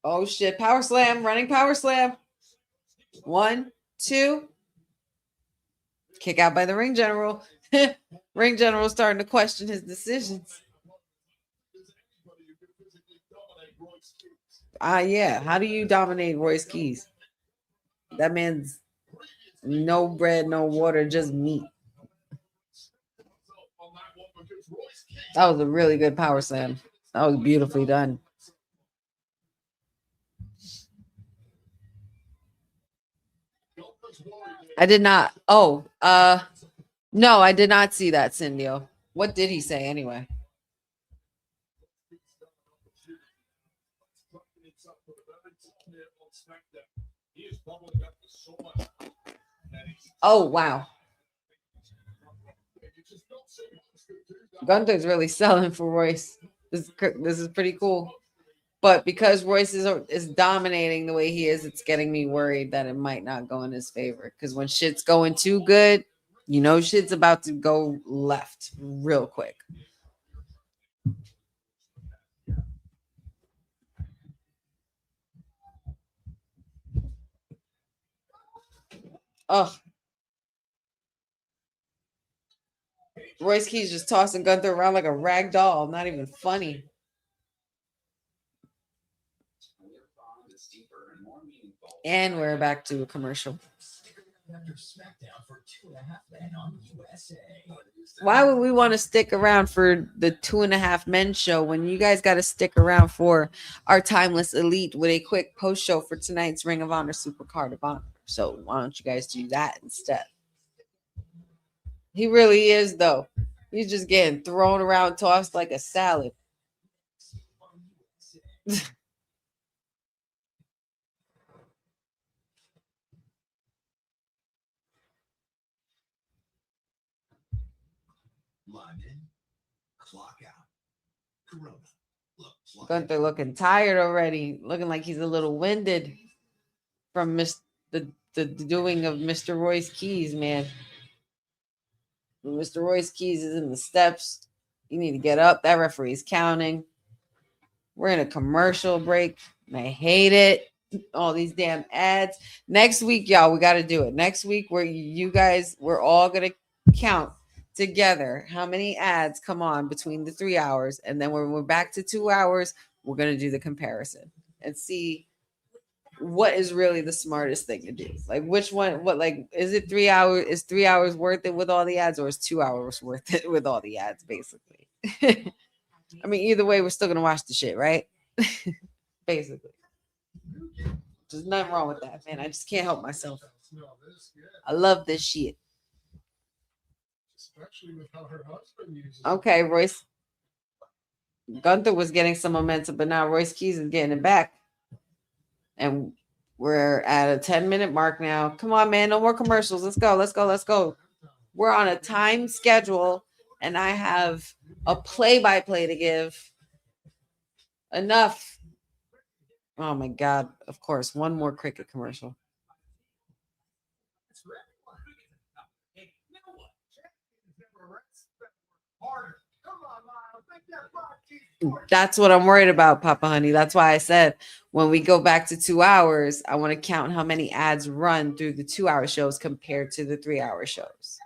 Oh shit! Power slam, running power slam. 1, 2. Kick out by the ring general. Ring general starting to question his decisions. Yeah. How do you dominate Royce Keys? That man's no bread, no water, just meat. That was a really good power slam. That was beautifully done. I did not. Oh, no, I did not see that, Cindy. What did he say anyway? Oh, wow. Gunther's really selling for Royce. This is pretty cool. But because Royce is dominating the way he is, it's getting me worried that it might not go in his favor. Because when shit's going too good, you know shit's about to go left real quick. Oh. Royce Keys just tossing Gunther around like a rag doll. Not even funny. And we're back to a commercial. Why would we want to stick around for the 2.5 Men show when you guys got to stick around for our Timeless Elite with a quick post show for tonight's Ring of Honor Supercard of Honor? So why don't you guys do that instead? He really is, though. He's just getting thrown around, tossed like a salad. Gunther looking tired already, looking like he's a little winded from the doing of Mr. Royce Keys, man. When Mr. Royce Keys is in the steps, you need to get up. That referee's counting. We're in a commercial break, and I hate it. All these damn ads. Next week, y'all, we got to do it. Next week, we're all going to count together how many ads come on between the 3 hours. And then when we're back to 2 hours, we're going to do the comparison and see what is really the smartest thing to do. Like which one, is it 3 hours? Is 3 hours worth it with all the ads, or is 2 hours worth it with all the ads, basically? I mean, either way, we're still going to watch the shit, right? Basically. There's nothing wrong with that, man. I just can't help myself. I love this shit. Especially with how her husband uses it. Okay, Royce. Gunther was getting some momentum, but now Royce Keys is getting it back. And we're at a 10-minute mark now. Come on, man. No more commercials. Let's go. Let's go. Let's go. We're on a time schedule, and I have a play-by-play to give. Enough. Oh, my God. Of course. One more cricket commercial. That's what I'm worried about, Papa Honey. That's why I said when we go back to 2 hours, I want to count how many ads run through the 2 hour shows compared to the 3 hour shows.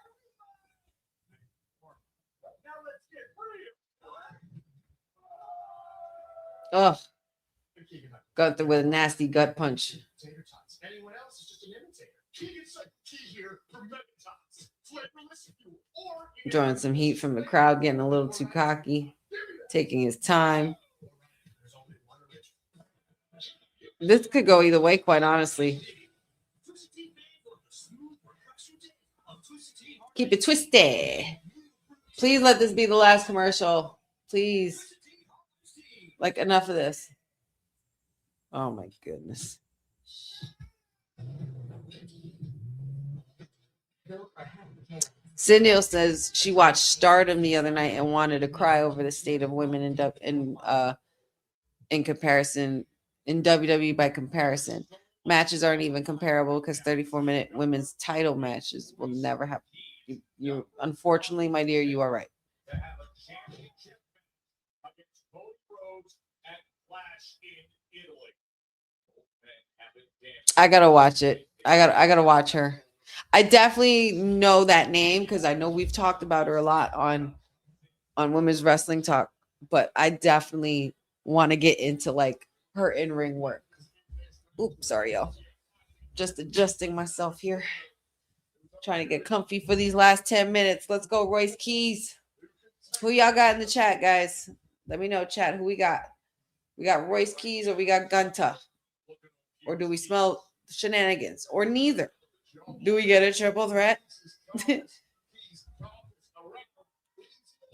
Ugh. Gunther with a nasty gut punch. Anyone else is just an imitator. He gets like tea here for Megatons. Flavorless if you or Drawing some heat from the crowd, getting a little too cocky, taking his time. This could go either way, quite honestly. Keep it twisted. Please let this be the last commercial. Please. Like, enough of this. Oh, my goodness. Cindy says she watched Stardom the other night and wanted to cry over the state of women in comparison, in WWE by comparison. Matches aren't even comparable because 34-minute women's title matches will never happen. You unfortunately, my dear, you are right. I gotta watch it. I gotta watch her. I definitely know that name because I know we've talked about her a lot on Women's Wrestling Talk, but I definitely want to get into like her in-ring work. Oops, sorry, y'all. Just adjusting myself here. Trying to get comfy for these last 10 minutes. Let's go, Royce Keys. Who y'all got in the chat, guys? Let me know, chat, who we got. We got Royce Keys or we got Gunther? Or do we smell shenanigans? Or neither? Do we get a triple threat?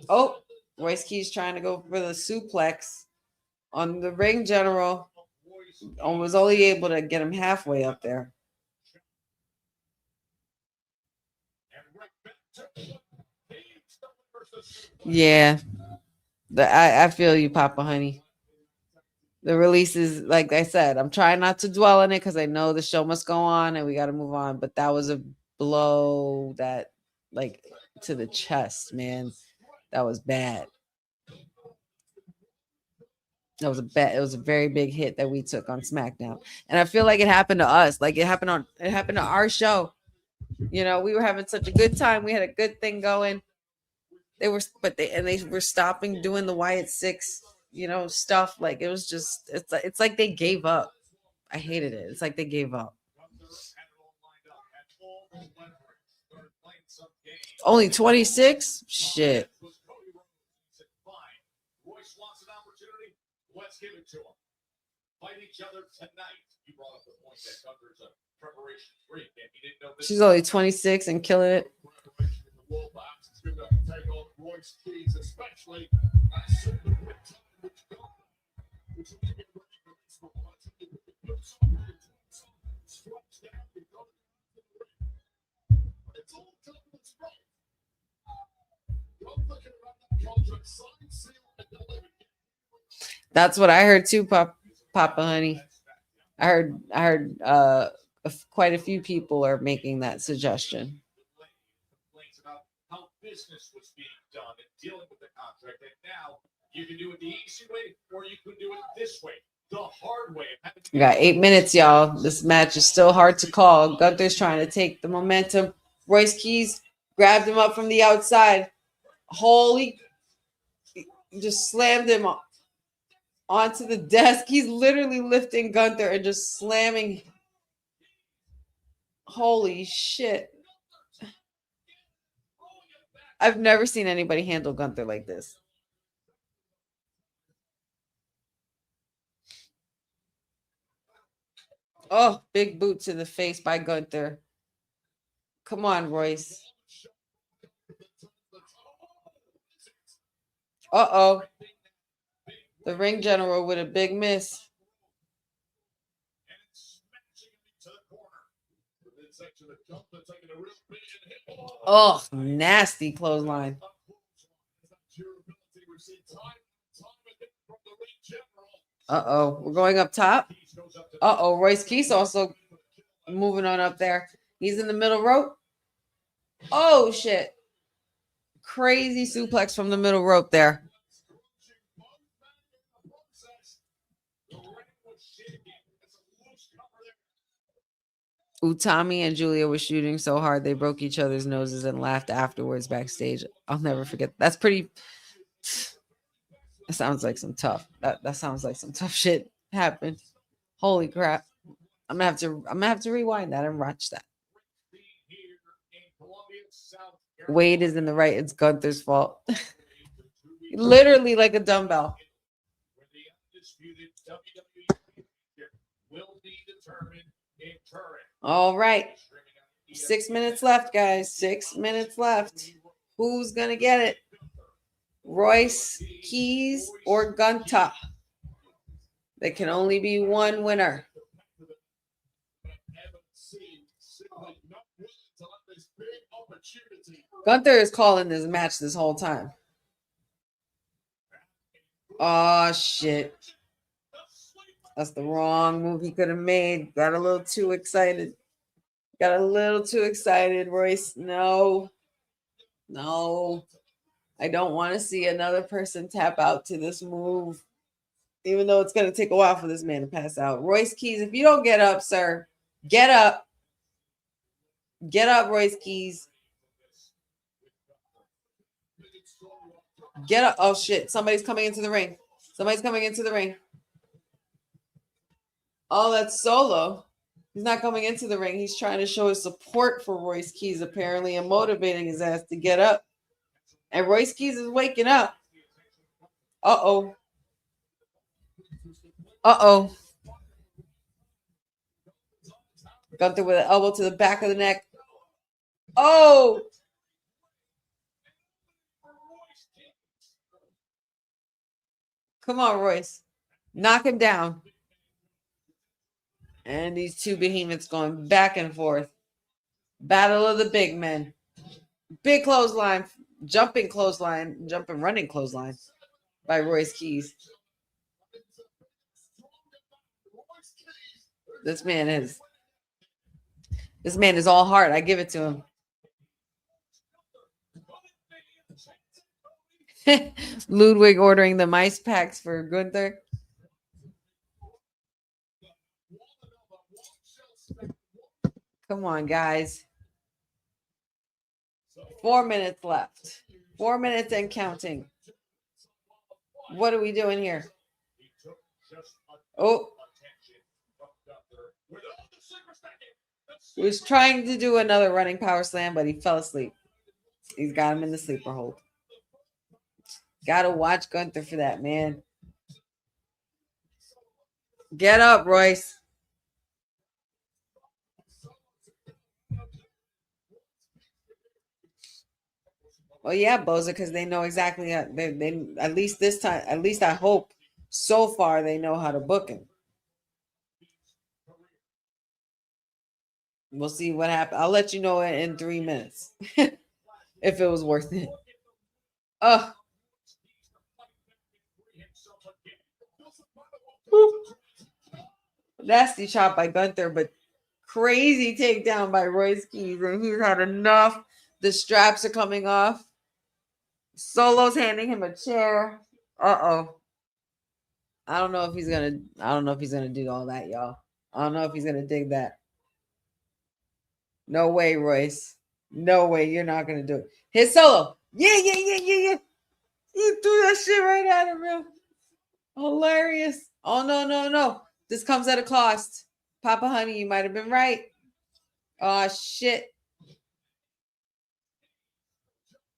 Oh, Royce Keys trying to go for the suplex on the ring general. And was only able to get him halfway up there. Yeah. I feel you, Papa Honey. The releases, like I said, I'm trying not to dwell on it because I know the show must go on and we got to move on. But that was a blow that, like, to the chest, man. That was bad. It was a very big hit that we took on SmackDown. And I feel like it happened to us. Like it happened to our show. You know, we were having such a good time. We had a good thing going. They were stopping doing the Wyatt Six, you know, stuff. Like it was just, it's like they gave up. I hated it. It's like they gave up. Only 26? Shit. Let's give it to them. Fight each other tonight. You brought up the point that Gunther's a preparation freak, and he didn't know this. She's only 26 and killing it. Royce Keys, especially. That's what I heard too, Papa Honey. I heard quite a few people are making that suggestion. Complaints about how business was being done and dealing with the contract, and now you can do it the easy way or you can do it this way, the hard way. We got 8 minutes, y'all. This match is still hard to call. Gunther's trying to take the momentum. Royce Keys grabbed him up from the outside. Holy, just slammed him onto the desk. He's literally lifting Gunther and just slamming. Holy shit. I've never seen anybody handle Gunther like this. Oh, big boot to the face by Gunther. Come on, Royce. Uh-oh. The ring general with a big miss. Oh, nasty clothesline. Uh-oh. We're going up top. Uh-oh. Royce Keys also moving on up there. He's in the middle rope. Oh, shit. Crazy suplex from the middle rope there. Utami and Julia were shooting so hard they broke each other's noses and laughed afterwards backstage. I'll never forget. That's pretty. That sounds like some tough. That sounds like some tough shit happened. Holy crap! I'm gonna have to rewind that and watch that. Wade is in the right. It's Gunther's fault. Literally like a dumbbell. All right. 6 minutes left, guys. 6 minutes left. Who's going to get it? Royce Keys or Gunther? There can only be one winner. Gunther is calling this match this whole time. Oh, shit. That's the wrong move he could have made. Got a little too excited. Royce. No. I don't want to see another person tap out to this move. Even though it's going to take a while for this man to pass out. Royce Keys, if you don't get up, sir, get up. Get up, Royce Keys. Get up. Oh, shit. Somebody's coming into the ring. Oh, that's Solo. He's not coming into the ring. He's trying to show his support for Royce Keys, apparently, and motivating his ass to get up. And Royce Keys is waking up. Uh-oh. Gunther with an elbow to the back of the neck. Oh! Come on, Royce. Knock him down. And these two behemoths going back and forth. Battle of the big men. Big clothesline. Jumping running clothesline by Royce Keys. This man is all heart. I give it to him. Ludwig ordering the mice packs for Gunther. Come on, guys. 4 minutes left. 4 minutes and counting. What are we doing here? Oh. He was trying to do another running power slam, but he fell asleep. He's got him in the sleeper hold. Gotta watch Gunther for that, man. Get up, Royce. Well, yeah, Boza, because they know exactly how they at least this time, at least I hope so far they know how to book him. We'll see what happens. I'll let you know in 3 minutes if it was worth it. Oh. Nasty chop by Gunther, but crazy takedown by Royce Keys, and he's had enough. The straps are coming off. Solo's handing him a chair. Uh-oh. I don't know if he's gonna do all that, y'all. I don't know if he's gonna dig that. No way, Royce. No way, you're not gonna do it. Hit Solo. Yeah. You threw that shit right at him, bro. Hilarious. Oh no. This comes at a cost. Papa Honey, you might have been right. Oh shit.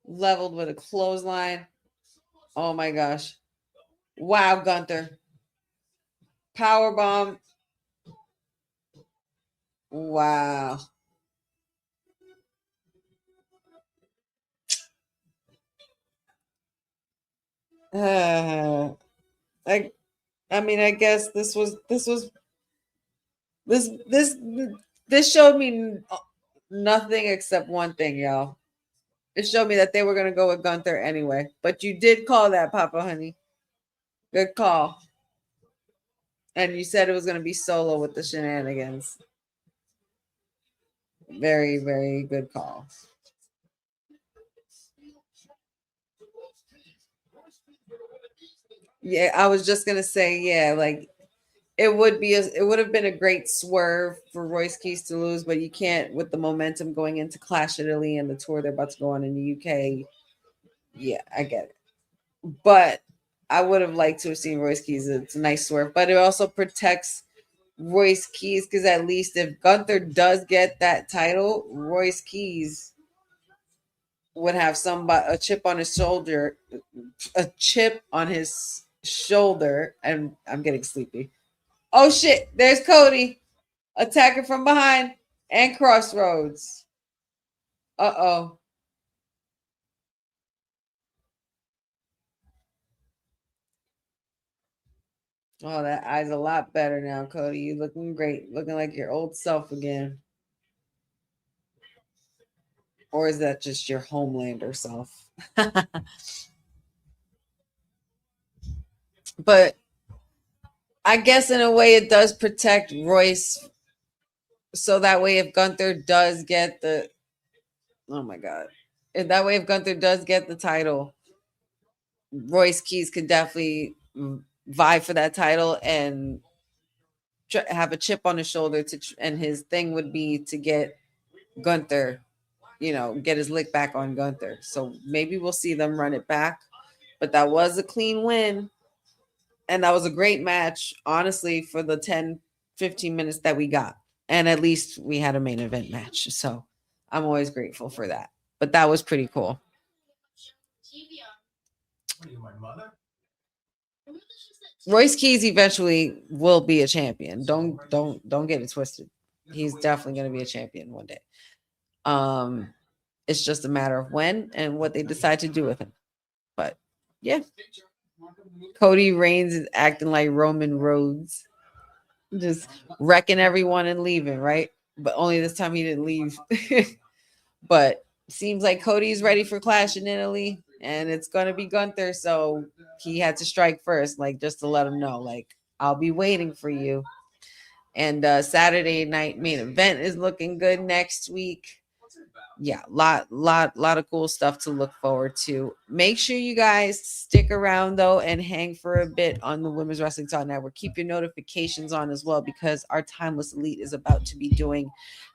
Leveled with a clothesline. Oh my gosh. Wow, Gunther. Powerbomb. Wow. I mean, I guess this showed me nothing except one thing, y'all. It showed me that they were gonna go with Gunther anyway. But you did call that, Papa Honey. Good call. And you said it was gonna be Solo with the shenanigans. Very, very good call. Yeah, I was just gonna say, yeah, like it would have been a great swerve for Royce Keys to lose, but you can't with the momentum going into Clash of Italy and the tour they're about to go on in the UK. Yeah, I get it. But I would have liked to have seen Royce Keys. It's a nice swerve, but it also protects Royce Keys because at least if Gunther does get that title, Royce Keys would have a chip on his shoulder, and I'm getting sleepy. Oh shit, there's Cody attacking from behind and Crossroads. Uh-oh. Oh, that eye's a lot better now, Cody. You looking great. Looking like your old self again. Or is that just your Homelander self? But I guess in a way it does protect Royce. So that way if Gunther does get the... Oh my God. If that way if Gunther does get the title, Royce Keys could definitely vie for that title and have a chip on his shoulder and his thing would be to get Gunther, get his lick back on Gunther. So maybe we'll see them run it back, but that was a clean win and that was a great match, honestly, for the 10-15 minutes that we got, and at least we had a main event match, so I'm always grateful for that. But that was pretty cool. What are you, my mother? Royce Keys eventually will be a champion. Don't get it twisted. He's definitely going to be a champion one day. It's just a matter of when and what they decide to do with him. But yeah, Cody Reigns is acting like Roman Rhodes, just wrecking everyone and leaving, right? But only this time he didn't leave. But seems like Cody's ready for Clash in Italy. And it's going to be Gunther, so he had to strike first, like just to let him know, like, I'll be waiting for you. And Saturday night main event is looking good next week. Yeah, lot of cool stuff to look forward to. Make sure you guys stick around though and hang for a bit on the Women's Wrestling Talk Network. Keep your notifications on as well, because our Timeless Elite is about to be doing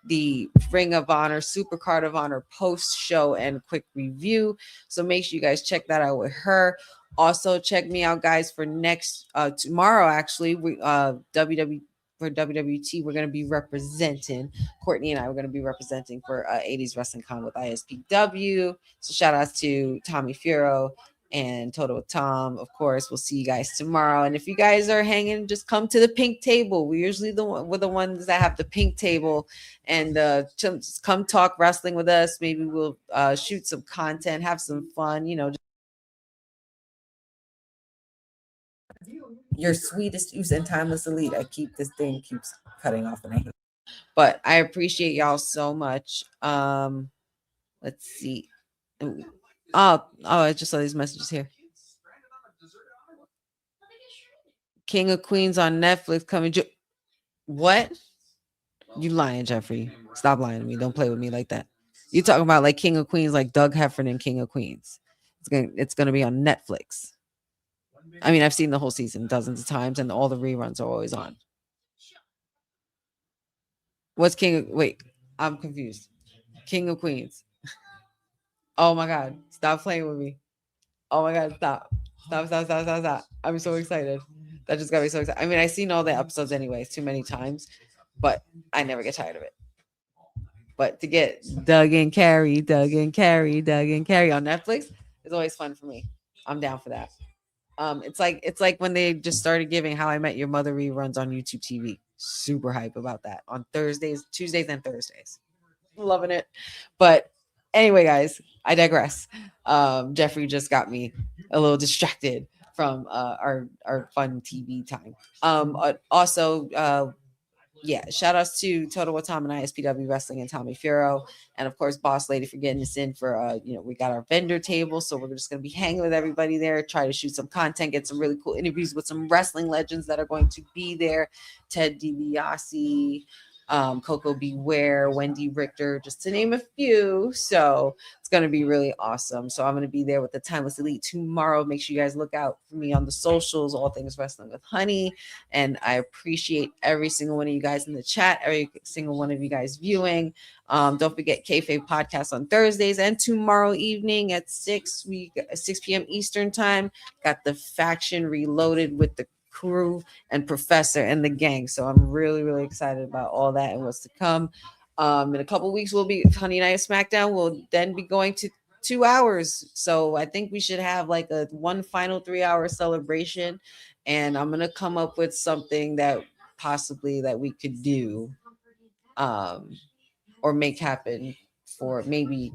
the Ring of Honor, Super Card of Honor post show and quick review. So make sure you guys check that out with her. Also, check me out, guys, for tomorrow. Actually, for WWT, we're going to be representing, Courtney and I, we're going to be representing for 80s Wrestling Con with ISPW. So shout outs to Tommy Furo and Total with Tom. Of course, we'll see you guys tomorrow. And if you guys are hanging, just come to the pink table. We're usually we're the ones that have the pink table, and just come talk wrestling with us. Maybe we'll shoot some content, have some fun. Your sweetest use and timeless elite. This thing keeps cutting off, and I hate it. But I appreciate y'all so much. Let's see. Oh, I just saw these messages here. King of Queens on Netflix coming. What? You lying, Jeffrey? Stop lying to me. Don't play with me like that. You talking about like King of Queens, like Doug Heffernan, King of Queens. It's gonna be on Netflix. I mean, I've seen the whole season dozens of times, and all the reruns are always on. What's wait, I'm confused. King of Queens. Oh my God. Stop playing with me. Oh my God. Stop. I'm so excited. That just got me so excited. I mean, I've seen all the episodes anyways too many times, but I never get tired of it. But to get Doug and Carrie on Netflix is always fun for me. I'm down for that. It's like when they just started giving How I Met Your Mother reruns on YouTube TV. Super hype about that on Thursdays, Tuesdays, and Thursdays. Loving it. But anyway, guys, I digress. Jeffrey just got me a little distracted from our fun TV time. Also, shout outs to Total with Tom and ISPW Wrestling and Tommy Furo, and of course Boss Lady for getting us in for we got our vendor table, so we're just going to be hanging with everybody there, try to shoot some content, get some really cool interviews with some wrestling legends that are going to be there. Ted DiBiase, Coco Beware, Wendy Richter, just to name a few. So it's going to be really awesome. So I'm going to be there with the Timeless Elite tomorrow. Make sure you guys look out for me on the socials, All Things Wrestling with Honey. And I appreciate every single one of you guys in the chat, every single one of you guys viewing. Don't forget Kayfabe Podcast on Thursdays, and tomorrow evening at 6 p.m. Eastern time. Got the Faction Reloaded with the crew and Professor and the gang. So I'm really, really excited about all that and what's to come. In a couple weeks, we'll be Honey Night of SmackDown. We'll then be going to 2 hours. So I think we should have like one final 3-hour celebration. And I'm going to come up with something that possibly that we could do or make happen for maybe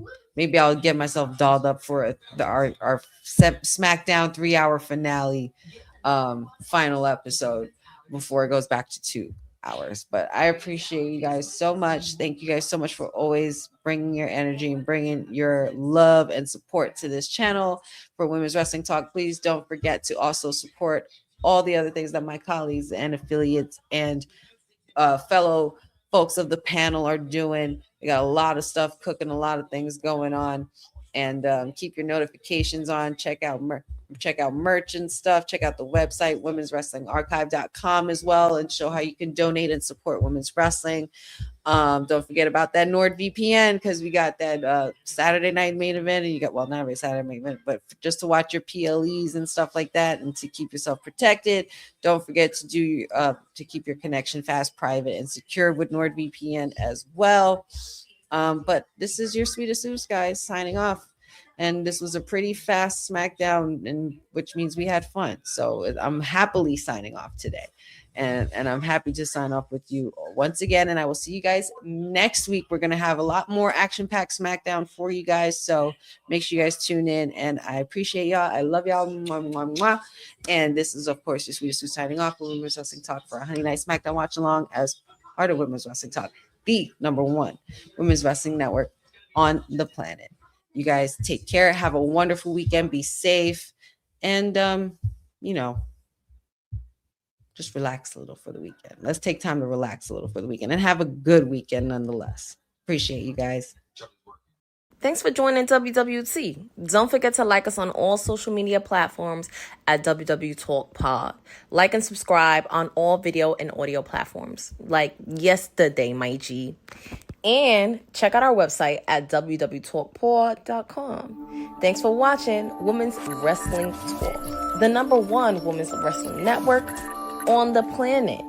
I'll get myself dolled up for our SmackDown 3-hour finale final episode before it goes back to 2 hours. But I appreciate you guys so much. Thank you guys so much for always bringing your energy and bringing your love and support to this channel for Women's Wrestling Talk. Please don't forget to also support all the other things that my colleagues and affiliates and fellow folks of the panel are doing. We got a lot of stuff cooking, a lot of things going on, and keep your notifications on. Check out merch and stuff. Check out the website, womenswrestlingarchive.com as well, and show how you can donate and support women's wrestling. Don't forget about that NordVPN, because we got that Saturday night main event, and you got, well, not every Saturday main event, but just to watch your PLEs and stuff like that, and to keep yourself protected. Don't forget to do to keep your connection fast, private, and secure with NordVPN as well. But this is your sweetest Zeus, guys, signing off. And this was a pretty fast SmackDown, and which means we had fun. So I'm happily signing off today. And I'm happy to sign off with you once again. And I will see you guys next week. We're going to have a lot more action-packed SmackDown for you guys. So make sure you guys tune in. And I appreciate y'all. I love y'all. Mwah, mwah, mwah. And this is, of course, your sweetest Zeus signing off for Women's Wrestling Talk for a Honey Night SmackDown Watch Along as part of Women's Wrestling Talk, the #1 women's wrestling network on the planet. You guys take care. Have a wonderful weekend. Be safe. And, just relax a little for the weekend. Let's take time to relax a little for the weekend and have a good weekend nonetheless. Appreciate you guys. Thanks for joining WWT. Don't forget to like us on all social media platforms at WW Talk Pod. Like and subscribe on all video and audio platforms like yesterday, my G. And check out our website at www.talkpod.com. Thanks for watching Women's Wrestling Talk, the #1 women's wrestling network on the planet.